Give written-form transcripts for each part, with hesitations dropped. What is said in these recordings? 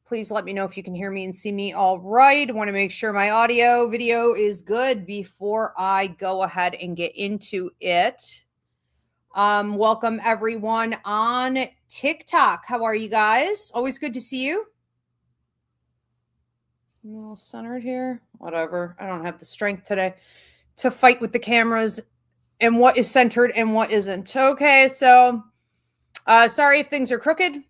Please let me know if you can hear me and see me all right. I want to make sure my audio video is good before I go ahead and get into it. Welcome everyone on TikTok. How are you guys? Always good to see you. I'm a little centered here. Whatever. I don't have the strength today to fight with the cameras and what is centered and what isn't. Okay, so sorry if things are crooked.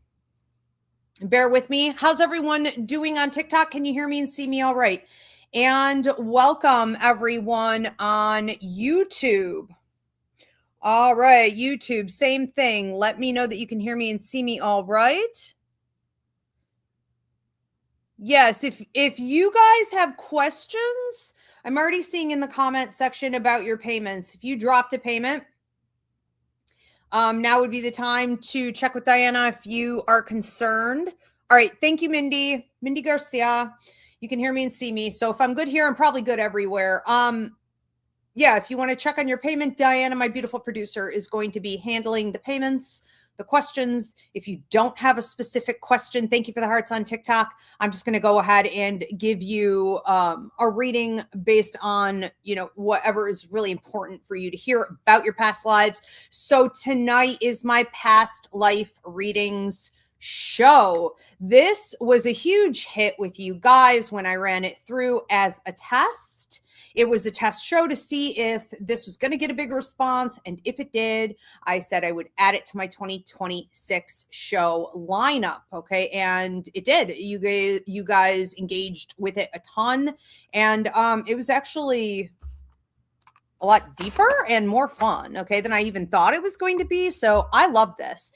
Bear with me. How's everyone doing on TikTok? Can you hear me and see me all right? And welcome everyone on YouTube. All right, YouTube, same thing. Let me know that you can hear me and see me all right. Yes, if you guys have questions, I'm already seeing in the comment section about your payments. If you dropped a payment, now would be the time to check with Diana if you are concerned. All right. Thank you, Mindy. Mindy Garcia. You can hear me and see me. So if I'm good here, I'm probably good everywhere. Yeah, if you want to check on your payment, Diana, my beautiful producer, is going to be handling the payments, the questions. If you don't have a specific question, thank you for the hearts on TikTok. I'm just going to go ahead and give you a reading based on, whatever is really important for you to hear about your past lives. So tonight is my past life readings show. This was a huge hit with you guys when I ran it through as a test. It was a test show to see if this was going to get a big response. And if it did, I said I would add it to my 2026 show lineup. Okay. And it did. You guys engaged with it a ton. And it was actually a lot deeper and more fun, okay, than I even thought it was going to be. So I love this.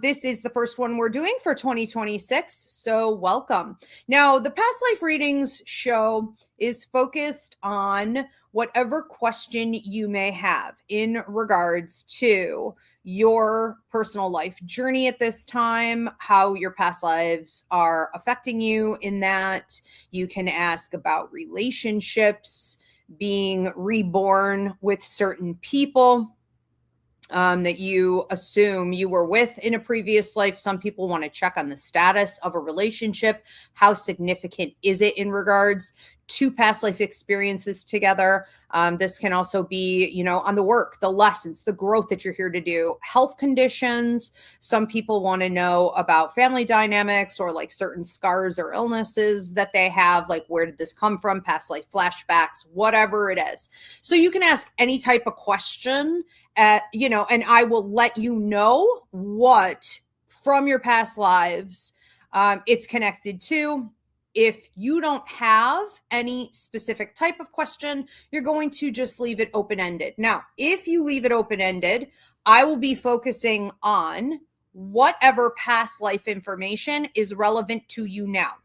This is the first one we're doing for 2026. So welcome. Now, the Past Life Readings show is focused on whatever question you may have in regards to your personal life journey at this time, how your past lives are affecting you in that. You can ask about relationships, being reborn with certain people that you assume you were with in a previous life. Some people want to check on the status of a relationship. How significant is it in regards to past life experiences together? This can also be, on the work, the lessons, the growth that you're here to do, health conditions. Some people want to know about family dynamics or like certain scars or illnesses that they have. Like, where did this come from? Past life flashbacks, whatever it is. So you can ask any type of question and I will let you know what from your past lives it's connected to. If you don't have any specific type of question, you're going to just leave it open-ended. Now, if you leave it open-ended, I will be focusing on whatever past life information is relevant to you now.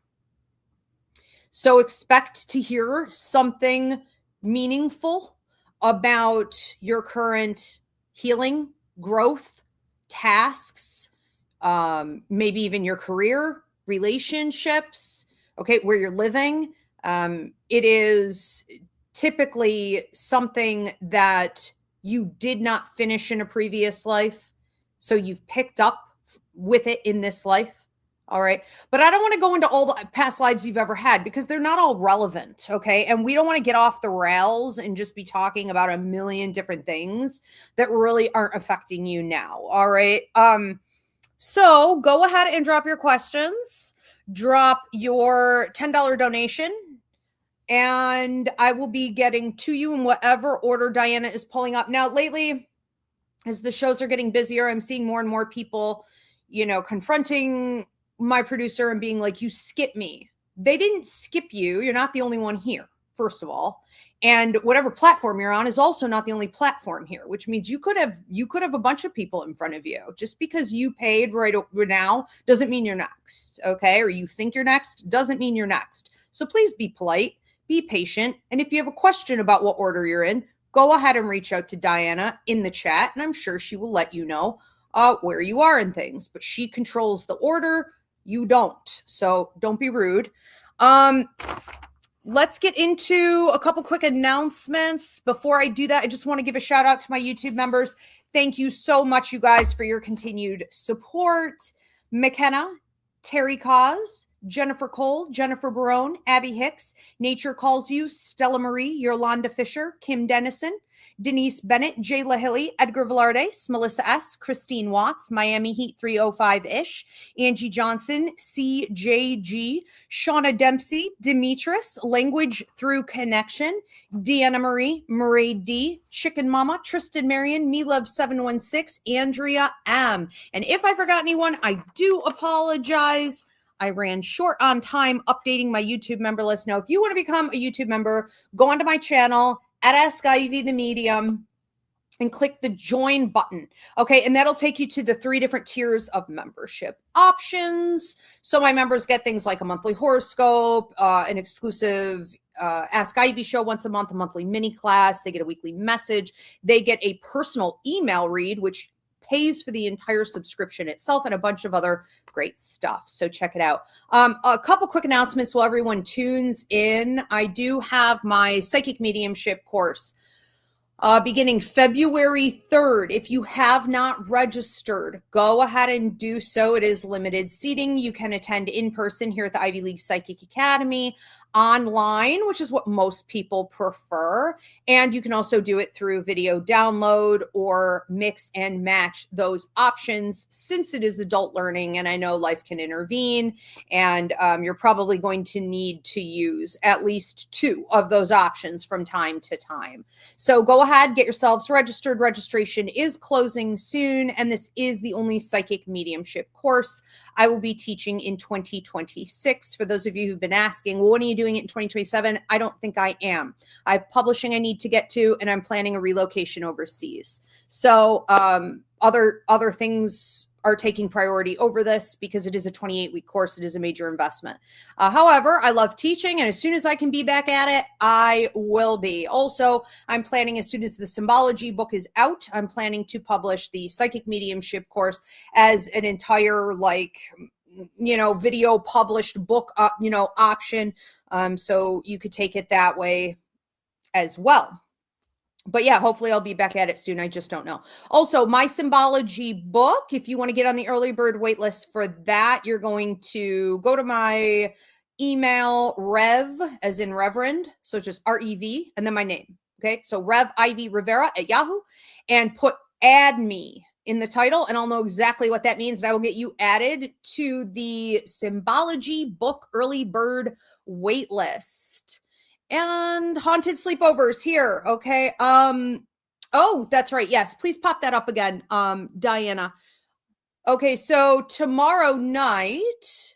So expect to hear something meaningful about your current healing, growth, tasks, maybe even your career, relationships, okay, where you're living. It is typically something that you did not finish in a previous life, so you've picked up with it in this life. All right. But I don't want to go into all the past lives you've ever had because they're not all relevant. Okay. And we don't want to get off the rails and just be talking about a million different things that really aren't affecting you now. All right. So go ahead and drop your questions, drop your $10 donation, and I will be getting to you in whatever order Diana is pulling up. Now, lately, as the shows are getting busier, I'm seeing more and more people, confronting my producer and being like, you skip me. They didn't skip you. You're not the only one here, first of all. And whatever platform you're on is also not the only platform here, which means you could have a bunch of people in front of you. Just because you paid right now doesn't mean you're next, okay? Or you think you're next doesn't mean you're next. So please be polite, be patient. And if you have a question about what order you're in, go ahead and reach out to Diana in the chat, and I'm sure she will let you know where you are in things. But she controls the order. You don't. So don't be rude. Let's get into a couple quick announcements. Before I do that, I just want to give a shout out to my YouTube members. Thank you so much, you guys, for your continued support. McKenna, Terry Cause, Jennifer Cole, Jennifer Barone, Abby Hicks, Nature Calls You, Stella Marie, Yolanda Fisher, Kim Dennison, Denise Bennett, Jayla Hilly, Edgar Velarde, Melissa S., Christine Watts, Miami Heat 305-ish, Angie Johnson, CJG, Shauna Dempsey, Demetris, Language Through Connection, Deanna Marie, Marie D, Chicken Mama, Tristan Marion, Me Love 716, Andrea M. And if I forgot anyone, I do apologize. I ran short on time updating my YouTube member list. Now, if you want to become a YouTube member, go onto my channel at AskIvy the Medium and click the join button. Okay, and that'll take you to the 3 different tiers of membership options. So my members get things like a monthly horoscope, an exclusive Ask Ivy show once a month, a monthly mini class. They get a weekly message. They get a personal email read, which pays for the entire subscription itself, and a bunch of other great stuff. So check it out. A couple quick announcements while everyone tunes in. I do have my psychic mediumship course beginning February 3rd. If you have not registered, go ahead and do so. It is limited seating. You can attend in person here at the Ivy League Psychic Academy, online, which is what most people prefer. And you can also do it through video download or mix and match those options, since it is adult learning. And I know life can intervene, and you're probably going to need to use at least 2 of those options from time to time. So go ahead, get yourselves registered. Registration is closing soon, and this is the only psychic mediumship course I will be teaching in 2026. For those of you who've been asking, well, when are you doing it in 2027? I don't think I am. I have publishing I need to get to, and I'm planning a relocation overseas. So other things are taking priority over this because it is a 28-week course. It is a major investment. However, I love teaching, and as soon as I can be back at it, I will be. Also, I'm planning, as soon as the symbology book is out, I'm planning to publish the psychic mediumship course as an entire, video published book, option. So you could take it that way as well. But yeah, hopefully I'll be back at it soon. I just don't know. Also, my symbology book, if you want to get on the early bird waitlist for that, you're going to go to my email, Rev, as in Reverend. So it's just R-E-V, and then my name. Okay. So Rev Ivy Rivera at Yahoo, and put add me in the title, and I'll know exactly what that means. And I will get you added to the symbology book early bird waitlist. And haunted sleepovers here. Okay. Oh, that's right. Yes. Please pop that up again. Diana. Okay. So tomorrow night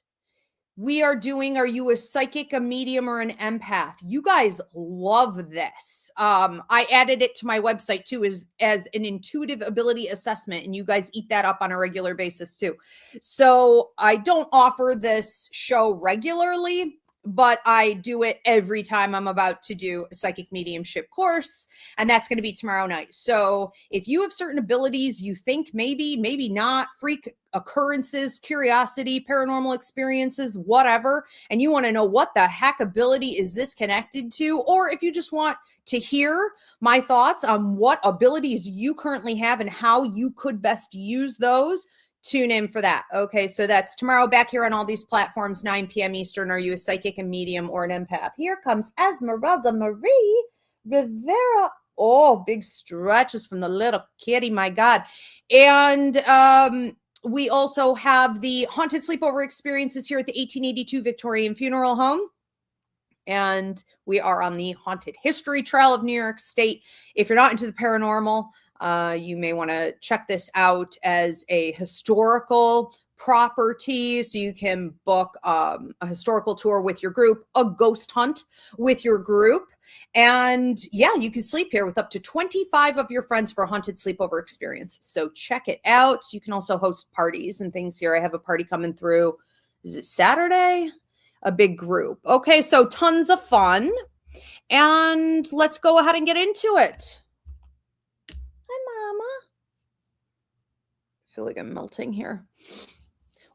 we are doing, are you a psychic, a medium, or an empath? You guys love this. I added it to my website too, as an intuitive ability assessment, and you guys eat that up on a regular basis too. So I don't offer this show regularly, but I do it every time I'm about to do a psychic mediumship course, and that's going to be tomorrow night. So if you have certain abilities you think maybe not, freak occurrences, curiosity, paranormal experiences, whatever, and you want to know what the heck ability is this connected to, or if you just want to hear my thoughts on what abilities you currently have and how you could best use those, tune in for that. Okay, so that's tomorrow, back here on all these platforms, 9 p.m. Eastern. Are you a psychic, a medium, or an empath? Here comes Esmeralda Marie Rivera. Oh, big stretches from the little kitty, my God. And we also have the haunted sleepover experiences here at the 1882 Victorian Funeral Home. And we are on the Haunted History Trail of New York State. If you're not into the paranormal, you may want to check this out as a historical property. So you can book a historical tour with your group, a ghost hunt with your group. And yeah, you can sleep here with up to 25 of your friends for a haunted sleepover experience. So check it out. You can also host parties and things here. I have a party coming through. Is it Saturday? A big group. Okay, so tons of fun. And let's go ahead and get into it. Hi, Mama. I feel like I'm melting here.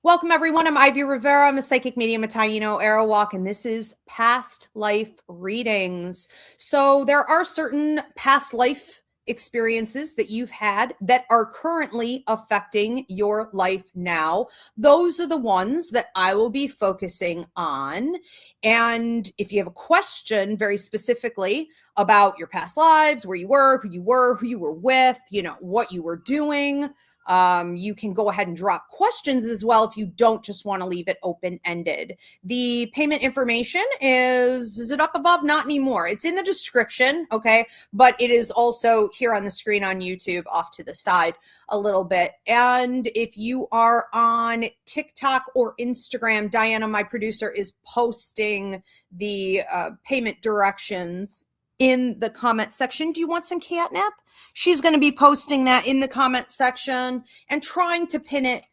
Welcome, everyone. I'm Ivy Rivera. I'm a psychic medium, a Taino Arawak, and this is past life readings. So there are certain past life experiences that you've had that are currently affecting your life now. Those are the ones that I will be focusing on. And if you have a question very specifically about your past lives, where you were, who you were with, what you were doing, you can go ahead and drop questions as well if you don't just want to leave it open-ended. The payment information is it up above? Not anymore. It's in the description, okay? But it is also here on the screen on YouTube off to the side a little bit. And if you are on TikTok or Instagram, Diana, my producer, is posting the payment directions in the comment section. Do you want some catnip? She's going to be posting that in the comment section and trying to pin it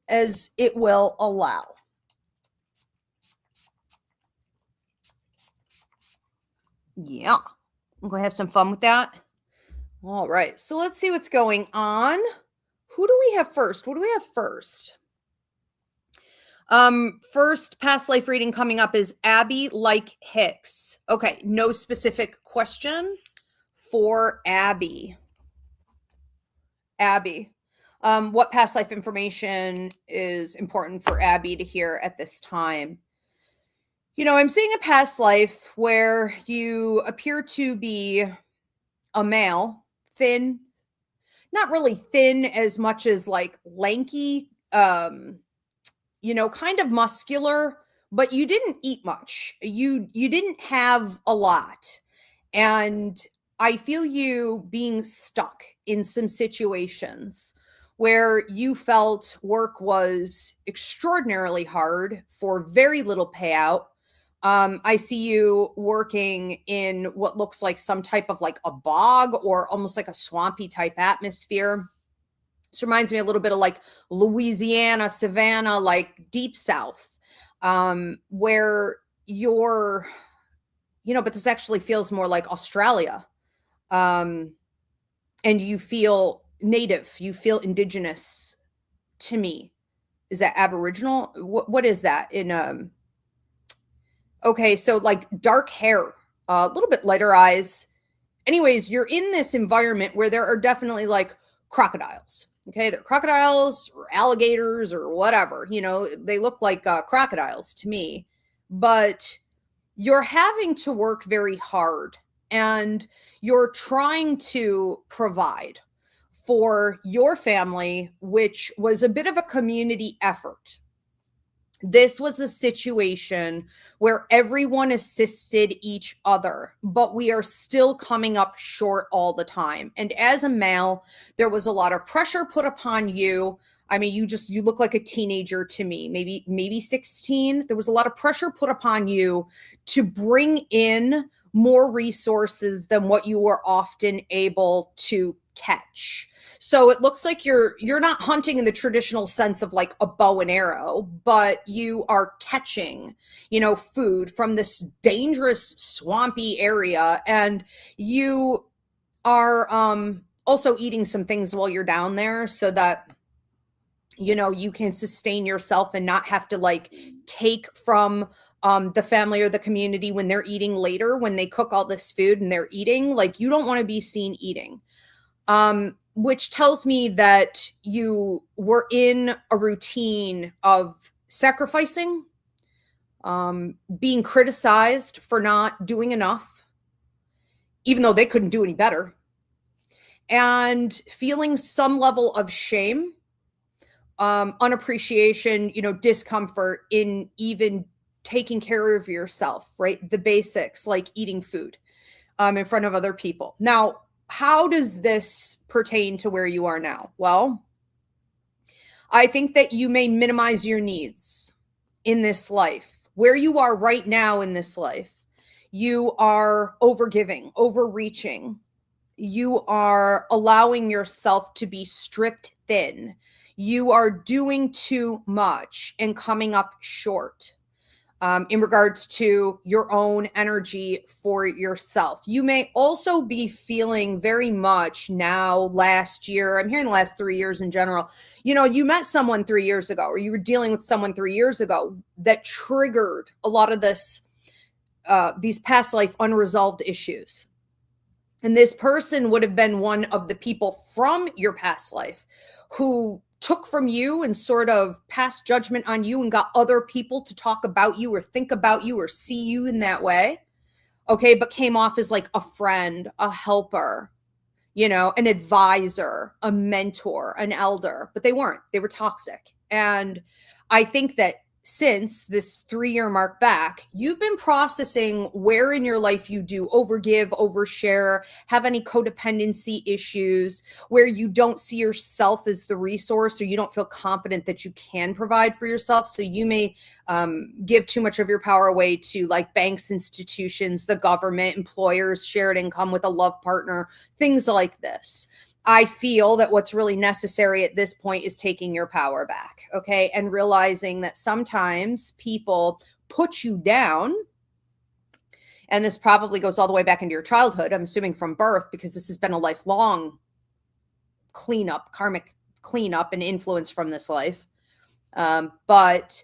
as it will allow. Yeah, I'm going to have some fun with that. All right, so let's see what's going on. Who do we have first? What do we have first? First past life reading coming up is Abby Like Hicks. Okay, no specific question for Abby. What past life information is important for Abby to hear at this time? I'm seeing a past life where you appear to be a male, thin, not really thin as much as like lanky, kind of muscular, but you didn't eat much. You didn't have a lot. And I feel you being stuck in some situations where you felt work was extraordinarily hard for very little payout. I see you working in what looks like some type of like a bog or almost like a swampy type atmosphere. This reminds me a little bit of like Louisiana, Savannah, like deep South, where you're, but this actually feels more like Australia. And you feel native, you feel indigenous to me. Is that Aboriginal? What is that in, okay, so like dark hair, a little bit lighter eyes. Anyways, you're in this environment where there are definitely like crocodiles. Okay, they're crocodiles or alligators or whatever. They look like crocodiles to me, but you're having to work very hard and you're trying to provide for your family, which was a bit of a community effort. This was a situation where everyone assisted each other, but we are still coming up short all the time. And as a male, there was a lot of pressure put upon you. I mean, you look like a teenager to me, maybe 16. There was a lot of pressure put upon you to bring in more resources than what you were often able to catch. So it looks like you're not hunting in the traditional sense of like a bow and arrow, but you are catching, food from this dangerous swampy area. And you are also eating some things while you're down there so that, you can sustain yourself and not have to like take from the family or the community when they're eating later, when they cook all this food and they're eating. Like, you don't want to be seen eating. Which tells me that you were in a routine of sacrificing, being criticized for not doing enough, even though they couldn't do any better, and feeling some level of shame, unappreciation, discomfort in even taking care of yourself, right? The basics like eating food in front of other people. Now, how does this pertain to where you are now? Well, I think that you may minimize your needs in this life. Where you are right now in this life, you are overgiving, overreaching. You are allowing yourself to be stripped thin. You are doing too much and coming up short. In regards to your own energy for yourself. You may also be feeling very much now, last year, I'm hearing the last 3 years in general, you met someone 3 years ago, or you were dealing with someone 3 years ago that triggered a lot of this, these past life unresolved issues. And this person would have been one of the people from your past life who took from you and sort of passed judgment on you and got other people to talk about you or think about you or see you in that way. Okay, but came off as like a friend, a helper, an advisor, a mentor, an elder, but they weren't. They were toxic. And I think that since this 3-year mark back, you've been processing where in your life you do overgive, overshare, have any codependency issues, where you don't see yourself as the resource or you don't feel confident that you can provide for yourself. So you may give too much of your power away to like banks, institutions, the government, employers, shared income with a love partner, things like this. I feel that what's really necessary at this point is taking your power back, okay? And realizing that sometimes people put you down, and this probably goes all the way back into your childhood, I'm assuming from birth, because this has been a lifelong cleanup, karmic cleanup and influence from this life. But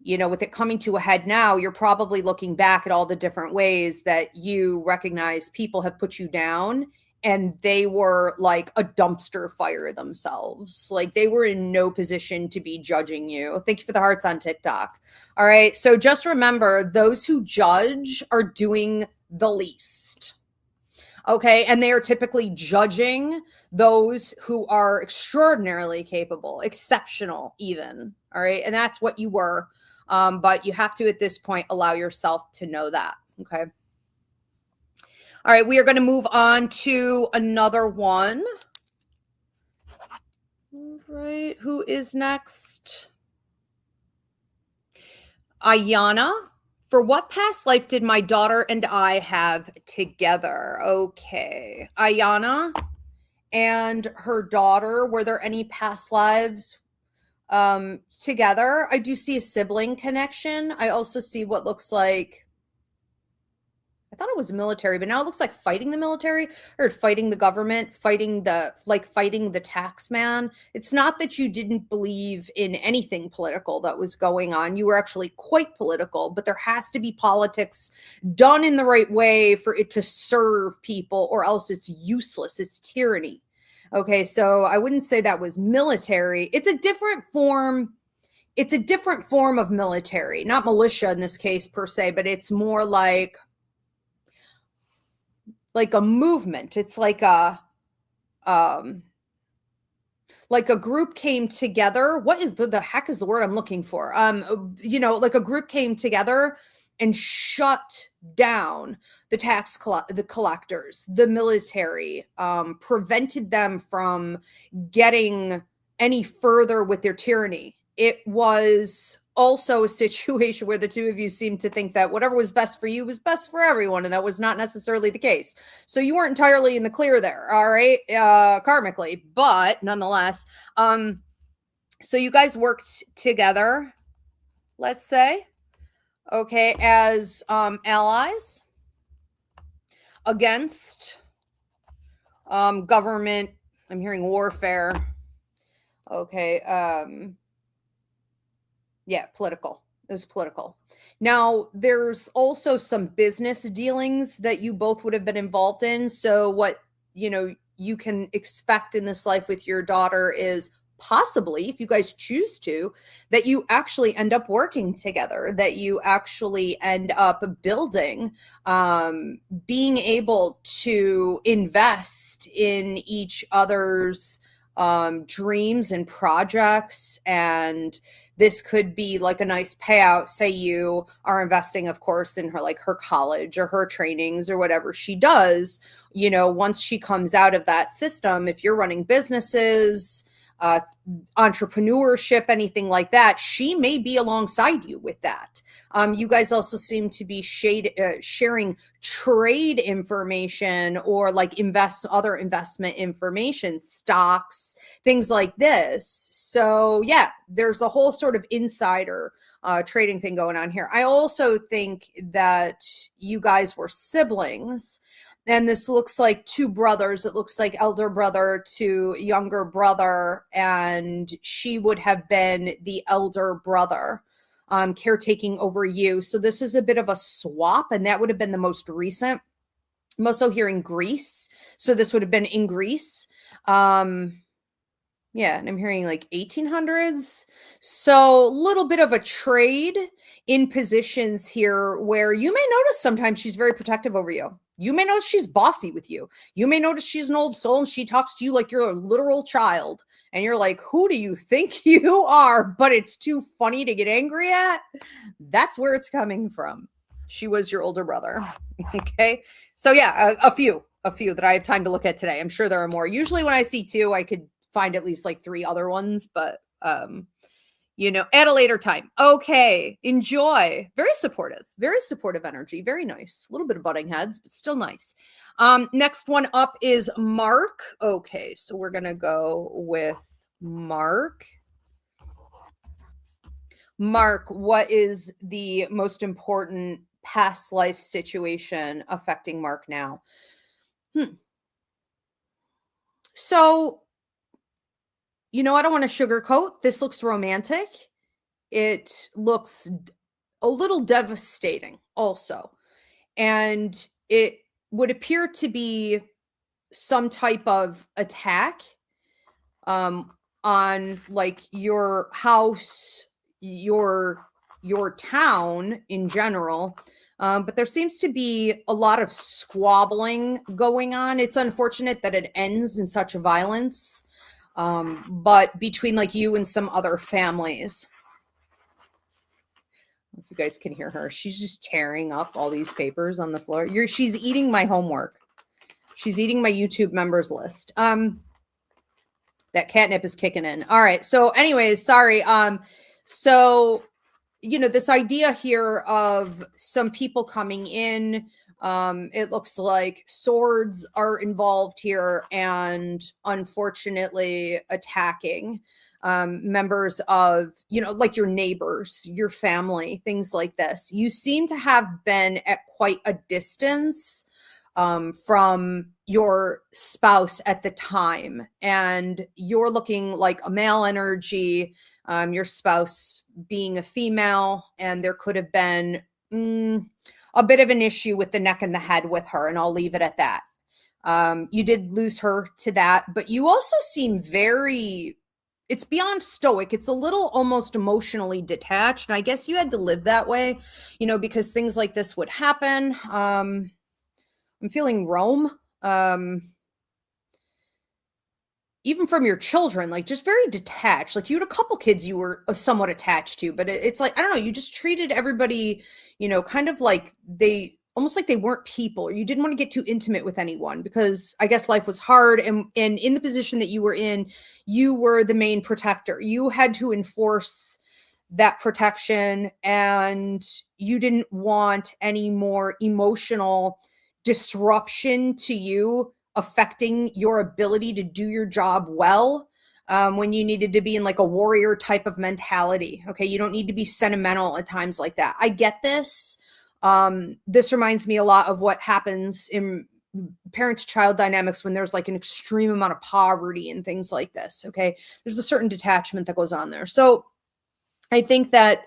with it coming to a head now, you're probably looking back at all the different ways that you recognize people have put you down, and they were like a dumpster fire themselves. Like they were in no position to be judging you. Thank you for the hearts on TikTok. All right. So just remember, those who judge are doing the least. Okay. And they are typically judging those who are extraordinarily capable, exceptional even. All right. And that's what you were. But you have to, at this point, allow yourself to know that. Okay. All right, we are going to move on to another one. All right, who is next? Ayana. For what past life did my daughter and I have together? Okay, Ayana and her daughter, were there any past lives together? I do see a sibling connection. I also see what looks like, I thought it was military, but now it looks like fighting the military or fighting the government, fighting the tax man. It's not that you didn't believe in anything political that was going on. You were actually quite political, but there has to be politics done in the right way for it to serve people, or else it's useless. It's tyranny. Okay, so I wouldn't say that was military. It's a different form. It's a different form of military, not militia in this case per se, but it's more like a movement. It's like a group came together. What is the heck is the word I'm looking for? Like a group came together and shut down the collectors, the military, prevented them from getting any further with their tyranny. It was also a situation where the two of you seemed to think that whatever was best for you was best for everyone, and that was not necessarily the case. So you weren't entirely in the clear there, all right, karmically, but nonetheless, so you guys worked together, let's say, okay, as allies against government. I'm hearing warfare. Okay, yeah, political. It was political. Now, there's also some business dealings that you both would have been involved in. So what, you can expect in this life with your daughter is possibly, if you guys choose to, that you actually end up working together, that you actually end up building, being able to invest in each other's dreams and projects. And this could be like a nice payout. Say you are investing, of course, in her college or her trainings or whatever she does, once she comes out of that system, if you're running businesses, entrepreneurship, anything like that, she may be alongside you with that. You guys also seem to be sharing trade information, or other investment information, stocks, things like this. So yeah, there's a whole sort of insider trading thing going on here. I also think that you guys were siblings. And this looks like two brothers. It looks like elder brother to younger brother. And she would have been the elder brother, caretaking over you. So this is a bit of a swap. And that would have been the most recent. I'm also hearing Greece. So this would have been in Greece. Yeah, and I'm hearing like 1800s. So a little bit of a trade in positions here where you may notice sometimes she's very protective over you. You may notice she's bossy with you. You may notice she's an old soul and she talks to you like you're a literal child. And you're like, who do you think you are? But it's too funny to get angry at. That's where it's coming from. She was your older brother. Okay. So yeah, a few that I have time to look at today. I'm sure there are more. Usually when I see two, I could find at least like three other ones, but at a later time. Okay, enjoy. Very supportive energy. Very nice. A little bit of butting heads, but still nice. Next one up is Mark. Okay, so we're gonna go with Mark. Mark, what is the most important past life situation affecting Mark now? So, I don't want to sugarcoat. This looks romantic. It looks a little devastating also. And it would appear to be some type of attack on like your house, your town in general. But there seems to be a lot of squabbling going on. It's unfortunate that it ends in such a violence, but between like you and some other families. If you guys can hear her, she's just tearing up all these papers on the floor. She's eating my homework. She's eating my YouTube members list. That catnip is kicking in. All right. So anyways, sorry. So, this idea here of some people coming in, it looks like swords are involved here and unfortunately attacking members of, like your neighbors, your family, things like this. You seem to have been at quite a distance from your spouse at the time, and you're looking like a male energy, your spouse being a female, and there could have been a bit of an issue with the neck and the head with her, and I'll leave it at that. You did lose her to that, but you also seem it's beyond stoic. It's a little almost emotionally detached. And I guess you had to live that way, because things like this would happen. I'm feeling Rome. Even from your children, like just very detached. Like you had a couple kids you were somewhat attached to, but it's like, I don't know, you just treated everybody, kind of like almost like they weren't people, or you didn't want to get too intimate with anyone because I guess life was hard. And in the position that you were in, you were the main protector. You had to enforce that protection, and you didn't want any more emotional disruption to you affecting your ability to do your job well, when you needed to be in like a warrior type of mentality. Okay. You don't need to be sentimental at times like that. I get this. This reminds me a lot of what happens in parent-to-child dynamics when there's like an extreme amount of poverty and things like this. Okay. There's a certain detachment that goes on there. So I think that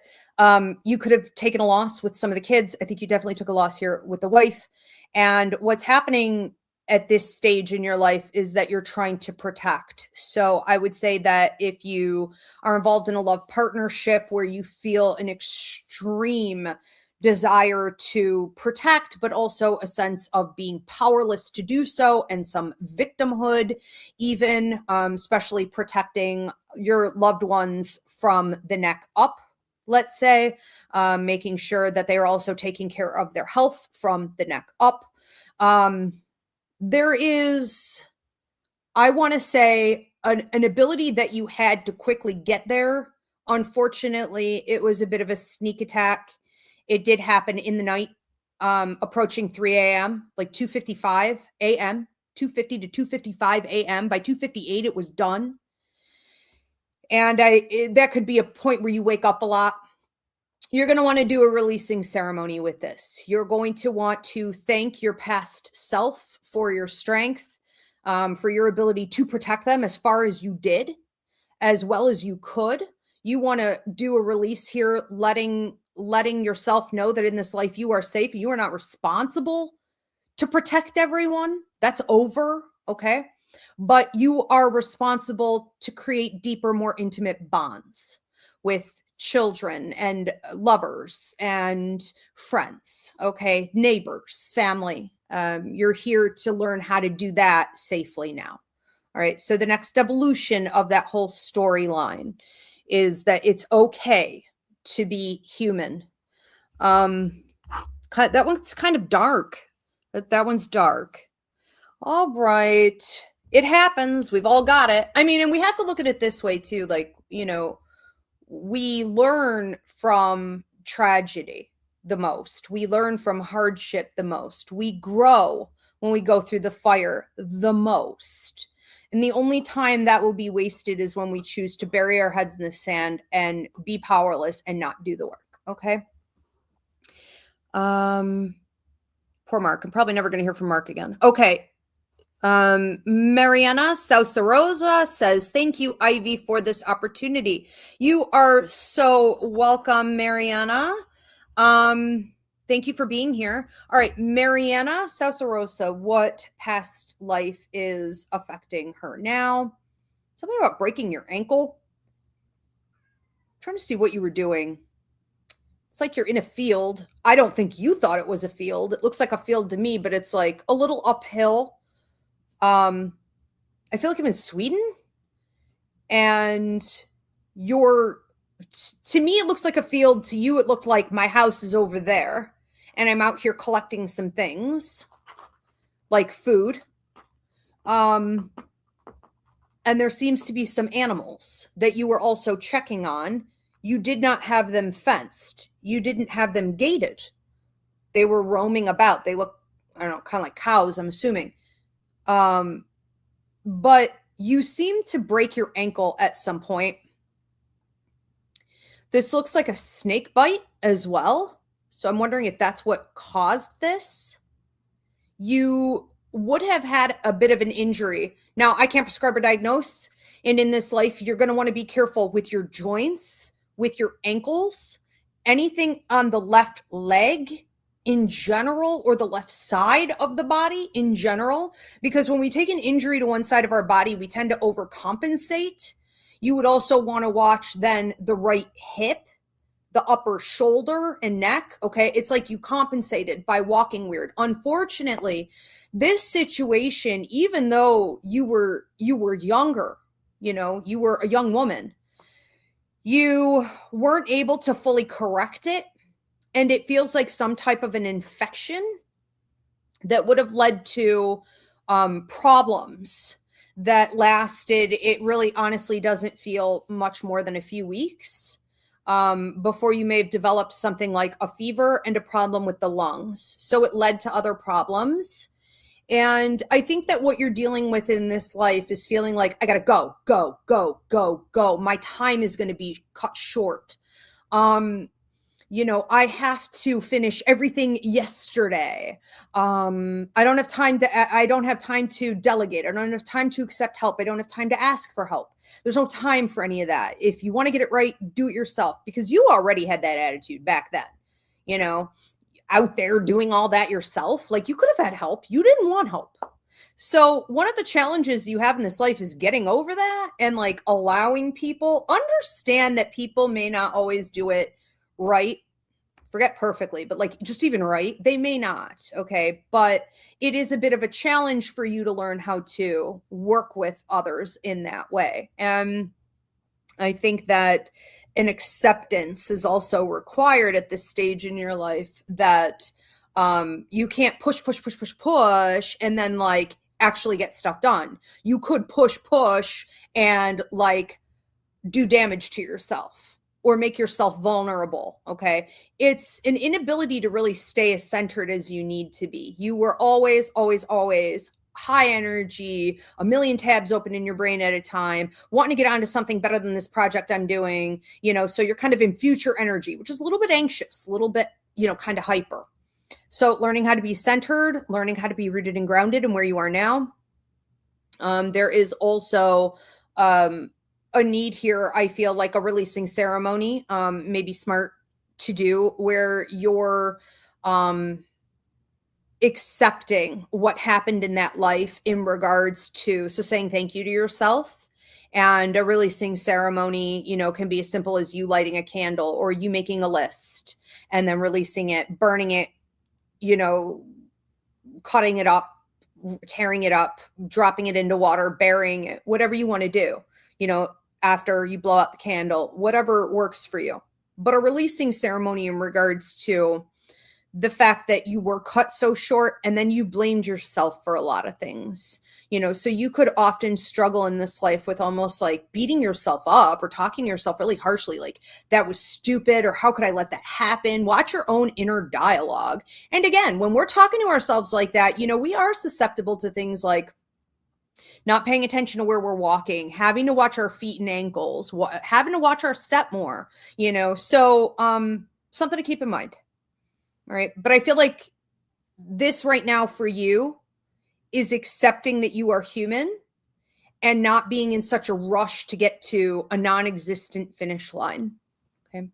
you could have taken a loss with some of the kids. I think you definitely took a loss here with the wife. And what's happening at this stage in your life is that you're trying to protect. So I would say that if you are involved in a love partnership where you feel an extreme desire to protect, but also a sense of being powerless to do so, and some victimhood, even especially protecting your loved ones from the neck up, let's say, making sure that they are also taking care of their health from the neck up. There is, I want to say, an ability that you had to quickly get there. Unfortunately, it was a bit of a sneak attack. It did happen in the night, approaching 3 a.m., like 2:55 a.m., 2:50 to 2:55 a.m. By 2:58, it was done. And that could be a point where you wake up a lot. You're going to want to do a releasing ceremony with this. You're going to want to thank your past self for your strength, for your ability to protect them as far as you did, as well as you could. You want to do a release here, letting yourself know that in this life you are safe. You are not responsible to protect everyone. That's over, okay? But you are responsible to create deeper, more intimate bonds with children and lovers and friends, okay? Neighbors, family. You're here to learn how to do that safely now. All right. So the next evolution of that whole storyline is that it's okay to be human. That one's kind of dark. That one's dark. All right. It happens. We've all got it. I mean, and we have to look at it this way too. Like, we learn from tragedy the most. We learn from hardship the most. We grow when we go through the fire the most. And the only time that will be wasted is when we choose to bury our heads in the sand and be powerless and not do the work. Okay. Poor Mark. I'm probably never going to hear from Mark again. Okay. Mariana Sausarosa says, thank you, Ivy, for this opportunity. You are so welcome, Mariana. Thank you for being here. All right, Mariana Sausarosa, what past life is affecting her now? Something about breaking your ankle. I'm trying to see what you were doing. It's like you're in a field. I don't think you thought it was a field. It looks like a field to me, but it's like a little uphill. I feel like I'm in Sweden, and to me, it looks like a field. To you, it looked like my house is over there, and I'm out here collecting some things like food. And there seems to be some animals that you were also checking on. You did not have them fenced. You didn't have them gated. They were roaming about. They look, I don't know, kind of like cows, I'm assuming. But you seem to break your ankle at some point. This looks like a snake bite as well. So I'm wondering if that's what caused this. You would have had a bit of an injury. Now, I can't prescribe or diagnose. And in this life, you're going to want to be careful with your joints, with your ankles, anything on the left leg in general, or the left side of the body in general, because when we take an injury to one side of our body, we tend to overcompensate. You would also want to watch then the right hip, the upper shoulder and neck. Okay. It's like you compensated by walking weird. Unfortunately, this situation, even though you were younger, you were a young woman, you weren't able to fully correct it. And it feels like some type of an infection that would have led to problems that lasted. It really honestly doesn't feel much more than a few weeks before you may have developed something like a fever and a problem with the lungs. So it led to other problems. And I think that what you're dealing with in this life is feeling like, I got to go. My time is going to be cut short. I have to finish everything yesterday. I don't have time to delegate. I don't have time to accept help. I don't have time to ask for help. There's no time for any of that. If you want to get it right, do it yourself, because you already had that attitude back then, out there doing all that yourself. Like, you could have had help. You didn't want help. So one of the challenges you have in this life is getting over that and like allowing people understand that people may not always do it right. Forget perfectly, but like just even right, they may not. Okay. But it is a bit of a challenge for you to learn how to work with others in that way. And I think that an acceptance is also required at this stage in your life, that you can't push, and then like actually get stuff done. You could push and like do damage to yourself or make yourself vulnerable. Okay. It's an inability to really stay as centered as you need to be. You were always high energy, a million tabs open in your brain at a time, wanting to get onto something better than this project I'm doing, so you're kind of in future energy, which is a little bit anxious, a little bit, kind of hyper. So learning how to be centered, learning how to be rooted and grounded in where you are now. There is also a need here, I feel like a releasing ceremony, may be smart to do, where you're accepting what happened in that life in regards to, so saying thank you to yourself. And a releasing ceremony, you know, can be as simple as you lighting a candle or you making a list and then releasing it, burning it, you know, cutting it up, tearing it up, dropping it into water, burying it, whatever you want to do, you know, after you blow out the candle, whatever works for you. But a releasing ceremony in regards to the fact that you were cut so short and then you blamed yourself for a lot of things, you know, so you could often struggle in this life with almost like beating yourself up or talking to yourself really harshly, like that was stupid or how could I let that happen? Watch your own inner dialogue. And again, when we're talking to ourselves like that, you know, we are susceptible to things like not paying attention to where we're walking, having to watch our feet and ankles, having to watch our step more, you know, so something to keep in mind. All right. But I feel like this right now for you is accepting that you are human and not being in such a rush to get to a non-existent finish line. Okay.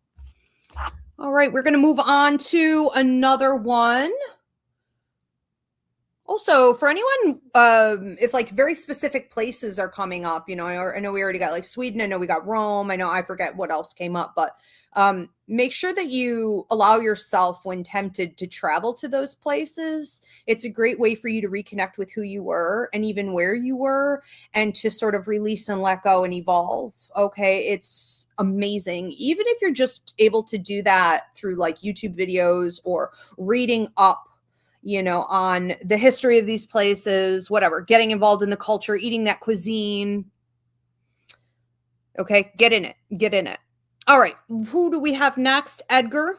All right. We're going to move on to another one. Also, for anyone, if like very specific places are coming up, you know, I know we already got like Sweden. I know we got Rome. I know I forget what else came up, but make sure that you allow yourself when tempted to travel to those places. It's a great way for you to reconnect with who you were and even where you were and to sort of release and let go and evolve. Okay. It's amazing. Even if you're just able to do that through like YouTube videos or reading up, you know, on the history of these places, whatever, getting involved in the culture, eating that cuisine. Okay, get in it. Get in it. All right, who do we have next? Edgar.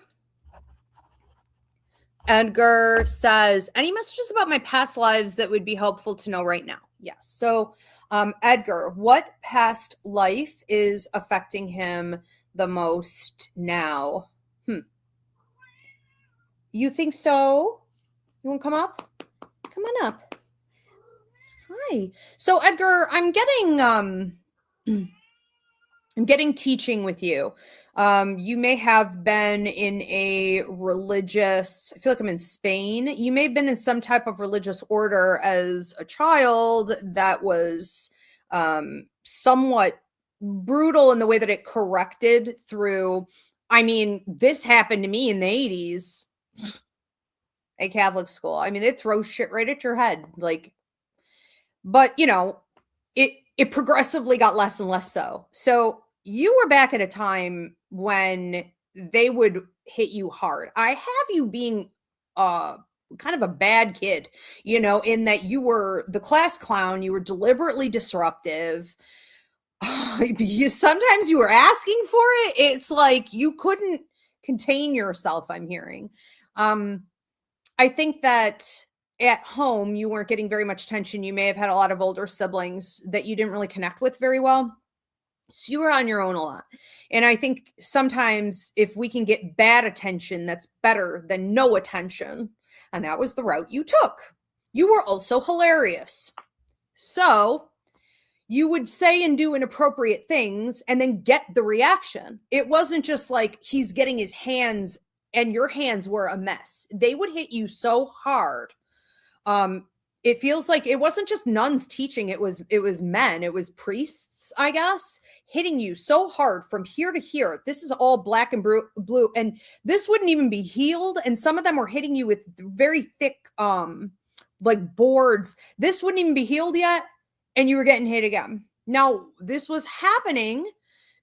Edgar says, any messages about my past lives that would be helpful to know right now? Yes. So, Edgar, what past life is affecting him the most now? You think so? You want to come up? Come on up. Hi. So Edgar, I'm getting teaching with you. You may have been in a religious, I feel like I'm in Spain. You may have been in some type of religious order as a child that was somewhat brutal in the way that it corrected through. I mean, this happened to me in the 80s at Catholic school. I mean, they'd throw shit right at your head. Like, but you know, it progressively got less and less so. So you were back at a time when they would hit you hard. I have you being kind of a bad kid, you know, in that you were the class clown, you were deliberately disruptive. Sometimes you were asking for it. It's like you couldn't contain yourself, I'm hearing. I think that at home, you weren't getting very much attention. You may have had a lot of older siblings that you didn't really connect with very well. So you were on your own a lot. And I think sometimes if we can get bad attention, that's better than no attention. And that was the route you took. You were also hilarious. So you would say and do inappropriate things and then get the reaction. It wasn't just like he's getting his hands and your hands were a mess. They would hit you so hard. It feels like it wasn't just nuns teaching, it was men, it was priests, I guess, hitting you so hard from here to here. This is all black and blue, and this wouldn't even be healed. And some of them were hitting you with very thick, like boards. This wouldn't even be healed yet, and you were getting hit again. Now, this was happening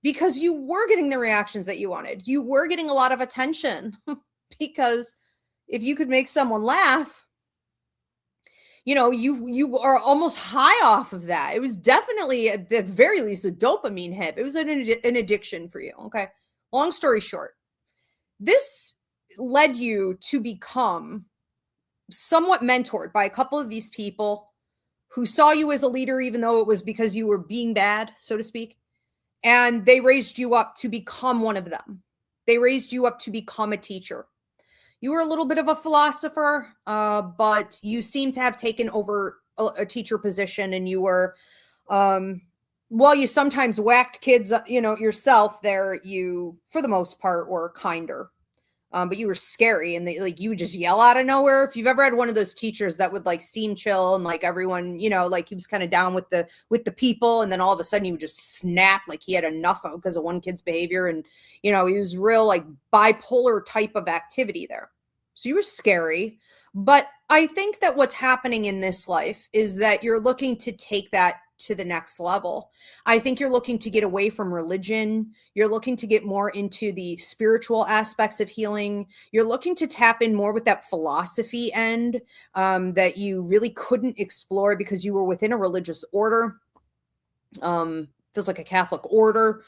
because you were getting the reactions that you wanted. You were getting a lot of attention because if you could make someone laugh, you know, you are almost high off of that. It was definitely, at the very least, a dopamine hit. It was an addiction for you. Okay. Long story short, this led you to become somewhat mentored by a couple of these people who saw you as a leader, even though it was because you were being bad, so to speak. And they raised you up to become one of them. They raised you up to become a teacher. You were a little bit of a philosopher, but you seem to have taken over a teacher position, and you were, while you sometimes whacked kids, you know, yourself there, you, for the most part, were kinder. But you were scary, and like you would just yell out of nowhere. If you've ever had one of those teachers that would like seem chill and like everyone, like he was kind of down with the people, and then all of a sudden he would just snap like he had enough because of one kid's behavior, and he was real like bipolar type of activity there. So you were scary. But I think that what's happening in this life is that you're looking to take that to the next level. I think you're looking to get away from religion. You're looking to get more into the spiritual aspects of healing. You're looking to tap in more with that philosophy end that you really couldn't explore because you were within a religious order. Feels like a Catholic order.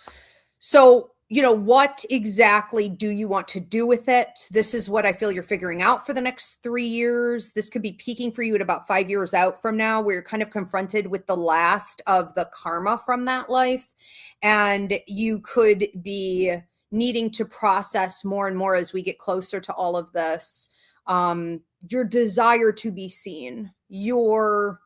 So, what exactly do you want to do with it? This is what I feel you're figuring out for the next 3 years. This could be peaking for you at about 5 years out from now, where you're kind of confronted with the last of the karma from that life. And you could be needing to process more and more as we get closer to all of this. Your desire to be seen, your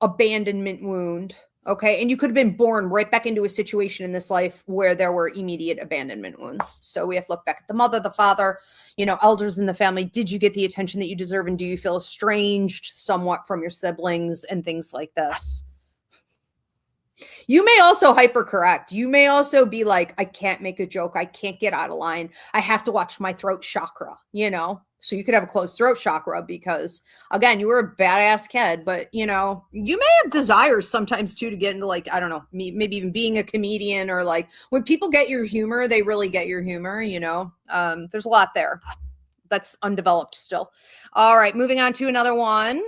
abandonment wound. Okay. And you could have been born right back into a situation in this life where there were immediate abandonment wounds. So we have to look back at the mother, the father, elders in the family. Did you get the attention that you deserve? And do you feel estranged somewhat from your siblings and things like this? You may also hypercorrect. You may also be like, I can't make a joke. I can't get out of line. I have to watch my throat chakra, So you could have a closed throat chakra because, again, you were a badass kid, but, you may have desires sometimes, too, to get into, like, I don't know, maybe even being a comedian, or, like, when people get your humor, they really get your humor, There's a lot there that's undeveloped still. All right, moving on to another one.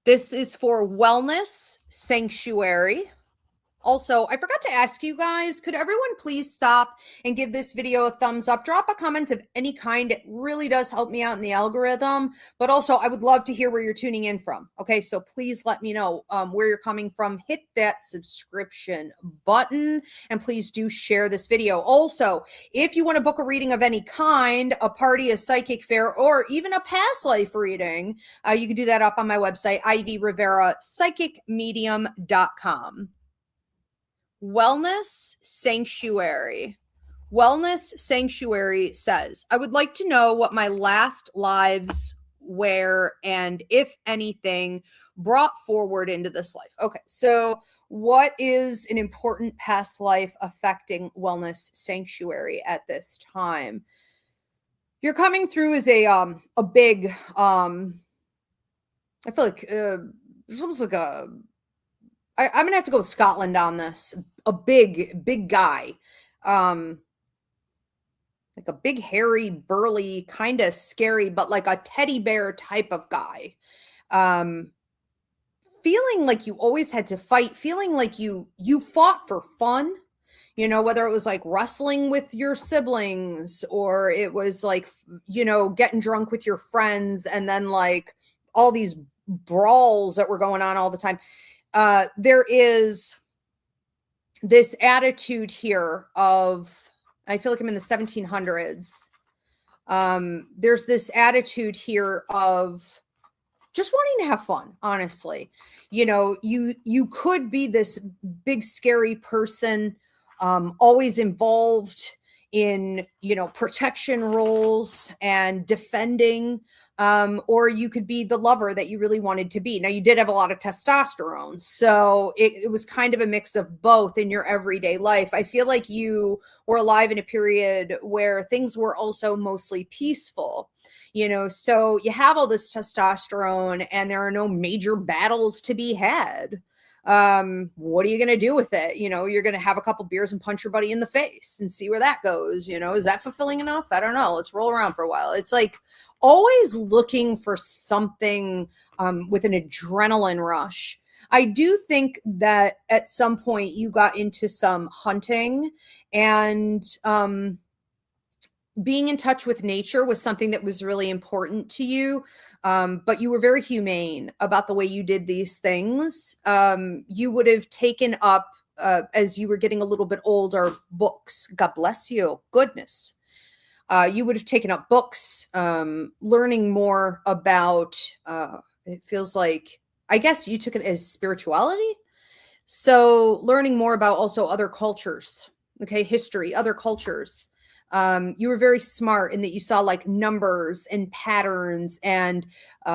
This is for Wellness Sanctuary. Also, I forgot to ask you guys, could everyone please stop and give this video a thumbs up? Drop a comment of any kind. It really does help me out in the algorithm. But also, I would love to hear where you're tuning in from. Okay, so please let me know where you're coming from. Hit that subscription button, and please do share this video. Also, if you want to book a reading of any kind, a party, a psychic fair, or even a past life reading, you can do that up on my website, Ivy Rivera, psychicmedium.com. Wellness Sanctuary. Wellness Sanctuary says, I would like to know what my last lives were and if anything brought forward into this life. Okay, so what is an important past life affecting Wellness Sanctuary at this time? You're coming through as a big, I feel like there's almost like I'm going to have to go with Scotland on this. A big guy. Like a big, hairy, burly, kind of scary, but like a teddy bear type of guy. Feeling like you always had to fight, feeling like you fought for fun, whether it was like wrestling with your siblings, or it was like, getting drunk with your friends, and then like all these brawls that were going on all the time. There is this attitude here of, I feel like I'm in the 1700s. There's this attitude here of just wanting to have fun, honestly. You could be this big, scary person, always involved in, protection roles and defending, or you could be the lover that you really wanted to be. Now, you did have a lot of testosterone, so it was kind of a mix of both in your everyday life. I feel like you were alive in a period where things were also mostly peaceful. So you have all this testosterone and there are no major battles to be had. What are you going to do with it? You're going to have a couple beers and punch your buddy in the face and see where that goes. Is that fulfilling enough? I don't know. Let's roll around for a while. It's like always looking for something with an adrenaline rush. I do think that at some point you got into some hunting, and being in touch with nature was something that was really important to you. But you were very humane about the way you did these things. You would have taken up, as you were getting a little bit older, books. God bless you. Goodness. You would have taken up books, learning more about, it feels like, I guess you took it as spirituality. So learning more about also other cultures, okay, history, other cultures. You were very smart in that you saw like numbers and patterns, and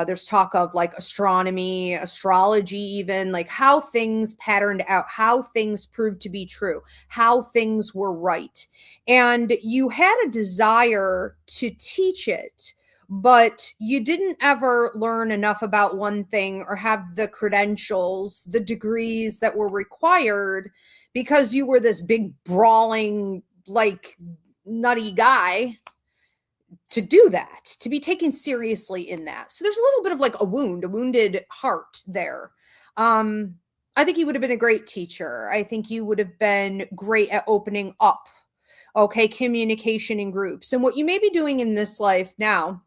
there's talk of like astronomy, astrology, even like how things patterned out, how things proved to be true, how things were right. And you had a desire to teach it, but you didn't ever learn enough about one thing or have the credentials, the degrees that were required, because you were this big brawling, like nutty guy, to do that, to be taken seriously in that. So there's a little bit of like a wounded heart there. I think you would have been a great teacher. I think you would have been great at opening up, okay, communication in groups. And what you may be doing in this life now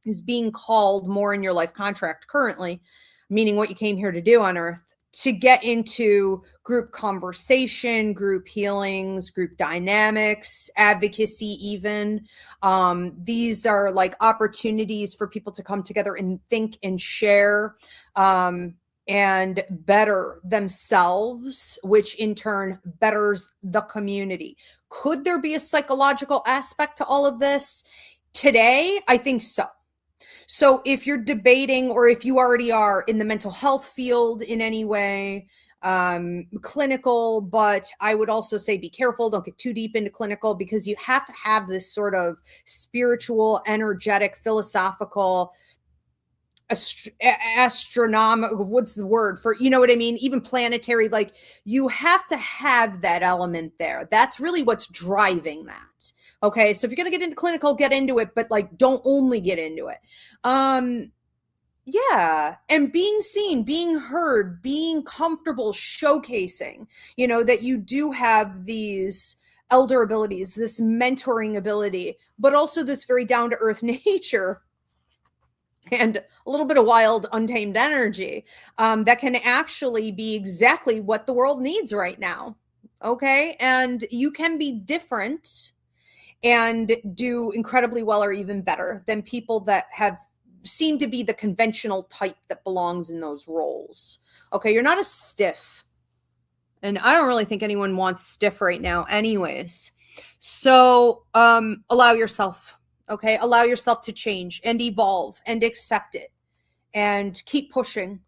is being called more in your life contract currently, meaning what you came here to do on earth, to get into group conversation, group healings, group dynamics, advocacy even. These are like opportunities for people to come together and think and share and better themselves, which in turn betters the community. Could there be a psychological aspect to all of this? Today, I think so. So if you're debating, or if you already are in the mental health field in any way, clinical, but I would also say be careful, don't get too deep into clinical, because you have to have this sort of spiritual, energetic, philosophical, astronomical, what's the word for, you know what I mean? Even planetary, like you have to have that element there. That's really what's driving that. Okay. So if you're going to get into clinical, get into it, but like, don't only get into it. Yeah. And being seen, being heard, being comfortable showcasing, you know, that you do have these elder abilities, this mentoring ability, but also this very down to earth nature, and a little bit of wild, untamed energy that can actually be exactly what the world needs right now. Okay. And you can be different and do incredibly well, or even better than people that have seemed to be the conventional type that belongs in those roles. Okay. You're not a stiff. And I don't really think anyone wants stiff right now anyways. So allow yourself. Okay. Allow yourself to change and evolve and accept it and keep pushing.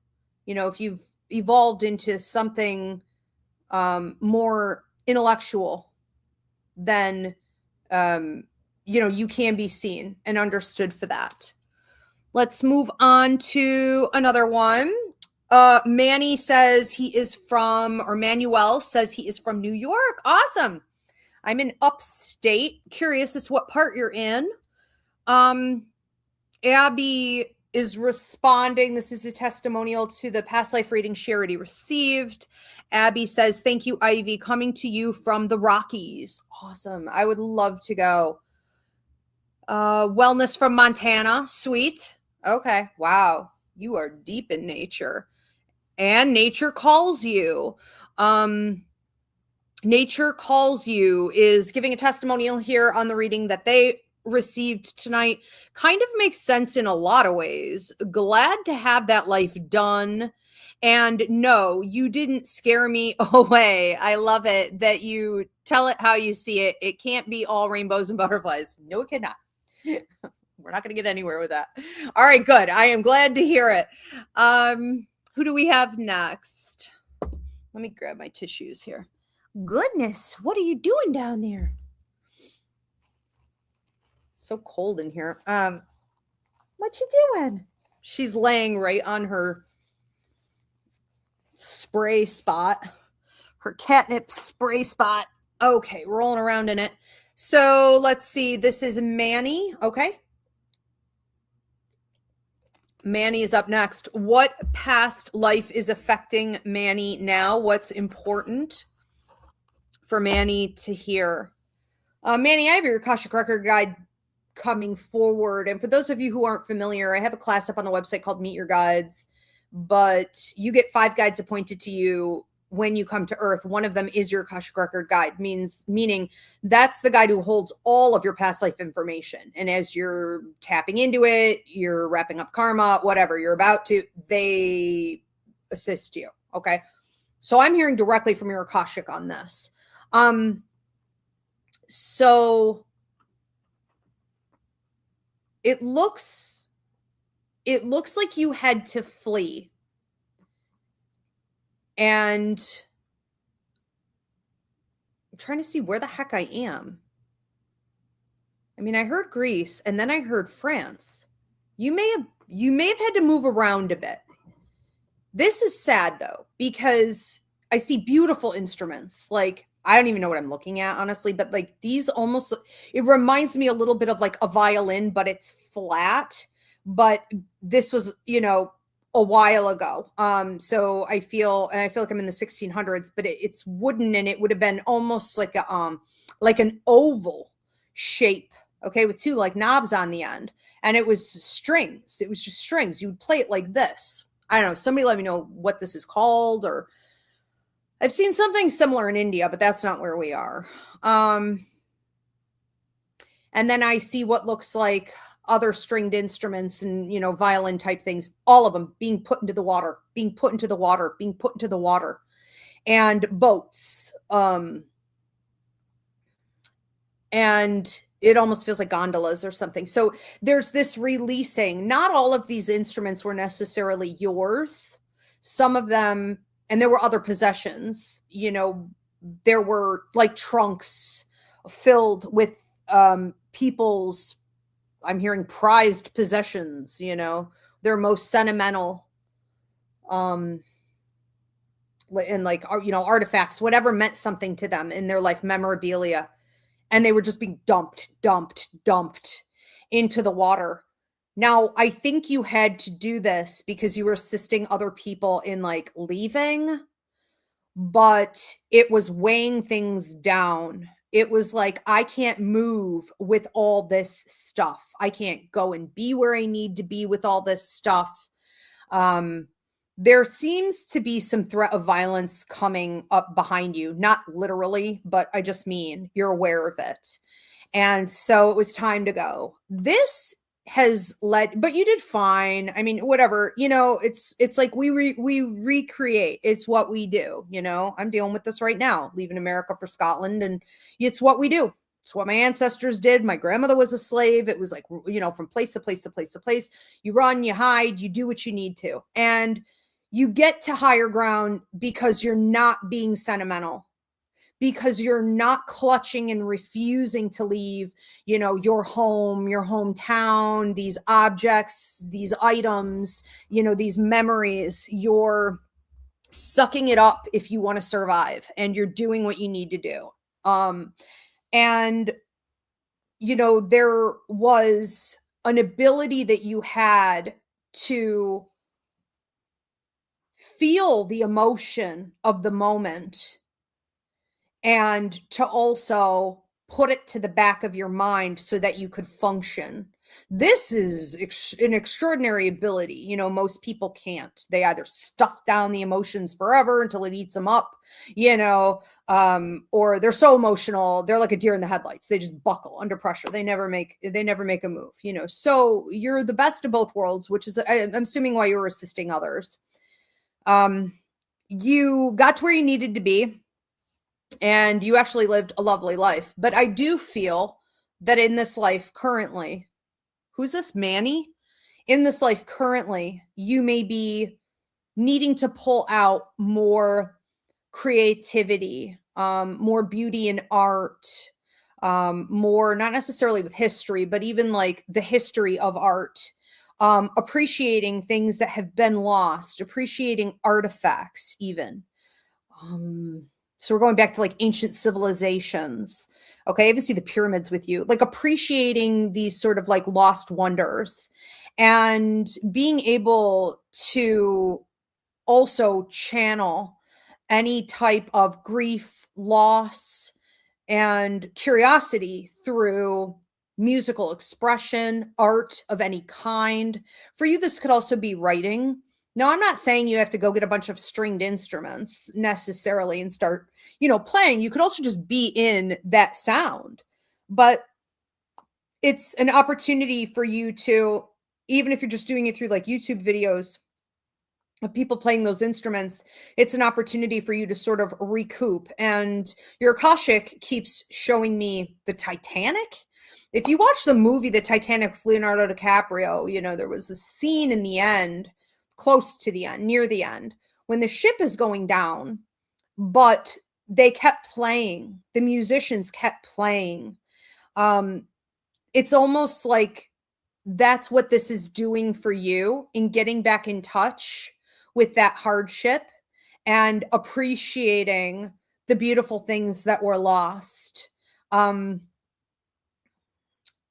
You know, if you've evolved into something more intellectual, then, you know, you can be seen and understood for that. Let's move on to another one. Manny says he is from, or Manuel says he is from New York. Awesome. I'm in upstate. Curious as to what part you're in. Abby is responding. This is a testimonial to the past life reading she already received. Abby says, thank you, Ivy. Coming to you from the Rockies. Awesome. I would love to go. Wellness from Montana. Sweet. Okay. Wow. You are deep in nature. And nature calls you. Nature calls you is giving a testimonial here on the reading that they received tonight. Kind of makes sense in a lot of ways. Glad to have that life done. And no, you didn't scare me away. I love it that you tell it how you see it. It can't be all rainbows and butterflies. No, it cannot. We're not going to get anywhere with that. All right, good. I am glad to hear it. Who do we have next? Let me grab my tissues here. Goodness, what are you doing down there? So cold in here. What you doing? She's laying right on her spray spot, her catnip spray spot. Okay, rolling around in it. So let's see. This is Manny. Okay. Manny is up next. What past life is affecting Manny now? What's important for Manny to hear? Manny, I have your Akashic Record Guide coming forward. And for those of you who aren't familiar, I have a class up on the website called Meet Your Guides, but you get 5 guides appointed to you when you come to Earth. One of them is your Akashic Record Guide, meaning that's the guide who holds all of your past life information. And as you're tapping into it, you're wrapping up karma, whatever you're about to, they assist you. Okay. So I'm hearing directly from your Akashic on this. So it looks like you had to flee. And I'm trying to see where the heck I am. I mean, I heard Greece and then I heard France. You may have had to move around a bit. This is sad though, because I see beautiful instruments. Like, I don't even know what I'm looking at, honestly, but like these almost, it reminds me a little bit of like a violin, but it's flat. But this was, a while ago. So I feel like I'm in the 1600s, but it's wooden, and it would have been almost like like an oval shape, okay, with two like knobs on the end. And it was strings. It was just strings. You would play it like this. I don't know. Somebody let me know what this is called, or I've seen something similar in India, but that's not where we are. And then I see what looks like other stringed instruments and, violin type things, all of them being put into the water, being put into the water, being put into the water, and boats. And it almost feels like gondolas or something. So there's this releasing. Not all of these instruments were necessarily yours. Some of them, and there were other possessions, there were like trunks filled with people's, I'm hearing, prized possessions, their most sentimental, and like, artifacts, whatever meant something to them in their life, memorabilia. And they were just being dumped into the water. Now, I think you had to do this because you were assisting other people in like leaving, but it was weighing things down. It was like, I can't move with all this stuff. I can't go and be where I need to be with all this stuff. There seems to be some threat of violence coming up behind you, not literally, but I just mean you're aware of it. And so it was time to go. This has led, but you did fine. I mean, whatever, it's like we recreate. It's what we do. I'm dealing with this right now, leaving America for Scotland, and it's what we do. It's what my ancestors did. My grandmother was a slave. It was like, from place to place to place to place. You run, you hide, you do what you need to. And you get to higher ground because you're not being sentimental, because you're not clutching and refusing to leave, your home, your hometown, these objects, these items, these memories. You're sucking it up if you want to survive, and you're doing what you need to do. And, there was an ability that you had to feel the emotion of the moment, and to also put it to the back of your mind so that you could function. This is an extraordinary ability. Most people can't. They either stuff down the emotions forever until it eats them up, or they're so emotional, they're like a deer in the headlights. They just buckle under pressure. They never make a move, So you're the best of both worlds, which is, I'm assuming, why you were assisting others. You got to where you needed to be, and you actually lived a lovely life. But I do feel that in this life currently, who's this, Manny? In this life currently, you may be needing to pull out more creativity, more beauty in art, more, not necessarily with history, but even like the history of art. Appreciating things that have been lost, appreciating artifacts even. So we're going back to like ancient civilizations. Okay, I even see the pyramids with you, like appreciating these sort of like lost wonders, and being able to also channel any type of grief, loss, and curiosity through musical expression, art of any kind. For you, this could also be writing. Now, I'm not saying you have to go get a bunch of stringed instruments necessarily and start, playing. You could also just be in that sound. But it's an opportunity for you to, even if you're just doing it through like YouTube videos, of people playing those instruments, it's an opportunity for you to sort of recoup. And your Akashic keeps showing me the Titanic. If you watch the movie The Titanic with Leonardo DiCaprio, you know, there was a scene in the end, close to the end, near the end, when the ship is going down, but they kept playing. The musicians kept playing. It's almost like that's what this is doing for you in getting back in touch with that hardship and appreciating the beautiful things that were lost.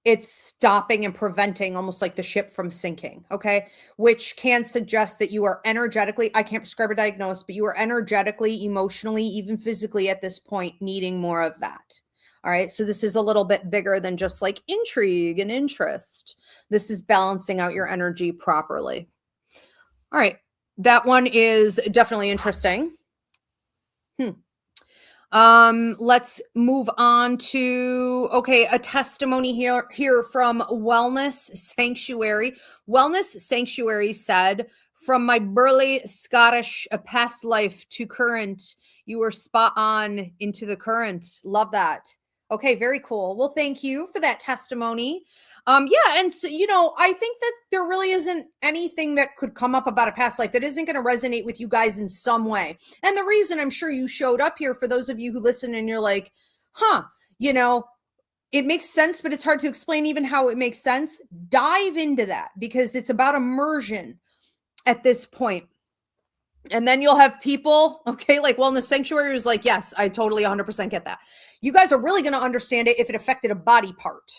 It's stopping and preventing almost like the ship from sinking, okay? Which can suggest that you are energetically, I can't prescribe a diagnosis, but you are energetically, emotionally, even physically at this point needing more of that. All right, so this is a little bit bigger than just like intrigue and interest. This is balancing out your energy properly. All right, that one is definitely interesting. Let's move on to, okay, a testimony here from Wellness Sanctuary. Wellness Sanctuary said, from my burly Scottish past life to current, you were spot on into the current. Love that. Okay, very cool. Well, thank you for that testimony. Yeah, and so, you know, I think that there really isn't anything that could come up about a past life that isn't going to resonate with you guys in some way. And the reason I'm sure you showed up here, for those of you who listen and you're like, huh, you know, it makes sense, but it's hard to explain even how it makes sense. Dive into that, because it's about immersion at this point. And then you'll have people, okay, like Wellness Sanctuary is like, yes, I totally 100% get that. You guys are really going to understand it if it affected a body part,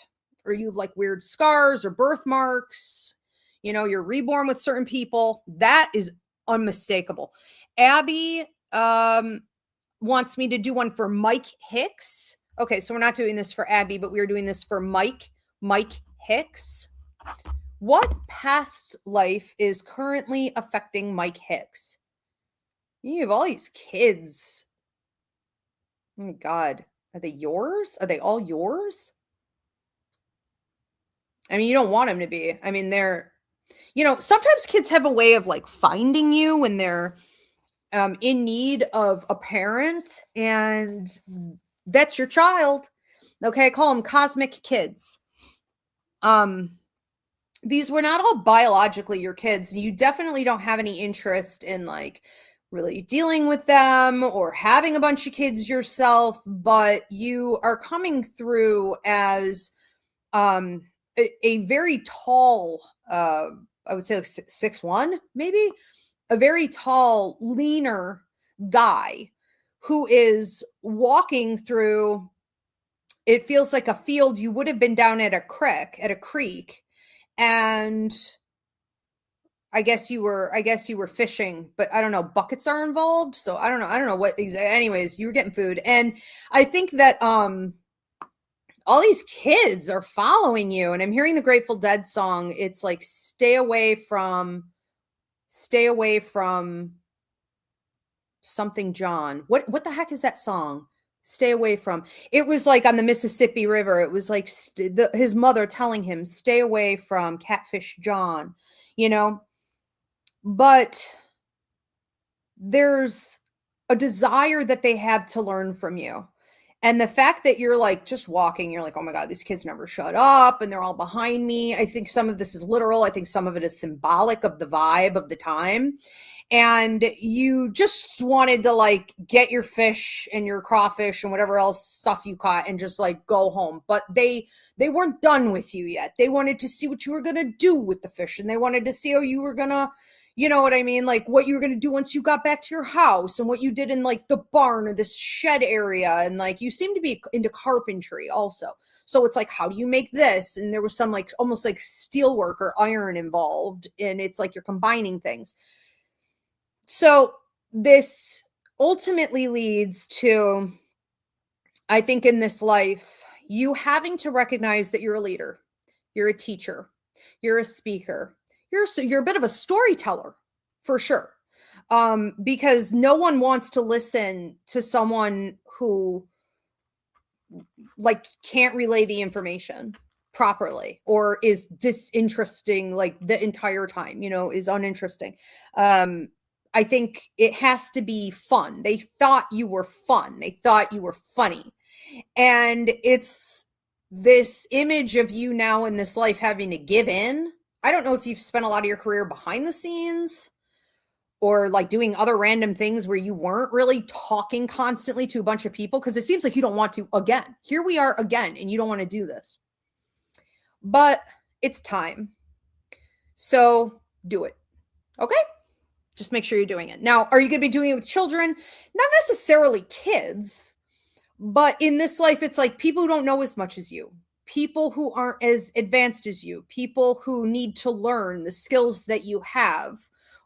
or you have like weird scars or birthmarks, you know, you're reborn with certain people. That is unmistakable. Abby wants me to do one for Mike Hicks. Okay, so we're not doing this for Abby, but we are doing this for Mike Hicks. What past life is currently affecting Mike Hicks? You have all these kids. Oh my God. Are they yours? Are they all yours? I mean, you don't want them to be. I mean, they're, you know, sometimes kids have a way of like finding you when they're in need of a parent, and that's your child. Okay, I call them cosmic kids. These were not all biologically your kids. You definitely don't have any interest in like really dealing with them or having a bunch of kids yourself, but you are coming through as a very tall, I would say like 6'1", maybe, a very tall, leaner guy who is walking through, it feels like a field. You would have been down at a creek, and I guess you were fishing, but I don't know, buckets are involved, so I don't know what anyways, you were getting food. And I think that all these kids are following you, and I'm hearing the Grateful Dead song. It's like stay away from something John. What the heck is that song? Stay away from. It was like on the Mississippi River. It was like his mother telling him, stay away from Catfish John, you know? But there's a desire that they have to learn from you. And the fact that you're like just walking, you're like, oh my God, these kids never shut up and they're all behind me. I think some of this is literal. I think some of it is symbolic of the vibe of the time. And you just wanted to like get your fish and your crawfish and whatever else stuff you caught and just like go home. But they weren't done with you yet. They wanted to see what you were going to do with the fish, and they wanted to see how you were going to, you know what I mean? Like what you were going to do once you got back to your house, and what you did in like the barn or this shed area. And like, you seem to be into carpentry also. So it's like, how do you make this? And there was some like almost like steel work or iron involved. And it's like you're combining things. So this ultimately leads to, I think in this life, you having to recognize that you're a leader, you're a teacher, you're a speaker, you're a bit of a storyteller for sure. Because no one wants to listen to someone who like can't relay the information properly or is disinteresting like the entire time, you know, is uninteresting. I think it has to be fun. They thought you were fun. They thought you were funny. And it's this image of you now in this life having to give in. I don't know if you've spent a lot of your career behind the scenes or like doing other random things where you weren't really talking constantly to a bunch of people, because it seems like you don't want to again. Here we are again, and you don't want to do this. But it's time. So do it. Okay? Just make sure you're doing it. Now, are you going to be doing it with children? Not necessarily kids, but in this life, it's like people who don't know as much as you, people who aren't as advanced as you, people who need to learn the skills that you have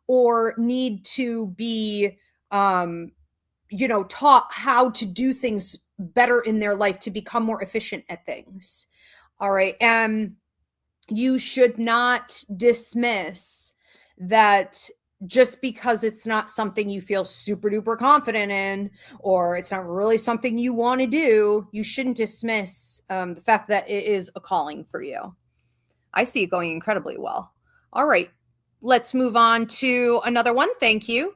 or need to be, taught how to do things better in their life to become more efficient at things. All right. And you should not dismiss that just because it's not something you feel super duper confident in, or it's not really something you want to do, you shouldn't dismiss the fact that it is a calling for you. I see it going incredibly well. All right, let's move on to another one. Thank you.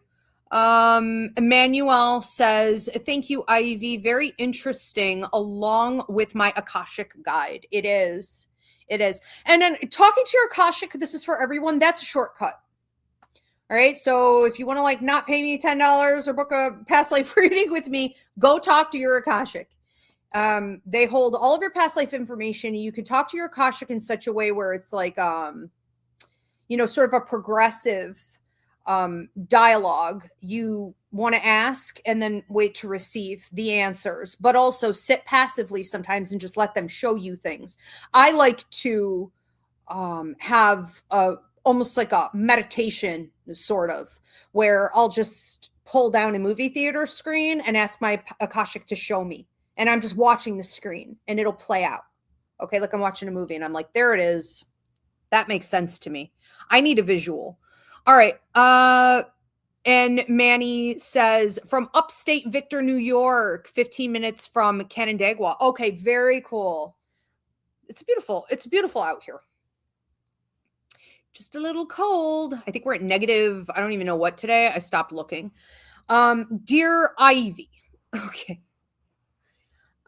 Emmanuel says, thank you, Ivy. Very interesting, along with my Akashic guide. It is. It is. And then talking to your Akashic, this is for everyone. That's a shortcut. All right. So if you want to like not pay me $10 or book a past life reading with me, go talk to your Akashic. They hold all of your past life information. You can talk to your Akashic in such a way where it's like, sort of a progressive dialogue. You want to ask and then wait to receive the answers, but also sit passively sometimes and just let them show you things. I like to have almost like a meditation sort of, where I'll just pull down a movie theater screen and ask my Akashic to show me. And I'm just watching the screen and it'll play out. Okay, like I'm watching a movie and I'm like, there it is. That makes sense to me. I need a visual. All right. And Manny says, from upstate Victor, New York, 15 minutes from Canandaigua. Okay, very cool. It's beautiful out here. Just a little cold. I think we're at negative. I don't even know what today. I stopped looking. Dear Ivy. Okay.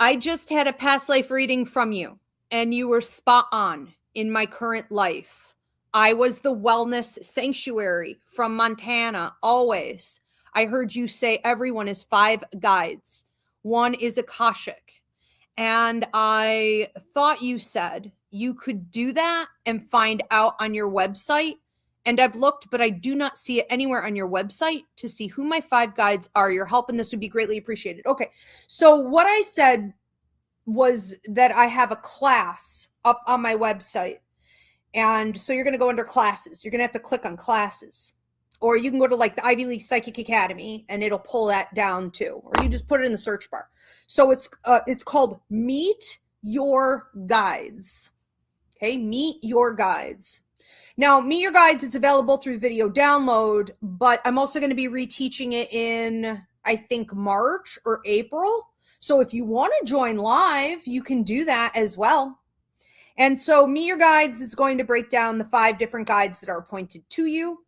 I just had a past life reading from you, and you were spot on in my current life. I was the wellness sanctuary from Montana, always. I heard you say everyone is 5 guides. One is Akashic. And I thought you said you could do that and find out on your website. And I've looked, but I do not see it anywhere on your website to see who my 5 guides are. Your help in this would be greatly appreciated. Okay. So what I said was that I have a class up on my website. And so you're going to go under classes. You're going to have to click on classes. Or you can go to like the Ivy League Psychic Academy and it'll pull that down too. Or you just put it in the search bar. So it's called Meet Your Guides. Okay, Meet Your Guides. Now, Meet Your Guides, it's available through video download, but I'm also going to be reteaching it in, I think, March or April. So if you want to join live, you can do that as well. And so Meet Your Guides is going to break down the 5 different guides that are appointed to you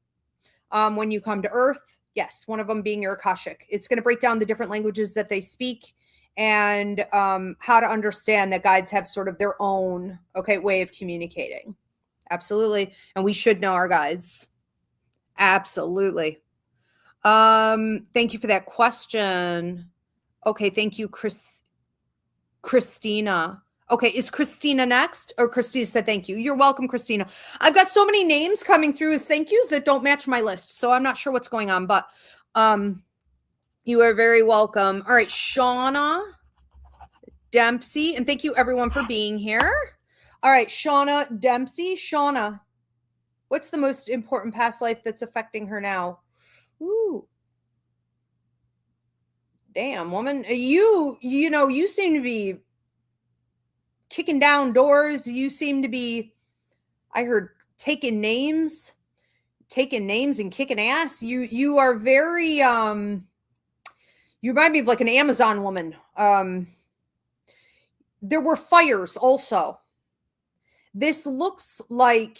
when you come to Earth. Yes, one of them being your Akashic. It's going to break down the different languages that they speak and how to understand that guides have sort of their own, way of communicating. Absolutely. And we should know our guides. Absolutely. Thank you for that question. Okay, thank you, Christina. Okay, is Christina next? Or Christina said thank you. You're welcome, Christina. I've got so many names coming through as thank yous that don't match my list, so I'm not sure what's going on, but you are very welcome. All right, Shauna Dempsey, and thank you everyone for being here. All right, Shauna Dempsey. Shauna, what's the most important past life that's affecting her now? Ooh. Damn, woman. You seem to be kicking down doors. You seem to be, I heard, taking names and kicking ass. You are very, you remind me of like an Amazon woman. There were fires also. This looks like,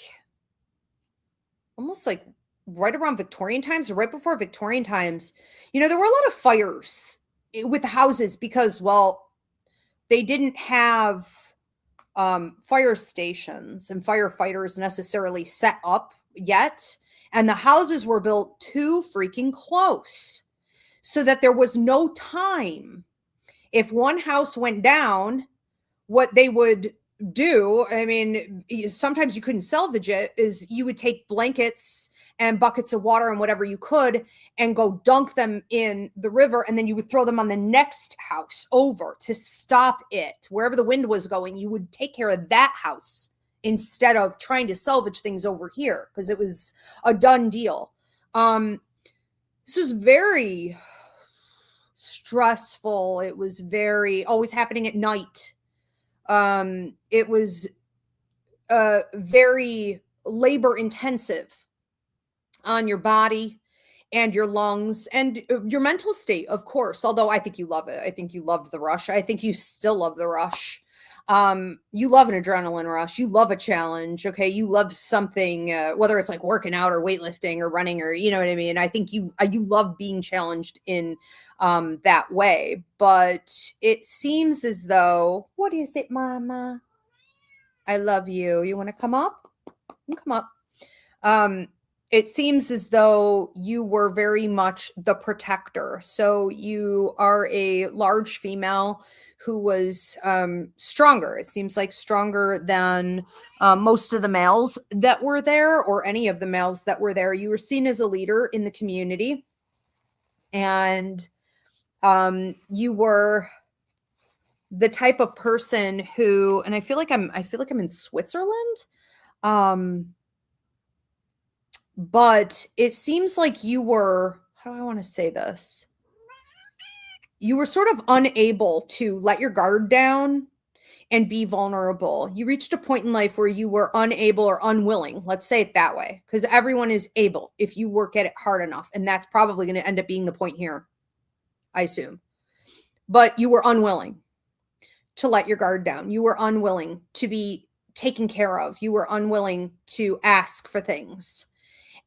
almost like right around Victorian times or right before Victorian times, there were a lot of fires with the houses because, well, they didn't have fire stations and firefighters necessarily set up yet. And the houses were built too freaking close so that there was no time. If one house went down, what they would do, I mean, sometimes you couldn't salvage it, is you would take blankets and buckets of water and whatever you could and go dunk them in the river, and then you would throw them on the next house over to stop it. Wherever the wind was going, you would take care of that house instead of trying to salvage things over here because it was a done deal. This was very stressful. It was very always happening at night. It was very labor intensive on your body and your lungs and your mental state, of course. Although I think you love it. I think you loved the rush. I think you still love the rush. You love an adrenaline rush. You love a challenge. Okay. You love something, whether it's like working out or weightlifting or running or, you know what I mean? I think you love being challenged in, that way, but it seems as though, what is it, mama? I love you. You want to come up? You come up. It seems as though you were very much the protector. So you are a large female who was stronger. It seems like stronger than most of the males that were there or any of the males that were there. You were seen as a leader in the community. And you were the type of person who, and I feel like I'm in Switzerland. But it seems like you were, how do I want to say this? You were sort of unable to let your guard down and be vulnerable. You reached a point in life where you were unable or unwilling, let's say it that way, because everyone is able if you work at it hard enough. And that's probably going to end up being the point here, I assume. But you were unwilling to let your guard down. You were unwilling to be taken care of. You were unwilling to ask for things.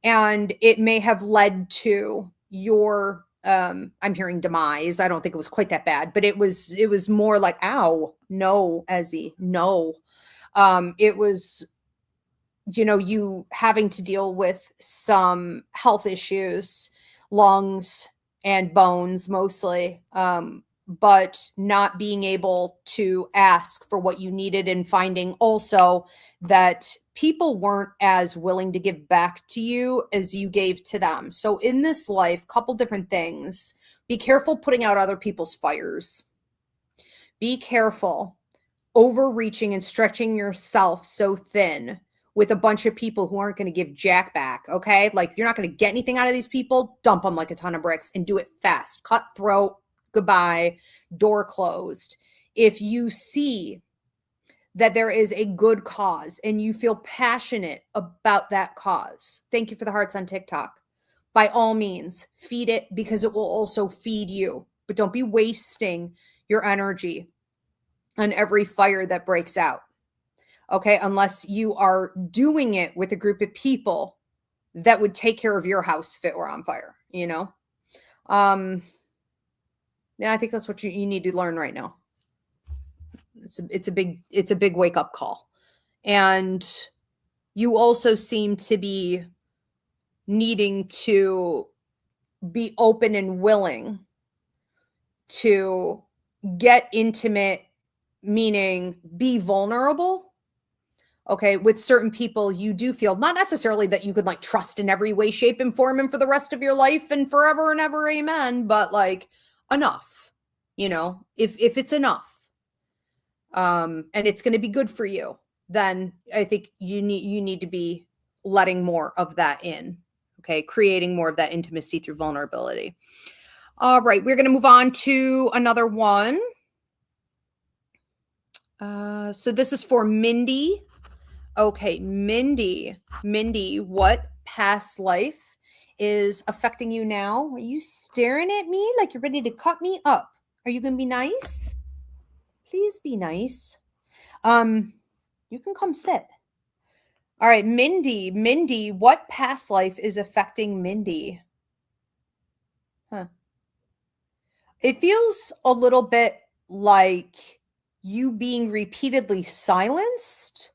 And it may have led to your, I'm hearing demise. I don't think it was quite that bad, but it was more like, ow, no, Ezzy, no. It was, you having to deal with some health issues, lungs and bones mostly, but not being able to ask for what you needed and finding also that people weren't as willing to give back to you as you gave to them. So in this life, couple different things. Be careful putting out other people's fires. Be careful overreaching and stretching yourself so thin with a bunch of people who aren't going to give jack back, okay? Like, you're not going to get anything out of these people. Dump them like a ton of bricks and do it fast. Cutthroat. Goodbye, door closed. If you see that there is a good cause and you feel passionate about that cause, thank you for the hearts on TikTok. By all means, feed it because it will also feed you. But don't be wasting your energy on every fire that breaks out. Okay, unless you are doing it with a group of people that would take care of your house if it were on fire, Yeah, I think that's what you need to learn right now. It's a big wake up call. And you also seem to be needing to be open and willing to get intimate, meaning be vulnerable. Okay, with certain people, you do feel not necessarily that you could like trust in every way, shape, and form and for the rest of your life and forever and ever, amen, but like enough, if it's enough, and it's going to be good for you, then I think you need to be letting more of that in, okay, creating more of that intimacy through vulnerability. All right, we're going to move on to another one. So this is for Mindy. Okay, Mindy, what past life is affecting you now? Are you staring at me like you're ready to cut me up? Are you going to be nice? Please be nice. You can come sit. All right, Mindy. Mindy, what past life is affecting Mindy? Huh. It feels a little bit like you being repeatedly silenced.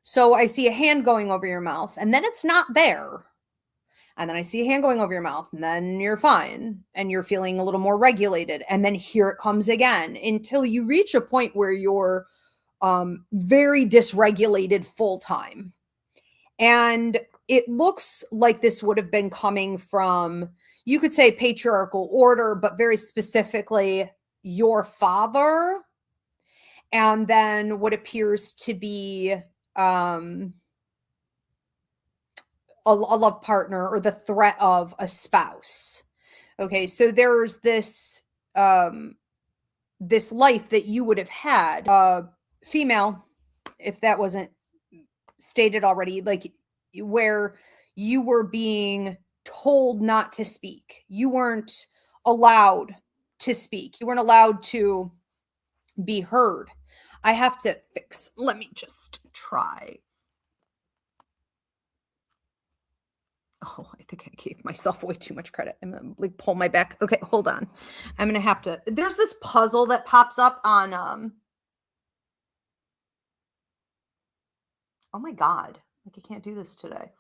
So I see a hand going over your mouth, and then it's not there. And then I see a hand going over your mouth, and then you're fine, and you're feeling a little more regulated. And then here it comes again until you reach a point where you're very dysregulated full time. And it looks like this would have been coming from, you could say patriarchal order, but very specifically your father. And then what appears to be a love partner or the threat of a spouse. Okay, so there's this life that you would have had, female, if that wasn't stated already, like where you were being told not to speak. You weren't allowed to speak. You weren't allowed to be heard. I have to fix. Let me just try. Oh, I think I gave myself way too much credit. I'm gonna like pull my back. Okay, hold on. I'm gonna have to. There's this puzzle that pops up on oh my god. Like I can't do this today.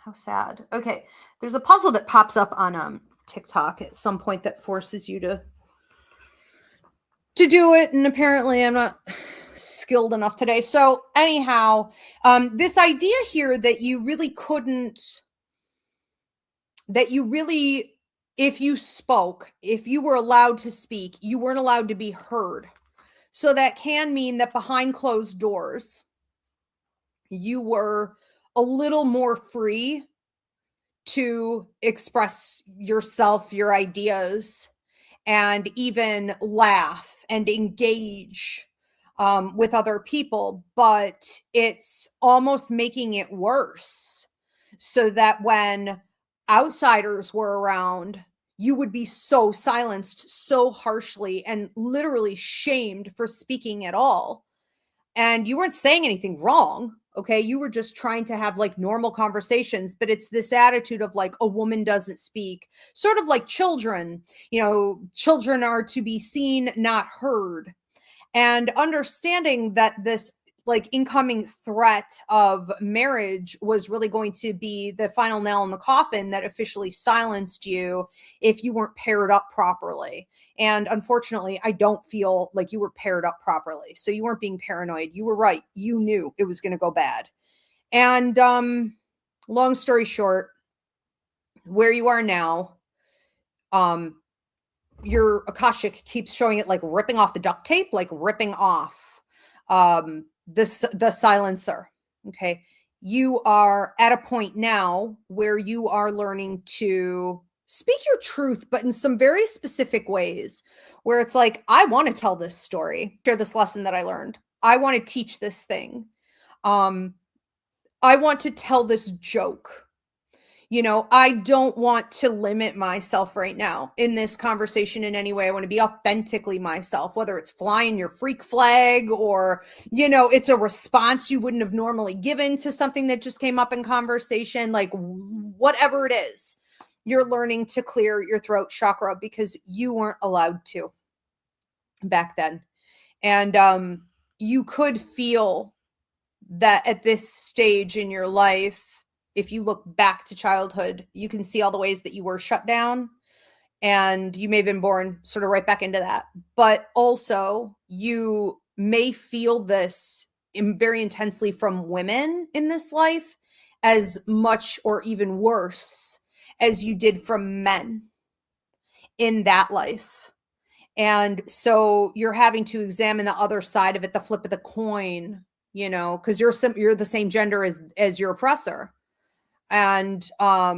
How sad. Okay. There's a puzzle that pops up on TikTok at some point that forces you to do it, and apparently I'm not skilled enough today. So anyhow, this idea here that you really couldn't, that you really, if you spoke, if you were allowed to speak, you weren't allowed to be heard. So that can mean that behind closed doors, you were a little more free to express yourself, your ideas, and even laugh and engage with other people. But it's almost making it worse so that when outsiders were around, you would be so silenced so harshly and literally shamed for speaking at all. And you weren't saying anything wrong. Okay. You were just trying to have like normal conversations, but it's this attitude of like a woman doesn't speak, sort of like children, children are to be seen, not heard. And understanding that this like incoming threat of marriage was really going to be the final nail in the coffin that officially silenced you if you weren't paired up properly. And unfortunately, I don't feel like you were paired up properly. So you weren't being paranoid. You were right. You knew it was going to go bad. And long story short, where you are now, your Akashic keeps showing it like ripping off the duct tape, like ripping off the silencer. Okay. You are at a point now where you are learning to speak your truth, but in some very specific ways where it's like, I want to tell this story, share this lesson that I learned. I want to teach this thing. I want to tell this joke. I don't want to limit myself right now in this conversation in any way. I want to be authentically myself, whether it's flying your freak flag or, it's a response you wouldn't have normally given to something that just came up in conversation, like whatever it is, you're learning to clear your throat chakra because you weren't allowed to back then. And you could feel that at this stage in your life, if you look back to childhood, you can see all the ways that you were shut down, and you may have been born sort of right back into that. But also you may feel this very intensely from women in this life as much or even worse as you did from men in that life. And so you're having to examine the other side of it, the flip of the coin, because you're the same gender as your oppressor. And I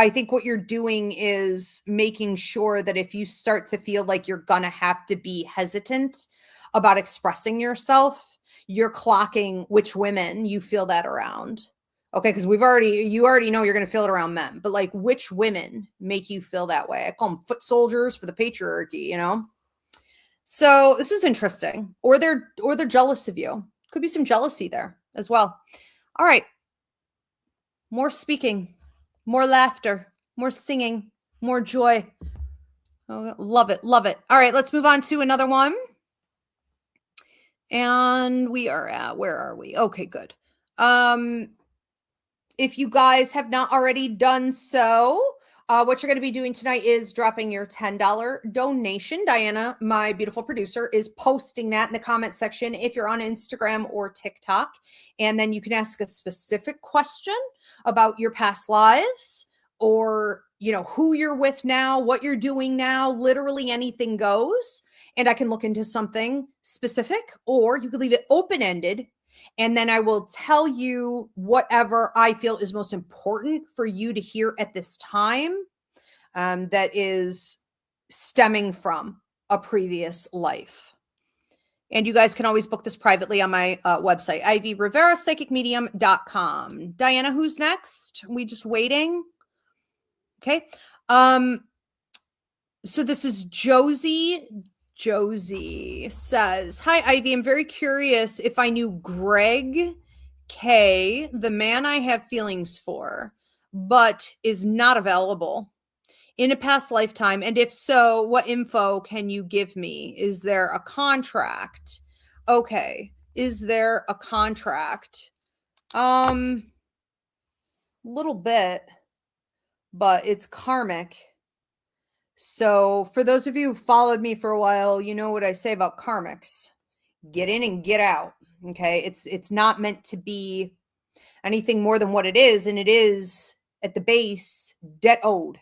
think what you're doing is making sure that if you start to feel like you're gonna have to be hesitant about expressing yourself, you're clocking which women you feel that around. Okay, because you already know you're gonna feel it around men, but like which women make you feel that way? I call them foot soldiers for the patriarchy, So this is interesting. Or they're jealous of you. Could be some jealousy there as well. All right. More speaking, more laughter, more singing, more joy. Oh, love it. Love it. All right. Let's move on to another one. And we are at, where are we? Okay, good. If you guys have not already done so, what you're going to be doing tonight is dropping your $10 donation. Diana, my beautiful producer, is posting that in the comment section if you're on Instagram or TikTok. And then you can ask a specific question about your past lives, or, you know, who you're with now, what you're doing now. Literally anything goes. And I can look into something specific, or you could leave it open-ended. And then I will tell you whatever I feel is most important for you to hear at this time, that is stemming from a previous life. And you guys can always book this privately on my website, ivyriverapsychicmedium.com. Diana, who's next? We just waiting? Okay. So this is Josie. Josie says, hi, Ivy. I'm very curious if I knew Greg K, the man I have feelings for, but is not available in a past lifetime. And if so, what info can you give me? Is there a contract? Okay. Is there a contract? Little bit, but it's karmic. So for those of you who followed me for a while, you know what I say about karmics. Get in and get out. Okay. It's not meant to be anything more than what it is. And it is at the base debt owed.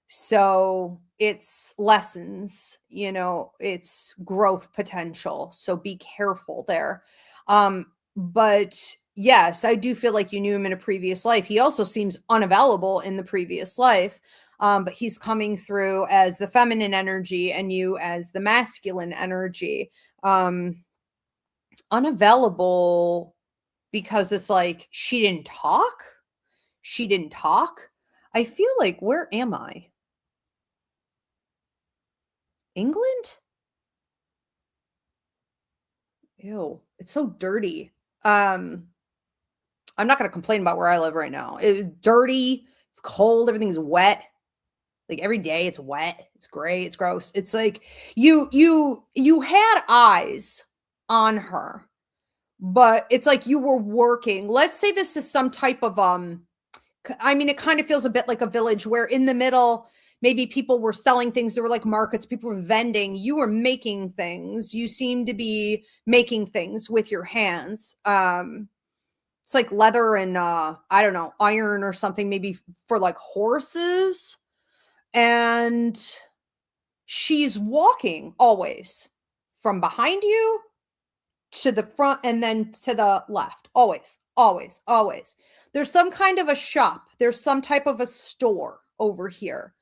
So it's lessons, you know, it's growth potential. So be careful there. But yes, I do feel like you knew him in a previous life. He also seems unavailable in the previous life. But he's coming through as the feminine energy and you as the masculine energy. Unavailable because it's like, she didn't talk. She didn't talk. I feel like, where am I? England? Ew, it's so dirty. I'm not going to complain about where I live right now. It's dirty. It's cold. Everything's wet. Like every day it's wet, it's gray, it's gross. It's like you had eyes on her, but it's like you were working. Let's say this is some type of I mean, it kind of feels a bit like a village where in the middle, maybe people were selling things. There were like markets, people were vending. You were making things. You seem to be making things with your hands. It's like leather and I don't know, iron or something, maybe for like horses. And she's walking always from behind you to the front and then to the left. Always, always, always. There's some kind of a shop. There's some type of a store over here.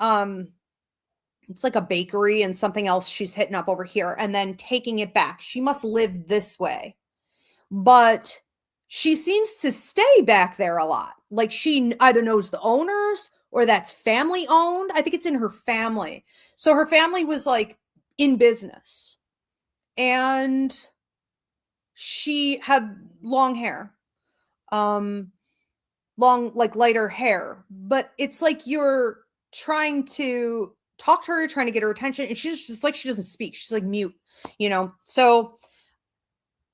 It's like a bakery and something else she's hitting up over here and then taking it back. She must live this way. But she seems to stay back there a lot. Like she either knows the owners or that's family owned. I think it's in her family. So her family was like in business and she had long hair, long, like lighter hair, but it's like you're trying to talk to her, trying to get her attention. And she's just like, she doesn't speak. She's like mute, you know? So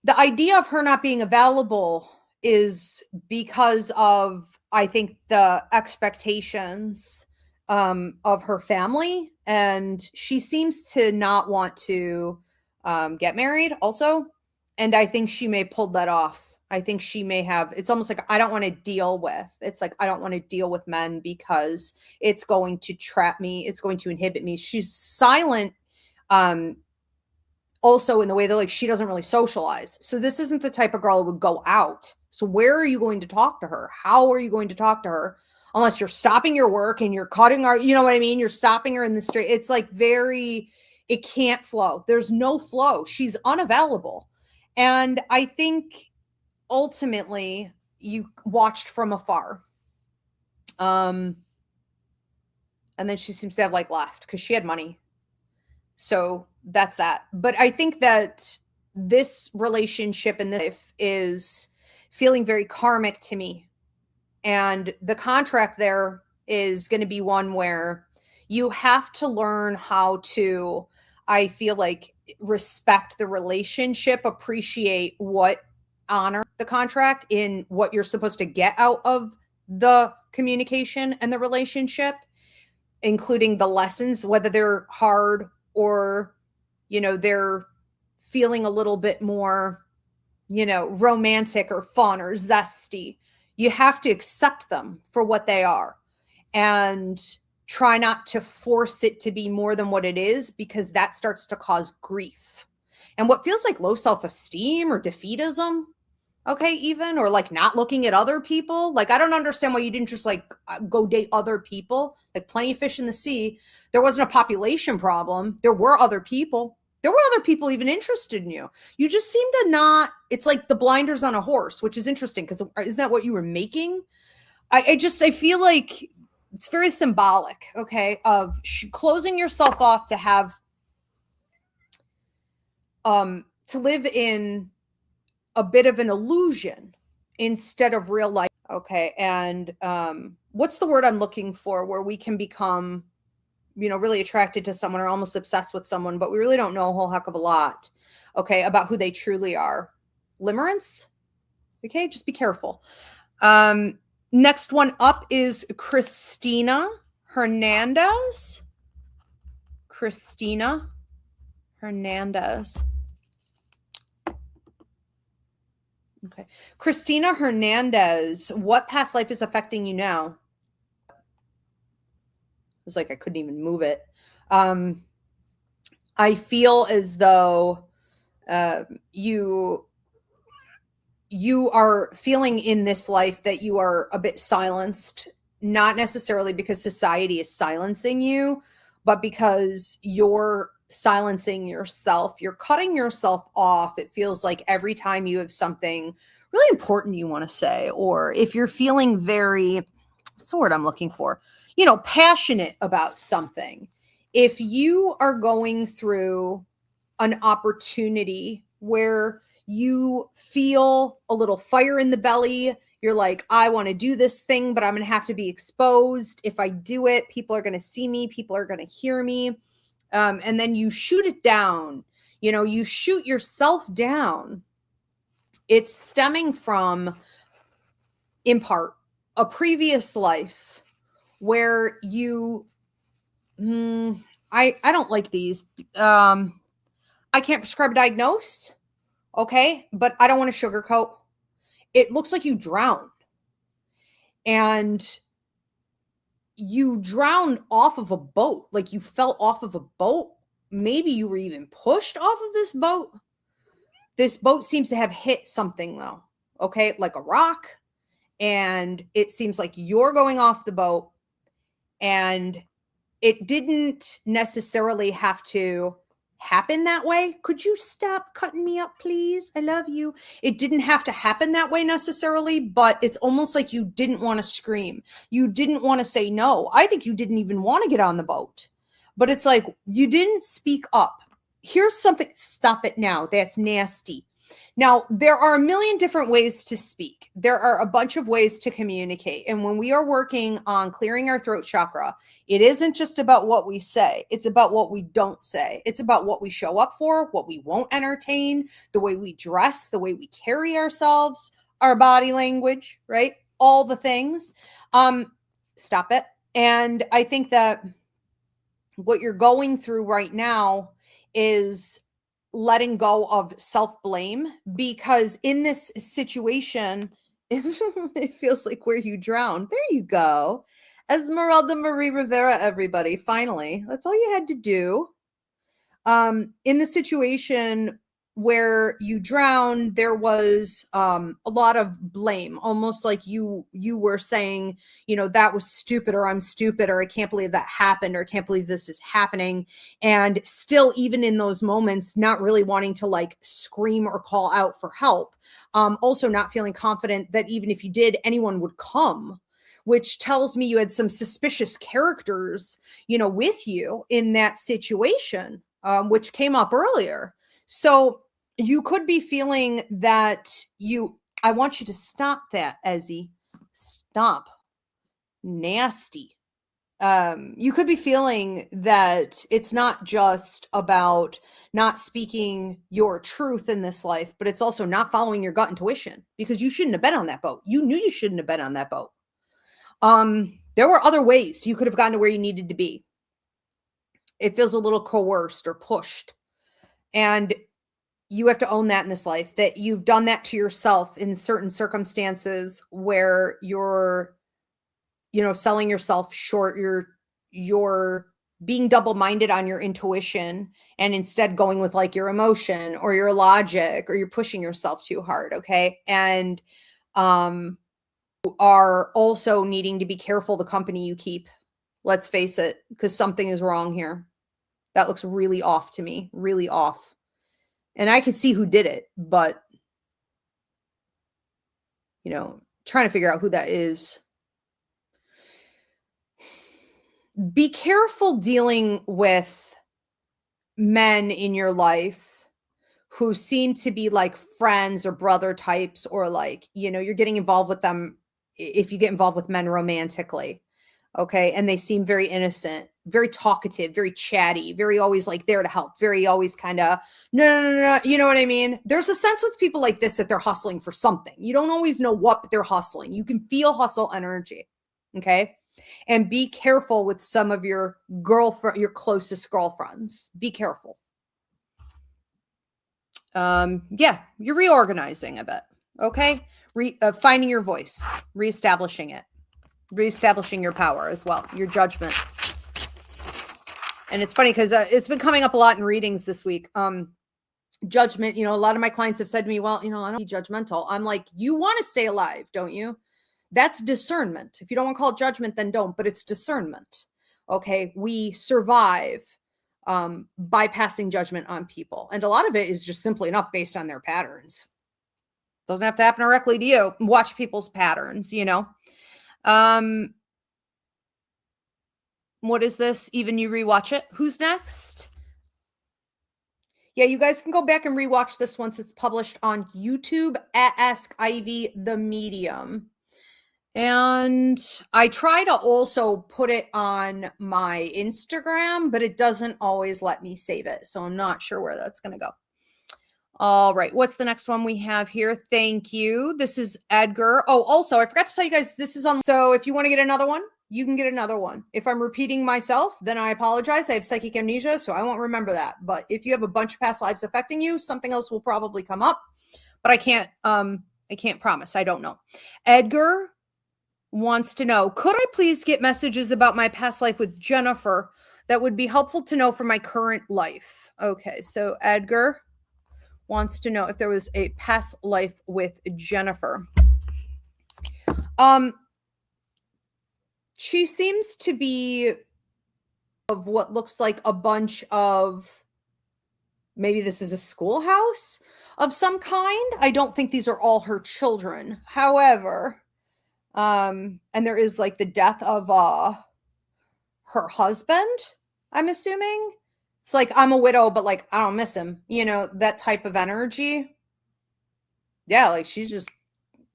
the idea of her not being available is because of, I think, the expectations of her family. And she seems to not want to get married also. And I think she may pull that off. I think she may have, it's almost like, I don't want to deal with, it's like, I don't want to deal with men because it's going to trap me. It's going to inhibit me. She's silent. Also in the way that like she doesn't really socialize. So this isn't the type of girl who would go out. So where are you going to talk to her? How are you going to talk to her? Unless you're stopping your work and you're cutting our, you know what I mean? You're stopping her in the street. It's like it can't flow. There's no flow. She's unavailable. And I think ultimately you watched from afar. And then she seems to have like left because she had money. So that's that. But I think that this relationship in this life is feeling very karmic to me. And the contract there is going to be one where you have to learn how to, I feel like, respect the relationship, appreciate what, honor the contract in what you're supposed to get out of the communication and the relationship, including the lessons, whether they're hard or, they're feeling a little bit more, romantic or fun or zesty. You have to accept them for what they are and try not to force it to be more than what it is, because that starts to cause grief. And what feels like low self-esteem or defeatism, okay, even, or like not looking at other people. Like, I don't understand why you didn't just like go date other people. Like, plenty of fish in the sea. There wasn't a population problem. There were other people. There were other people even interested in you. You just seem to not, it's like the blinders on a horse, which is interesting because isn't that what you were making? I feel like it's very symbolic, okay, of closing yourself off to have, to live in a bit of an illusion instead of real life. Okay. And what's the word I'm looking for, where we can become, really attracted to someone or almost obsessed with someone, but we really don't know a whole heck of a lot, okay, about who they truly are. Limerence. Okay. Just be careful. Next one up is Christina Hernandez. Christina Hernandez. Okay. Christina Hernandez, what past life is affecting you now? It was like I couldn't even move it. I feel as though you are feeling in this life that you are a bit silenced, not necessarily because society is silencing you, but because you're silencing yourself. You're cutting yourself off. It feels like every time you have something really important you want to say, or if you're feeling very, what's the word I'm looking for? Passionate about something. If you are going through an opportunity where you feel a little fire in the belly, you're like, I want to do this thing, but I'm going to have to be exposed. If I do it, people are going to see me, people are going to hear me. And then you shoot it down, you shoot yourself down. It's stemming from, in part, a previous life where you, I don't like these. I can't prescribe a diagnose. Okay. But I don't want to sugarcoat. It looks like you drowned, and you drowned off of a boat. Like, you fell off of a boat. Maybe you were even pushed off of this boat. This boat seems to have hit something though. Okay. Like a rock. And it seems like you're going off the boat, and it didn't necessarily have to happen that way. Could you stop cutting me up, please? I love you. It didn't have to happen that way necessarily, but it's almost like you didn't want to scream. You didn't want to say no. I think you didn't even want to get on the boat, but it's like you didn't speak up. Here's something. Stop it now. That's nasty. Now, there are a million different ways to speak. There are a bunch of ways to communicate. And when we are working on clearing our throat chakra, it isn't just about what we say. It's about what we don't say. It's about what we show up for, what we won't entertain, the way we dress, the way we carry ourselves, our body language, right? All the things. Stop it. And I think that what you're going through right now is letting go of self-blame, because in this situation, it feels like where you drown. There you go. Esmeralda Marie Rivera, everybody. Finally, that's all you had to do. In the situation where you drowned, there was a lot of blame, almost like you were saying, that was stupid, or I'm stupid, or I can't believe that happened, or I can't believe this is happening. And still, even in those moments, not really wanting to like scream or call out for help. Also not feeling confident that even if you did, anyone would come, which tells me you had some suspicious characters, with you in that situation, which came up earlier. So You could be feeling that I want you to stop that, Ezzy. Stop. Nasty. You could be feeling that it's not just about not speaking your truth in this life, but it's also not following your gut intuition, because you shouldn't have been on that boat. You knew you shouldn't have been on that boat. There were other ways you could have gotten to where you needed to be. It feels a little coerced or pushed. And you have to own that in this life, that you've done that to yourself in certain circumstances where you're, selling yourself short. You're being double-minded on your intuition and instead going with like your emotion or your logic, or you're pushing yourself too hard. Okay. And, you are also needing to be careful the company you keep. Let's face it, because something is wrong here. That looks really off to me, really off. And I could see who did it, but, trying to figure out who that is. Be careful dealing with men in your life who seem to be like friends or brother types, or like, you're getting involved with them. If you get involved with men romantically, okay, and they seem very innocent, very talkative, very chatty, very always like there to help, very always kind of, no, you know what I mean? There's a sense with people like this that they're hustling for something. You don't always know what, but they're hustling. You can feel hustle energy, okay? And be careful with some of your your closest girlfriends. Be careful. Yeah, you're reorganizing a bit, okay? Finding your voice, reestablishing it, reestablishing your power as well, your judgment. And it's funny because it's been coming up a lot in readings this week. Judgment, a lot of my clients have said to me, well, I don't be judgmental. I'm like, you want to stay alive, don't you? That's discernment. If you don't want to call it judgment, then don't, but it's discernment. Okay. We survive bypassing judgment on people. And a lot of it is just simply enough based on their patterns. Doesn't have to happen directly to you. Watch people's patterns, What is this? Even you rewatch it. Who's next? Yeah, you guys can go back and rewatch this once it's published on YouTube at AskIvy the Medium. And I try to also put it on my Instagram, but it doesn't always let me save it. So I'm not sure where that's going to go. All right. What's the next one we have here? Thank you. This is Edgar. Oh, also, I forgot to tell you guys, this is on. So if you want to get another one, you can get another one. If I'm repeating myself, then I apologize. I have psychic amnesia, so I won't remember that. But if you have a bunch of past lives affecting you, something else will probably come up. But I can't promise. I don't know. Edgar wants to know, could I please get messages about my past life with Jennifer? That would be helpful to know for my current life. Okay, so Edgar wants to know if there was a past life with Jennifer. She seems to be of what looks like a bunch of, maybe this is a schoolhouse of some kind. I don't think these are all her children. However, and there is like the death of her husband, I'm assuming. It's like, I'm a widow, but like, I don't miss him. That type of energy. Yeah, like she's just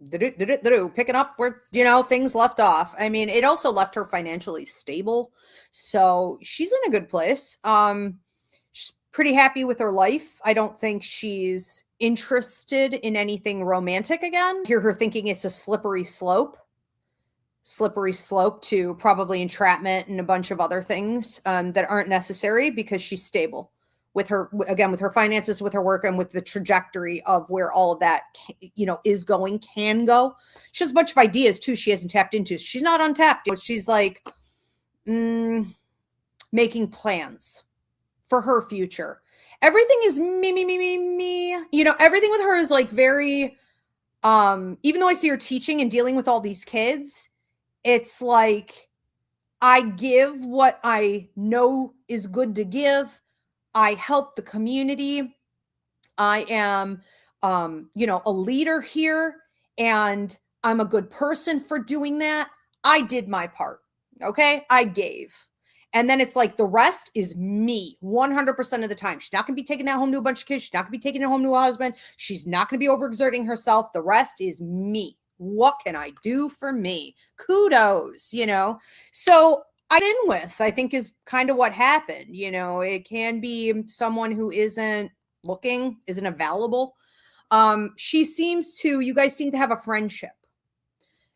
picking up where, things left off. I mean, it also left her financially stable. So she's in a good place. She's pretty happy with her life. I don't think she's interested in anything romantic again. I hear her thinking it's a slippery slope to probably entrapment and a bunch of other things that aren't necessary, because she's stable with her, again, with her finances, with her work, and with the trajectory of where all of that, can go. She has a bunch of ideas too she hasn't tapped into. She's not untapped. She's like making plans for her future. Everything is me. Everything with her is like very, even though I see her teaching and dealing with all these kids, it's like, I give what I know is good to give. I help the community. I am, a leader here, and I'm a good person for doing that. I did my part. Okay. I gave. And then it's like the rest is me 100% of the time. She's not going to be taking that home to a bunch of kids. She's not going to be taking it home to a husband. She's not going to be overexerting herself. The rest is me. What can I do for me? Kudos, you know? So I in with, I think is kind of what happened. You know, it can be someone who isn't looking, isn't available. She seems to, you guys seem to have a friendship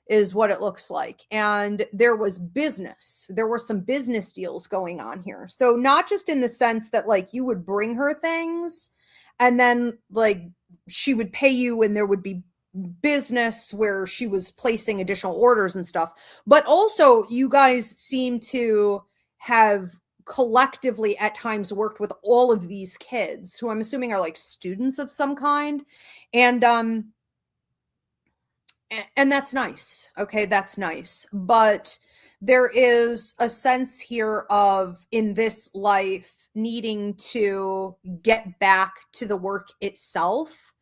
is what it looks like. And there was business. There were some business deals going on here. So not just in the sense that like you would bring her things and then like she would pay you and there would be business where she was placing additional orders and stuff, but also you guys seem to have collectively at times worked with all of these kids who I'm assuming are like students of some kind. And that's nice. Okay, that's nice. But there is a sense here of in this life needing to get back to the work itself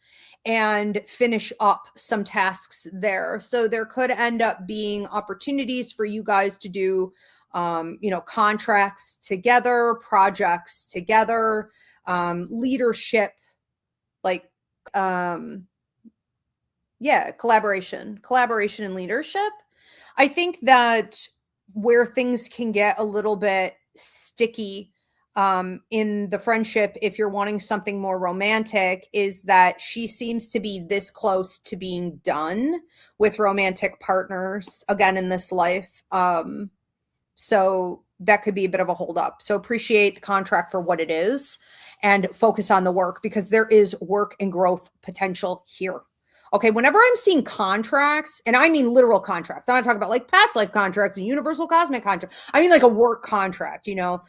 and finish up some tasks there. So there could end up being opportunities for you guys to do, you know, contracts together, projects together, leadership, like, yeah, collaboration and leadership. I think that where things can get a little bit sticky in the friendship, if you're wanting something more romantic, is that she seems to be this close to being done with romantic partners again in this life. So that could be a bit of a holdup. So appreciate the contract for what it is and focus on the work because there is work and growth potential here. Okay, whenever I'm seeing contracts, and I mean literal contracts, I'm not talking about like past life contracts and universal cosmic contract. I mean like a work contract, you know.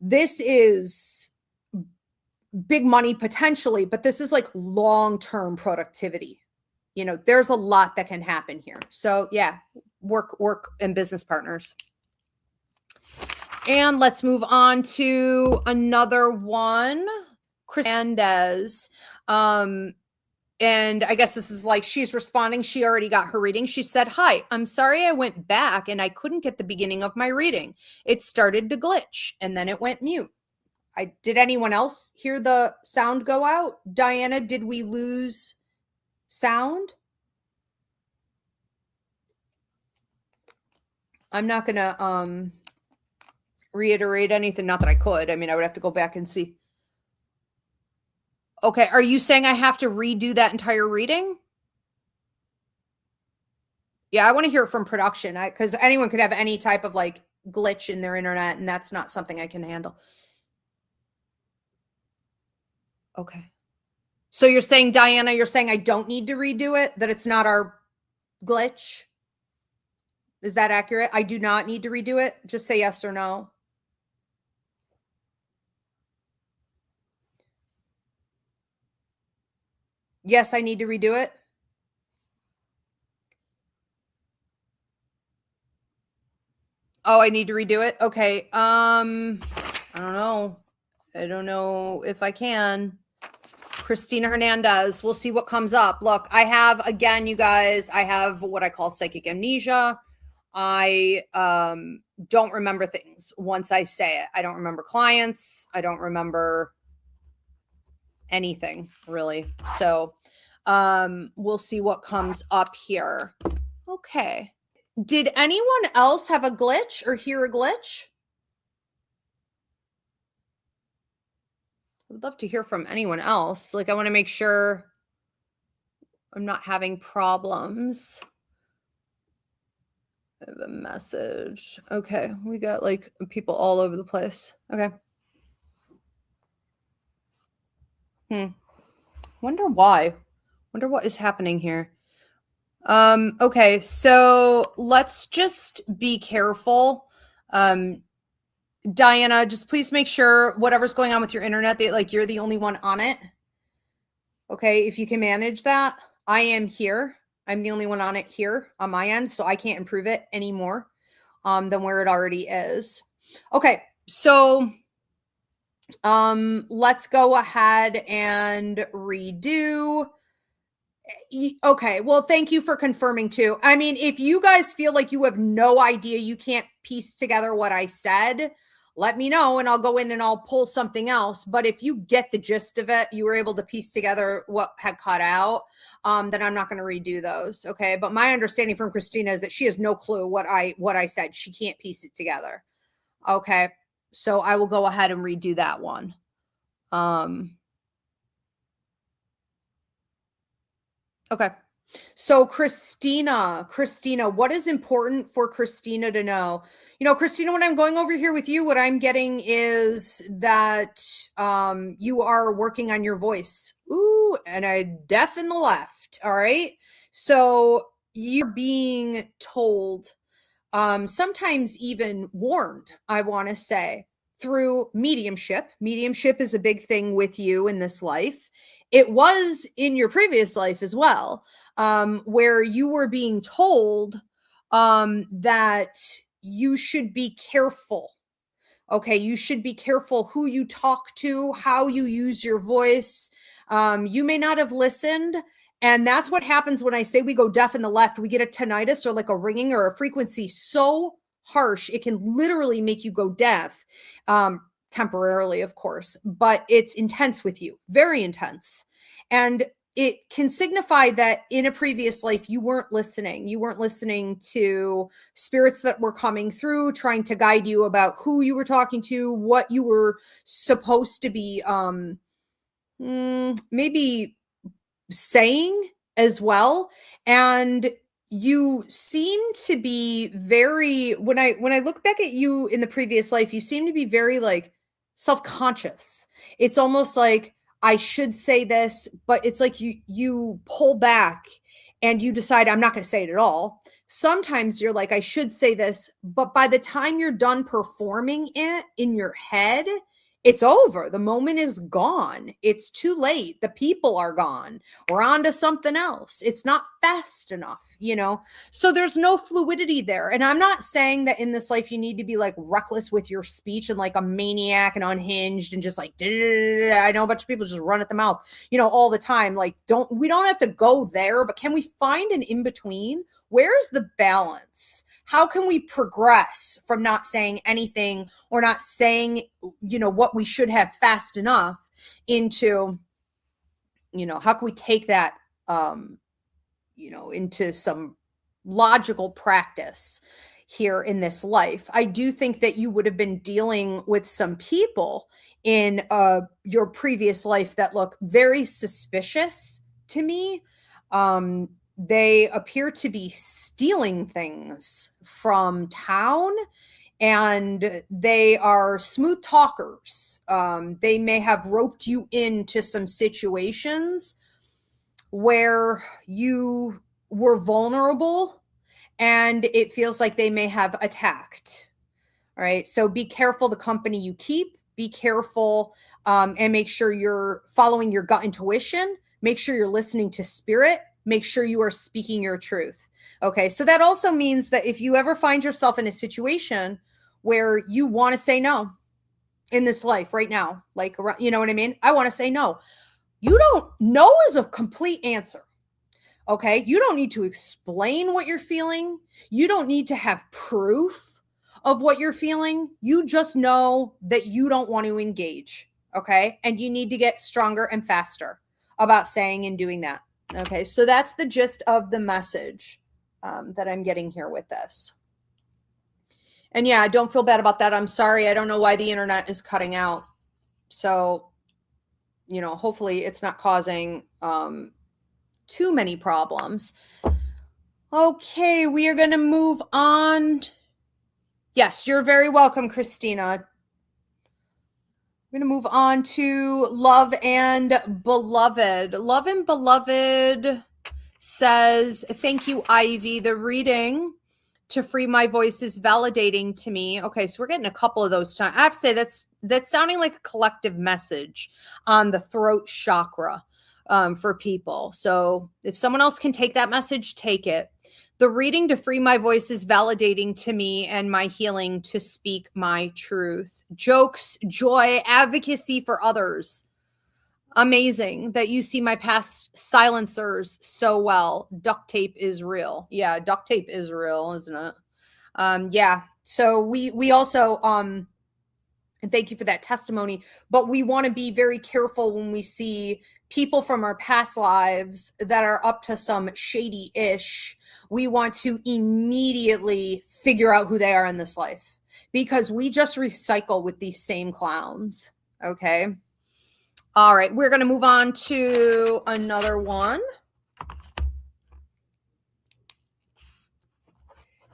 This is big money potentially, but this is like long-term productivity. You know, there's a lot that can happen here. So yeah, work and business partners. And let's move on to another one. Chris Hernandez. And I guess this is like she's responding. She already got her reading. She said, "Hi, I'm sorry I went back and I couldn't get the beginning of my reading. It started to glitch and then it went mute. Did anyone else hear the sound go out? Diana, did we lose sound? I'm not going to reiterate anything. Not that I could. I mean, I would have to go back and see. Okay, are you saying I have to redo that entire reading? Yeah, I want to hear it from production because anyone could have any type of like glitch in their internet, and that's not something I can handle. Okay. So you're saying, Diana, you're saying I don't need to redo it, that it's not our glitch? Is that accurate? I do not need to redo it? Just say yes or no. Yes, I need to redo it. Oh, I need to redo it. Okay. I don't know. I don't know if I can. Christina Hernandez. We'll see what comes up. Look, I have, again, you guys, I have what I call psychic amnesia. I don't remember things once I say it. I don't remember clients. I don't remember anything really. So we'll see what comes up here. Okay. Did anyone else have a glitch or hear a glitch? I would love to hear from anyone else. Like, I want to make sure I'm not having problems. I have a message. Okay. We got like people all over the place. Okay. Wonder why. Wonder what is happening here. Okay, so let's just be careful. Diana, just please make sure whatever's going on with your internet, that like you're the only one on it. Okay, if you can manage that. I am here. I'm the only one on it here on my end, so I can't improve it anymore than where it already is. Okay, so let's go ahead and redo. Okay, well, thank you for confirming too. I mean, if you guys feel like you have no idea, you can't piece together what I said, let me know and I'll go in and I'll pull something else. But if you get the gist of it, you were able to piece together what had cut out, then I'm not going to redo those. Okay. But my understanding from Christina is that she has no clue what I said. She can't piece it together. Okay. So I will go ahead and redo that one. Okay. So Christina, what is important for Christina to know? Christina, when I'm going over here with you, what I'm getting is that you are working on your voice. Ooh, and a deaf in the left. All right. So you're being told, sometimes even warned, I want to say, through mediumship. Mediumship is a big thing with you in this life. It was in your previous life as well, where you were being told that you should be careful. Okay, you should be careful who you talk to, how you use your voice. You may not have listened. And that's what happens when I say we go deaf in the left. We get a tinnitus or like a ringing or a frequency so harsh, it can literally make you go deaf, temporarily, of course, but it's intense with you, very intense. And it can signify that in a previous life, you weren't listening. You weren't listening to spirits that were coming through, trying to guide you about who you were talking to, what you were supposed to be, maybe saying as well. And you seem to be very, when I look back at you in the previous life, you seem to be very like self-conscious. It's almost like I should say this, but it's like you pull back and you decide I'm not going to say it at all. Sometimes you're like, I should say this, but by the time you're done performing it in your head, it's over. The moment is gone. It's too late. The people are gone. We're on to something else. It's not fast enough, So there's no fluidity there. And I'm not saying that in this life you need to be like reckless with your speech and like a maniac and unhinged and just like, I know a bunch of people just run at the mouth, all the time. Like, we don't have to go there, but can we find an in between? Where's the balance? How can we progress from not saying anything or not saying, what we should have fast enough into, how can we take that, into some logical practice here in this life? I do think that you would have been dealing with some people in your previous life that look very suspicious to me. They appear to be stealing things from town and they are smooth talkers. They may have roped you into some situations where you were vulnerable and it feels like they may have attacked. All right. So be careful the company you keep, be careful, and make sure you're following your gut intuition. Make sure you're listening to spirit. Make sure you are speaking your truth. Okay. So that also means that if you ever find yourself in a situation where you want to say no in this life right now, like, you know what I mean? I want to say no. You don't know is a complete answer. Okay. You don't need to explain what you're feeling. You don't need to have proof of what you're feeling. You just know that you don't want to engage. Okay. And you need to get stronger and faster about saying and doing that. Okay. So that's the gist of the message that I'm getting here with this. And yeah, don't feel bad about that. I'm sorry. I don't know why the internet is cutting out. So, hopefully it's not causing too many problems. Okay, we are going to move on. Yes, you're very welcome, Christina. We're going to move on to Love and Beloved. Love and Beloved says, thank you, Ivy. The reading to free my voice is validating to me. Okay, so we're getting a couple of those times. I have to say that's sounding like a collective message on the throat chakra for people. So if someone else can take that message, take it. The reading to free my voice is validating to me and my healing to speak my truth. Jokes, joy, advocacy for others. Amazing that you see my past silencers so well. Duct tape is real. Yeah, duct tape is real, isn't it? Yeah. So we also and thank you for that testimony, but we want to be very careful when we see people from our past lives that are up to some shady-ish. We want to immediately figure out who they are in this life, because we just recycle with these same clowns. Okay. All right, we're going to move on to another one.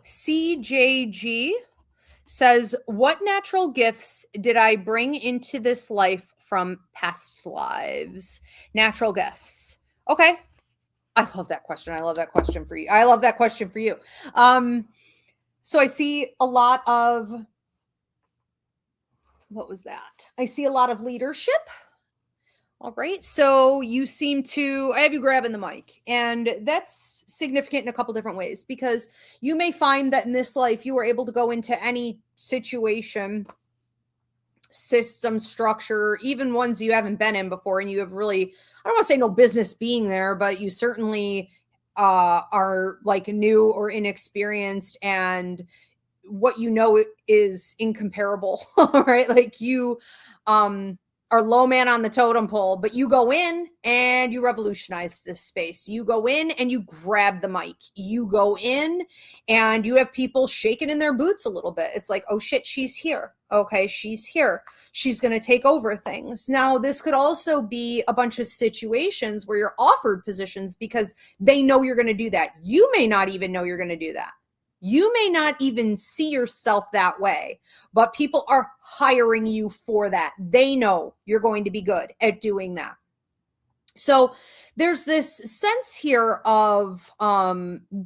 CJG says, what natural gifts did I bring into this life from past lives? Natural gifts. Okay. I love that question. I love that question for you. I love that question for you. So I see a lot of, what was that? I see a lot of leadership. All right. So you seem to, I have you grabbing the mic, and that's significant in a couple different ways, because you may find that in this life, you were able to go into any situation, system, structure, even ones you haven't been in before, and you have really, I don't want to say no business being there, but you certainly are like new or inexperienced, and what you know is incomparable. Right? Like you are low man on the totem pole, but you go in and you revolutionize this space. You go in and you grab the mic. You go in and you have people shaking in their boots a little bit. It's like, oh shit, she's here. Okay, she's here. She's going to take over things. Now, this could also be a bunch of situations where you're offered positions because they know you're going to do that. You may not even know you're going to do that. You may not even see yourself that way, but people are hiring you for that. They know you're going to be good at doing that. So there's this sense here of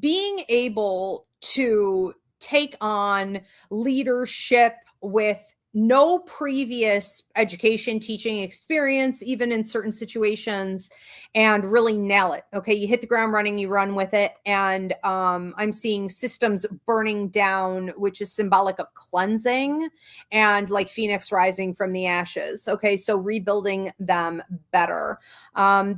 being able to take on leadership with no previous education, teaching experience, even in certain situations, and really nail it. Okay, you hit the ground running, you run with it. And I'm seeing systems burning down, which is symbolic of cleansing and like Phoenix rising from the ashes. Okay, so rebuilding them better.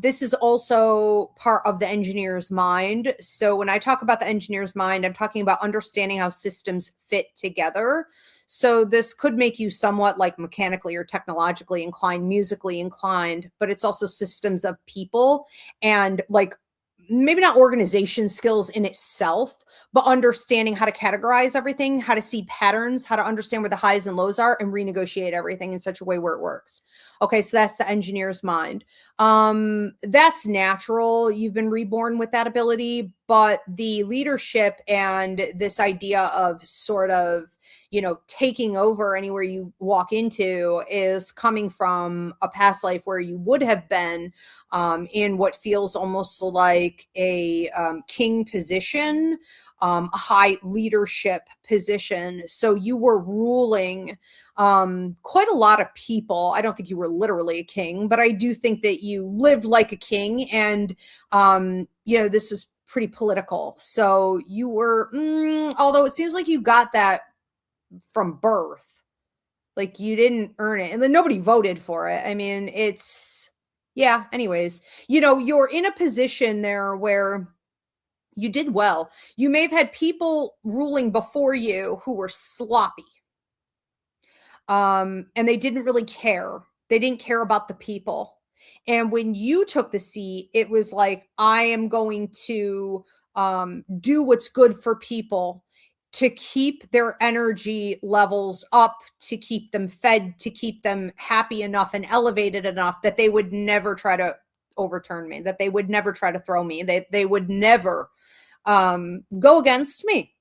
This is also part of the engineer's mind. So when I talk about the engineer's mind, I'm talking about understanding how systems fit together. So this could make you somewhat like mechanically or technologically inclined, musically inclined, but it's also systems of people and like maybe not organization skills in itself, but understanding how to categorize everything, how to see patterns, how to understand where the highs and lows are, and renegotiate everything in such a way where it works. Okay, so that's the engineer's mind. That's natural. You've been reborn with that ability, but the leadership and this idea of sort of, you know, taking over anywhere you walk into is coming from a past life where you would have been in what feels almost like a king position, a high leadership position. So you were ruling quite a lot of people. I don't think you were literally a king, but I do think that you lived like a king, and you know, this was pretty political. So you were, although it seems like you got that from birth, like you didn't earn it, and then nobody voted for it. I mean, it's, yeah, anyways, you know, you're in a position there where you did well. You may have had people ruling before you who were sloppy. And they didn't really care. They didn't care about the people. And when you took the seat, it was like, I am going to do what's good for people, to keep their energy levels up, to keep them fed, to keep them happy enough and elevated enough that they would never try to overturn me, that they would never try to throw me, they would never go against me.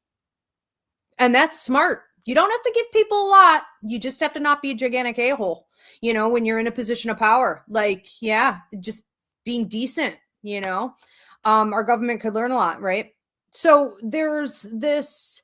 And that's smart. You don't have to give people a lot. You just have to not be a gigantic a-hole, you know, when you're in a position of power. Like, yeah, just being decent, you know. Our government could learn a lot, right? So there's this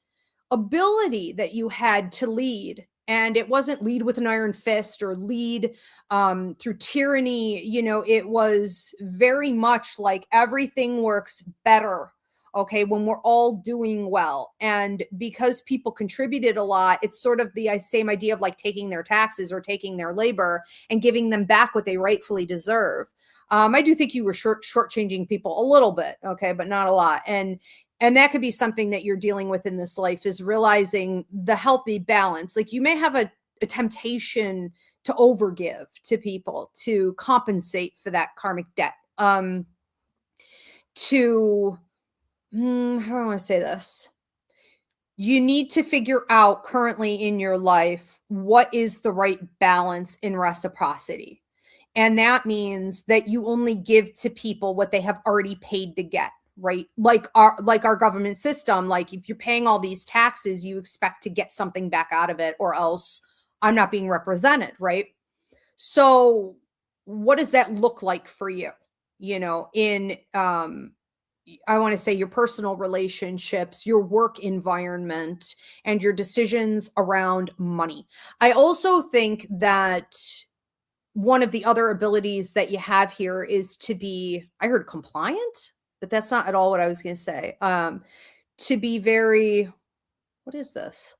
ability that you had to lead, and it wasn't lead with an iron fist or lead through tyranny. You know, it was very much like everything works better okay, when we're all doing well. And because people contributed a lot, it's sort of the same idea of like taking their taxes or taking their labor and giving them back what they rightfully deserve. I do think you were shortchanging people a little bit, okay, but not a lot. And that could be something that you're dealing with in this life, is realizing the healthy balance. Like you may have a temptation to overgive to people to compensate for that karmic debt. How do I want to say this? You need to figure out currently in your life what is the right balance in reciprocity. And that means that you only give to people what they have already paid to get, right? Like our government system, like if you're paying all these taxes, you expect to get something back out of it, or else I'm not being represented, right? So what does that look like for you? You know, in I want to say your personal relationships, your work environment, and your decisions around money. I also think that one of the other abilities that you have here is to be, I heard compliant, but that's not at all what I was going to say. To be very, what is this?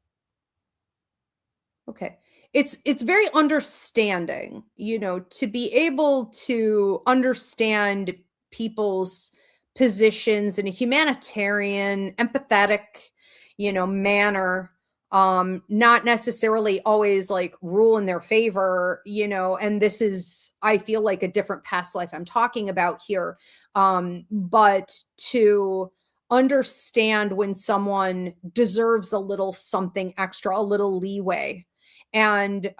Okay. It's very understanding, you know, to be able to understand people's positions in a humanitarian, empathetic, you know, manner, not necessarily always like rule in their favor, you know, and this is, I feel like, a different past life I'm talking about here. But to understand when someone deserves a little something extra, a little leeway. And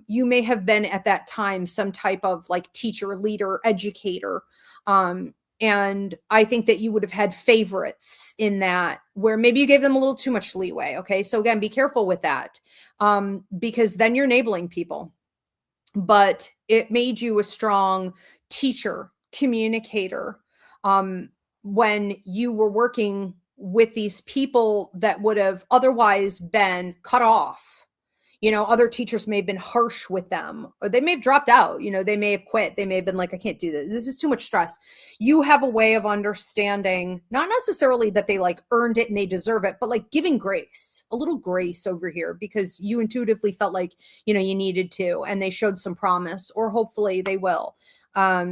you may have been at that time some type of like teacher, leader, educator. And I think that you would have had favorites in that, where maybe you gave them a little too much leeway. Okay. So again, be careful with that, because then you're enabling people. But it made you a strong teacher, communicator, when you were working with these people that would have otherwise been cut off. You know, other teachers may have been harsh with them, or they may have dropped out. You know, they may have quit. They may have been like, I can't do this. This is too much stress. You have a way of understanding, not necessarily that they like earned it and they deserve it, but like giving grace, a little grace over here, because you intuitively felt like, you know, you needed to, and they showed some promise, or hopefully they will.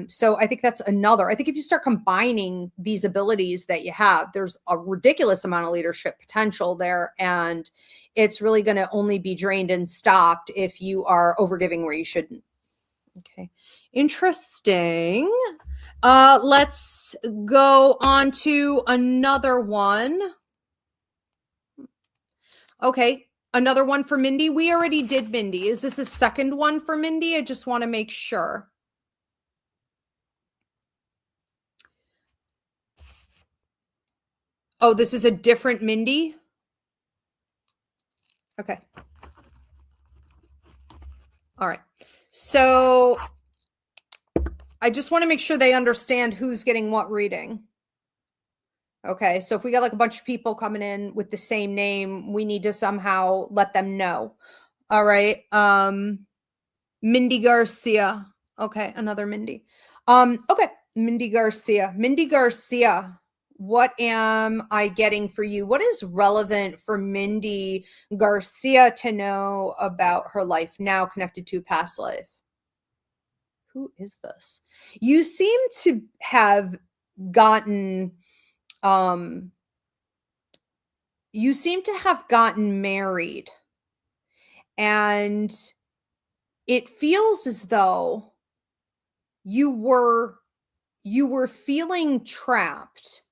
So I think that's another. I think if you start combining these abilities that you have, there's a ridiculous amount of leadership potential there. And it's really going to only be drained and stopped if you are overgiving where you shouldn't. Okay. Interesting. Let's go on to another one. Okay. Another one for Mindy. We already did Mindy. Is this a second one for Mindy? I just want to make sure. Oh, this is a different Mindy? Okay. All right. So I just want to make sure they understand who's getting what reading. Okay. So if we got like a bunch of people coming in with the same name, we need to somehow let them know. All right. Mindy Garcia. Okay. Another Mindy. Okay. Mindy Garcia. Mindy Garcia. What am I getting for you? What is relevant for Mindy Garcia to know about her life now connected to past life? Who is this? You seem to have gotten, you seem to have gotten married, and it feels as though you were feeling trapped,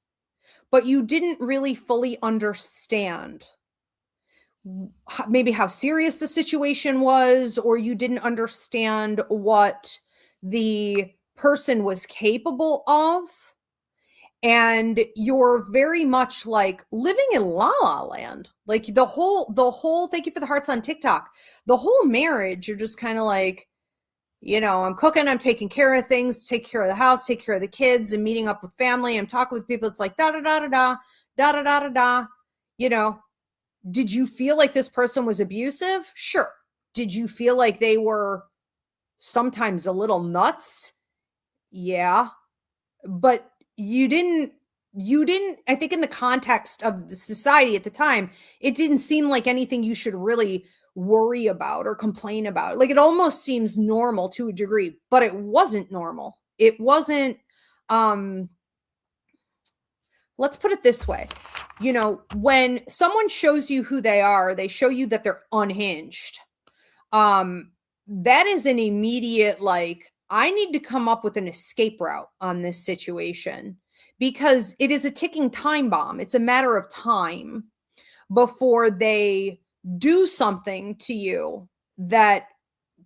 but you didn't really fully understand maybe how serious the situation was, or you didn't understand what the person was capable of. And you're very much like living in la la land. Like the whole, thank you for the hearts on TikTok. The whole marriage, you're just kind of like, you know, I'm cooking, I'm taking care of things, take care of the house, take care of the kids, and meeting up with family. I'm talking with people. It's like da da da da da da da da da da. You know, did you feel like this person was abusive? Sure. Did you feel like they were sometimes a little nuts? Yeah. But you didn't you didn't, I think in the context of the society at the time, it didn't seem like anything you should really worry about or complain about. Like it almost seems normal to a degree, but it wasn't normal. It wasn't, um, let's put it this way. You know, when someone shows you who they are, they show you that they're unhinged. That is an immediate, like, I need to come up with an escape route on this situation because it is a ticking time bomb. It's a matter of time before they do something to you that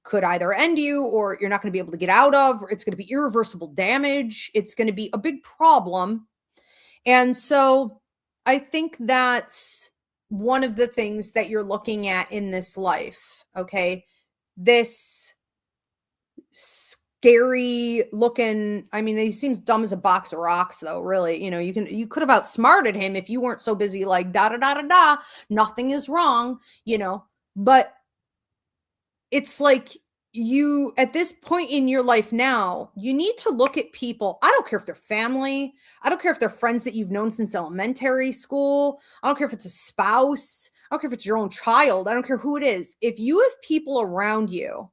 could either end you or you're not going to be able to get out of, or it's going to be irreversible damage. It's going to be a big problem. And so I think that's one of the things that you're looking at in this life. Okay. This scary looking, I mean, he seems dumb as a box of rocks though, really. You know, you could have outsmarted him if you weren't so busy like da da da da da, nothing is wrong, you know. But it's like, you at this point in your life now, you need to look at people. I don't care if they're family, I don't care if they're friends that you've known since elementary school, I don't care if it's a spouse, I don't care if it's your own child, I don't care who it is. If you have people around you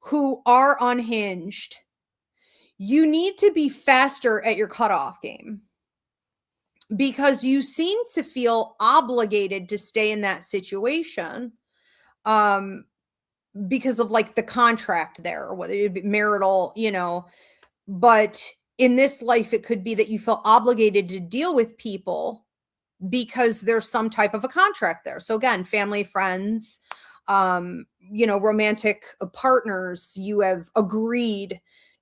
who are unhinged, you need to be faster at your cutoff game because you seem to feel obligated to stay in that situation. Because of like the contract there, or whether it be marital, you know, but in this life, it could be that you feel obligated to deal with people because there's some type of a contract there. So again, family, friends, you know, romantic partners, you have agreed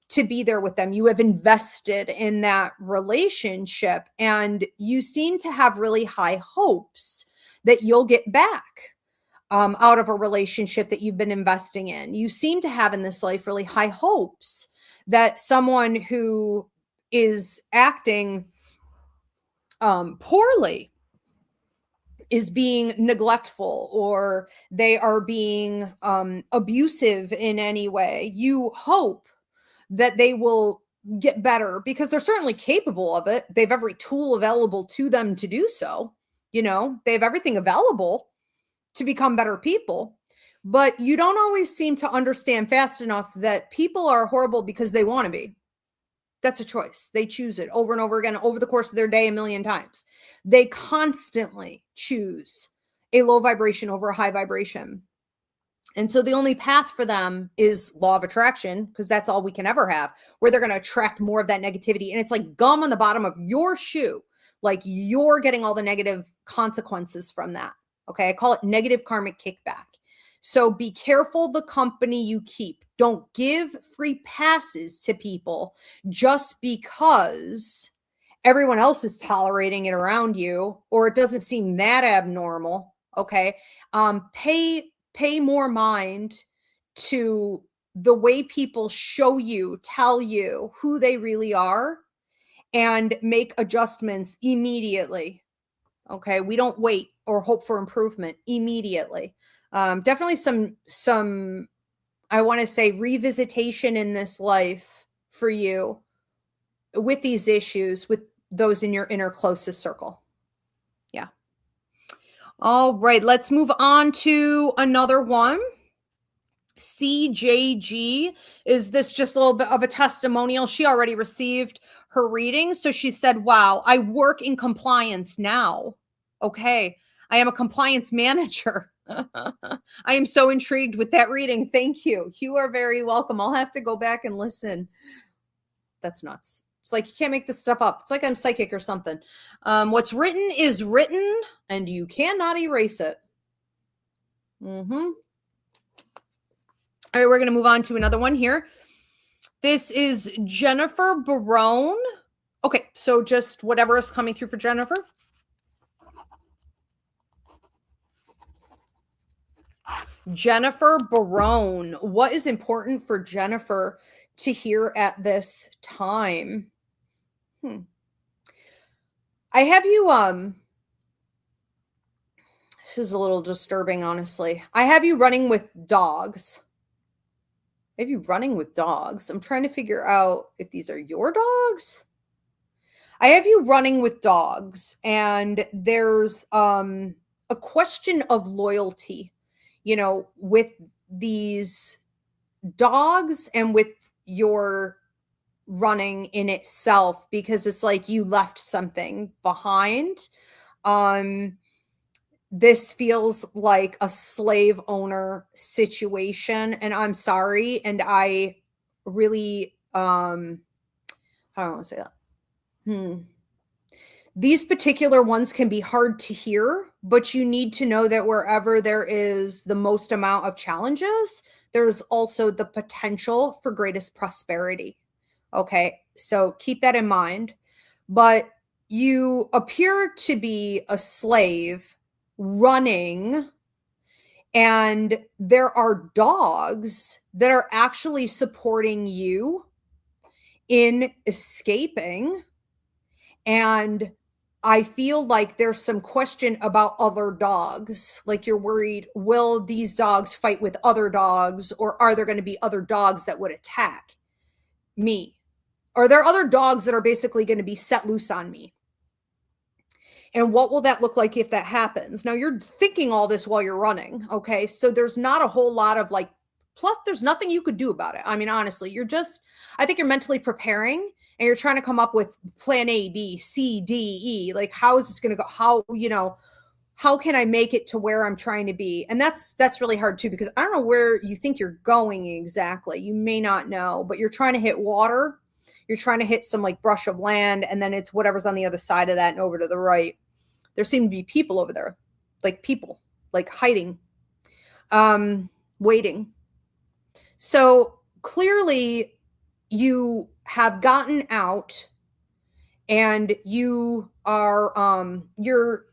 to be there with them. You have invested in that relationship and you seem to have really high hopes that you'll get back out of a relationship that you've been investing in. You seem to have in this life really high hopes that someone who is acting poorly is being neglectful or they are being abusive in any way. You hope that they will get better because they're certainly capable of it. They have every tool available to them to do so. You know, they have everything available to become better people. But you don't always seem to understand fast enough that people are horrible because they want to be. That's a choice. They choose it over and over again over the course of their day a million times. They constantly choose a low vibration over a high vibration. And so the only path for them is law of attraction, because that's all we can ever have, where they're going to attract more of that negativity. And it's like gum on the bottom of your shoe. Like you're getting all the negative consequences from that. Okay. I call it negative karmic kickback. So be careful the company you keep. Don't give free passes to people just because everyone else is tolerating it around you, or it doesn't seem that abnormal. Okay. Pay more mind to the way people show you, tell you who they really are, and make adjustments immediately. Okay. We don't wait or hope for improvement immediately. Definitely some, I want to say, revisitation in this life for you with these issues, with those in your inner closest circle. Yeah. All right. Let's move on to another one. CJG, is this just a little bit of a testimonial? She already received her reading. So she said, wow, I work in compliance now. Okay. I am a compliance manager. I am so intrigued with that reading. Thank you. You are very welcome. I'll have to go back and listen. That's nuts. It's like you can't make this stuff up. It's like I'm psychic or something. What's written is written and you cannot erase it. All right, we're going to move on to another one here. This is Jennifer Barone. Okay, so just whatever is coming through for Jennifer. Jennifer Barone. What is important for Jennifer to hear at this time? I have you, this is a little disturbing, honestly. I have you running with dogs. I have you running with dogs. I'm trying to figure out if these are your dogs. I have you running with dogs, and there's a question of loyalty, with these dogs and with your running in itself, because it's like you left something behind. Um, this feels like a slave owner situation, and I'm sorry, and I really, how do I want to say that? Hmm. These particular ones can be hard to hear, but you need to know that wherever there is the most amount of challenges, there's also the potential for greatest prosperity. Okay, so keep that in mind. But you appear to be a slave running, and there are dogs that are actually supporting you in escaping. And I feel like there's some question about other dogs. Like you're worried, will these dogs fight with other dogs, or are there going to be other dogs that would attack me? Are there other dogs that are basically going to be set loose on me? And what will that look like if that happens? Now you're thinking all this while you're running. Okay. So there's not a whole lot of like, plus there's nothing you could do about it. I mean, honestly, I think you're mentally preparing, and you're trying to come up with plan A, B, C, D, E. Like, how is this going to go? How can I make it to where I'm trying to be? And that's really hard too, because I don't know where you think you're going exactly. You may not know, but you're trying to hit water. You're trying to hit some like brush of land, and then it's whatever's on the other side of that and over to the right. There seem to be people over there, like hiding, waiting. So clearly you have gotten out, and you are, you're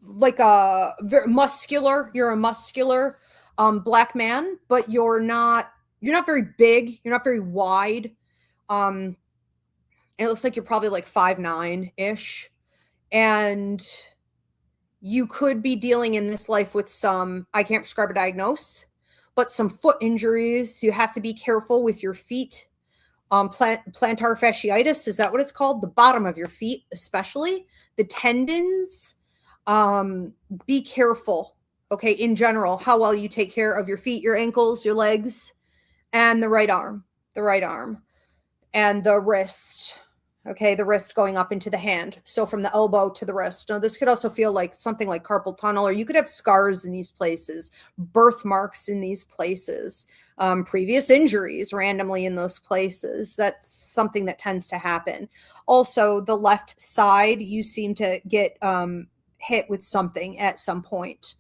like you're a muscular, black man, but you're not very big. You're not very wide. And it looks like you're probably like 5'9" ish. And you could be dealing in this life with some, I can't prescribe a diagnose, but some foot injuries. You have to be careful with your feet. Plantar fasciitis, is that what it's called? The bottom of your feet, especially the tendons. Be careful, okay, in general, how well you take care of your feet, your ankles, your legs, and the right arm, and the wrist. Okay, the wrist going up into the hand. So from the elbow to the wrist. Now, this could also feel like something like carpal tunnel, or you could have scars in these places, birthmarks in these places, previous injuries randomly in those places. That's something that tends to happen. Also, the left side, you seem to get hit with something at some point.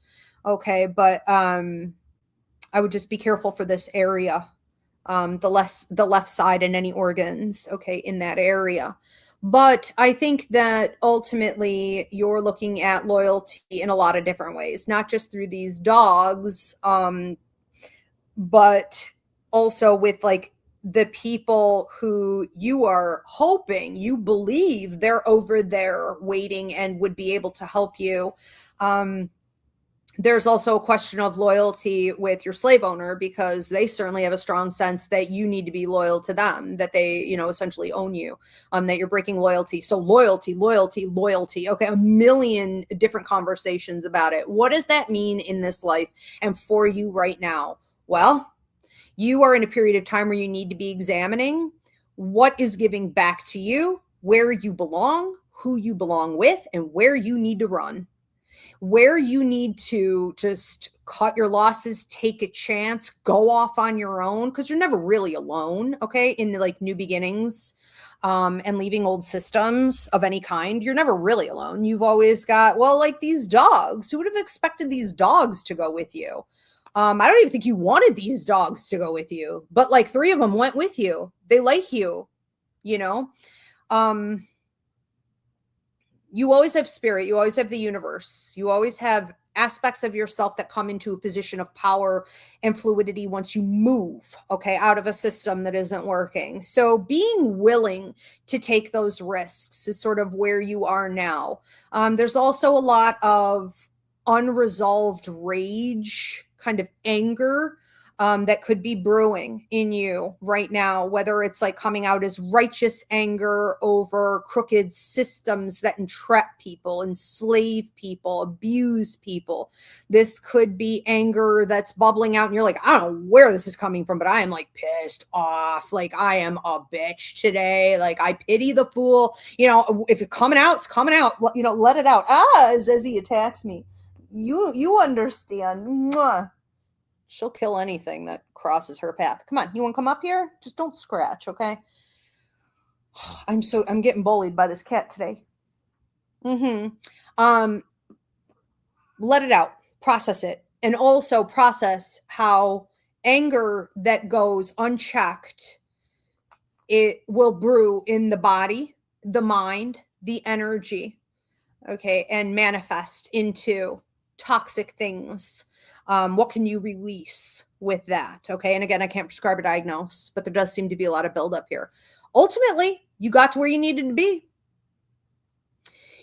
Okay, but I would just be careful for this area. The left side and any organs, okay, in that area. But I think that ultimately you're looking at loyalty in a lot of different ways, not just through these dogs, but also with like the people who you are hoping, you believe they're over there waiting and would be able to help you. There's also a question of loyalty with your slave owner, because they certainly have a strong sense that you need to be loyal to them, that they, essentially own you, that you're breaking loyalty. So loyalty. Okay. A million different conversations about it. What does that mean in this life and for you right now? Well, you are in a period of time where you need to be examining what is giving back to you, where you belong, who you belong with, and where you need to run. Where you need to just cut your losses, take a chance, go off on your own, because you're never really alone, okay, in like new beginnings, and leaving old systems of any kind. You're never really alone. You've always got, well, like these dogs. Who would have expected these dogs to go with you? I don't even think you wanted these dogs to go with you, but like 3 of them went with you. They like you, you know? You always have spirit. You always have the universe. You always have aspects of yourself that come into a position of power and fluidity once you move, okay, out of a system that isn't working. So being willing to take those risks is sort of where you are now. There's also a lot of unresolved rage, kind of anger, that could be brewing in you right now, whether it's like coming out as righteous anger over crooked systems that entrap people, enslave people, abuse people. This could be anger that's bubbling out and you're like, I don't know where this is coming from, but I am like pissed off. Like I am a bitch today. Like I pity the fool. You know, if it's coming out, it's coming out. You know, let it out. As he attacks me. You understand. Mwah. She'll kill anything that crosses her path. Come on, you want to come up here? Just don't scratch, okay? I'm getting bullied by this cat today. Let it out, process it, and also process how anger that goes unchecked, it will brew in the body, the mind, the energy, okay, and manifest into toxic things. What can you release with that? Okay. And again, I can't prescribe or diagnose, but there does seem to be a lot of buildup here. Ultimately, you got to where you needed to be.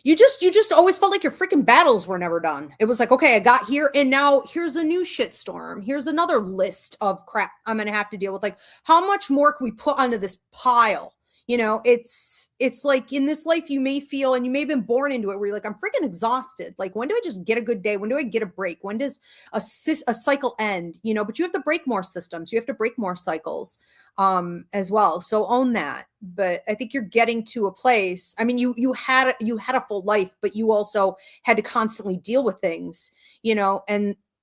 You just always felt like your freaking battles were never done. It was like, okay, I got here and now here's a new shitstorm. Here's another list of crap I'm going to have to deal with. Like, how much more can we put onto this pile? You know, it's like in this life you may feel, and you may have been born into it where you're like, I'm freaking exhausted. Like, when do I just get a good day? When do I get a break? When does a cycle end? You know, but you have to break more systems. You have to break more cycles as well. So own that. But I think you're getting to a place. I mean, you had a full life, but you also had to constantly deal with things, you know,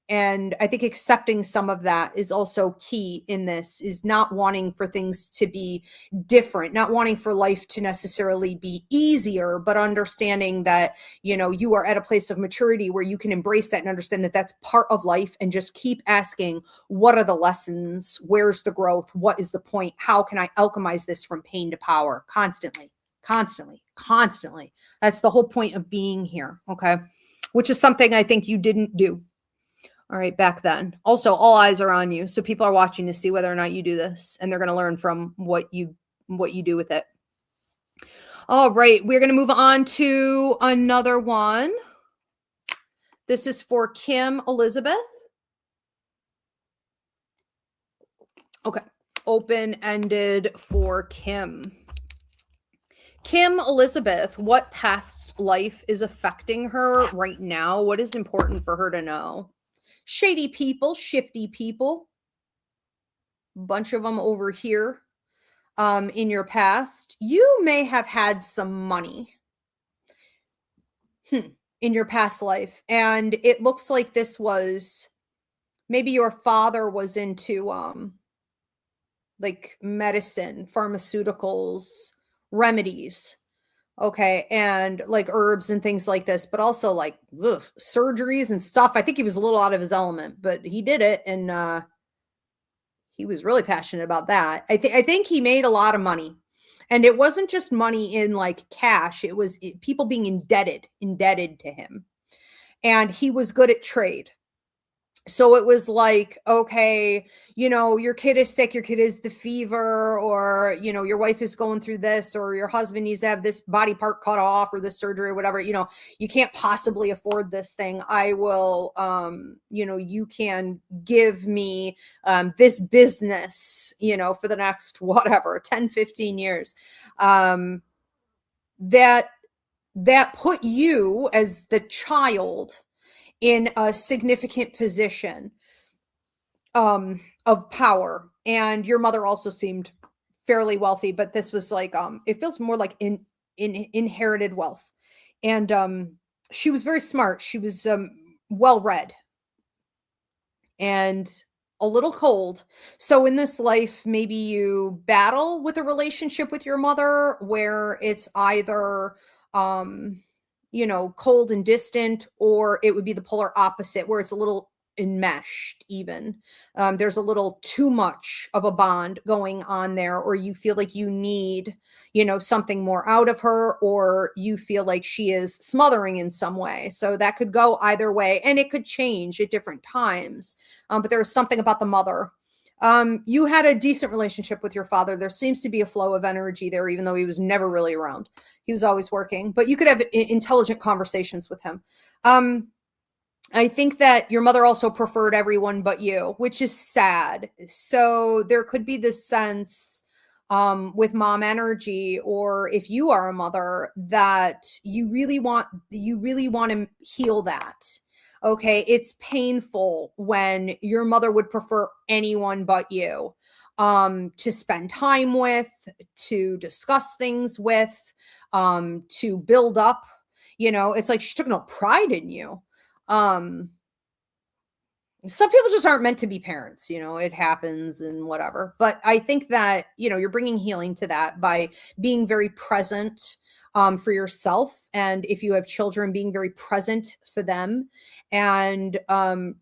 and I think accepting some of that is also key in this, is not wanting for things to be different, not wanting for life to necessarily be easier, but understanding that, you know, you are at a place of maturity where you can embrace that and understand that that's part of life, and just keep asking, what are the lessons? Where's the growth? What is the point? How can I alchemize this from pain to power? Constantly. That's the whole point of being here. Okay. Which is something I think you didn't do. All right, back then. Also, all eyes are on you. So people are watching to see whether or not you do this, and they're going to learn from what you do with it. All right, we're going to move on to another one. This is for Kim Elizabeth. Okay, open-ended for Kim. Kim Elizabeth, what past life is affecting her right now? What is important for her to know? Shady people, shifty people, bunch of them over here in your past. You may have had some money in your past life, and it looks like this was, maybe your father was into like medicine, pharmaceuticals, remedies. Okay. And like herbs and things like this, but also like surgeries and stuff. I think he was a little out of his element, but he did it. And he was really passionate about that. I think he made a lot of money, and it wasn't just money in like cash. It was people being indebted to him, and he was good at trade. So it was like, okay, you know, your kid is sick, your kid is the fever, or, you know, your wife is going through this, or your husband needs to have this body part cut off, or this surgery, or whatever, you know, you can't possibly afford this thing. I will, you know, you can give me this business, you know, for the next, whatever, 10, 15 years. That put you as the child in a significant position of power. And your mother also seemed fairly wealthy, but this was like, it feels more like inherited wealth. And she was very smart. She was well-read and a little cold. So in this life, maybe you battle with a relationship with your mother where it's either you know, cold and distant, or it would be the polar opposite where it's a little enmeshed even. There's a little too much of a bond going on there, or you feel like you need, you know, something more out of her, or you feel like she is smothering in some way. So that could go either way, and it could change at different times. But there was something about the mother. You had a decent relationship with your father. There seems to be a flow of energy there, even though he was never really around. He was always working, but you could have intelligent conversations with him. I think that your mother also preferred everyone but you, which is sad. So there could be this sense with mom energy, or if you are a mother, that you really want to heal that. Okay, it's painful when your mother would prefer anyone but you to spend time with, to discuss things with, to build up. You know, it's like she took no pride in you. um some people just aren't meant to be parents, you know, it happens and whatever. But I think that, you know, you're bringing healing to that by being very present for yourself. And if you have children, being very present for them, and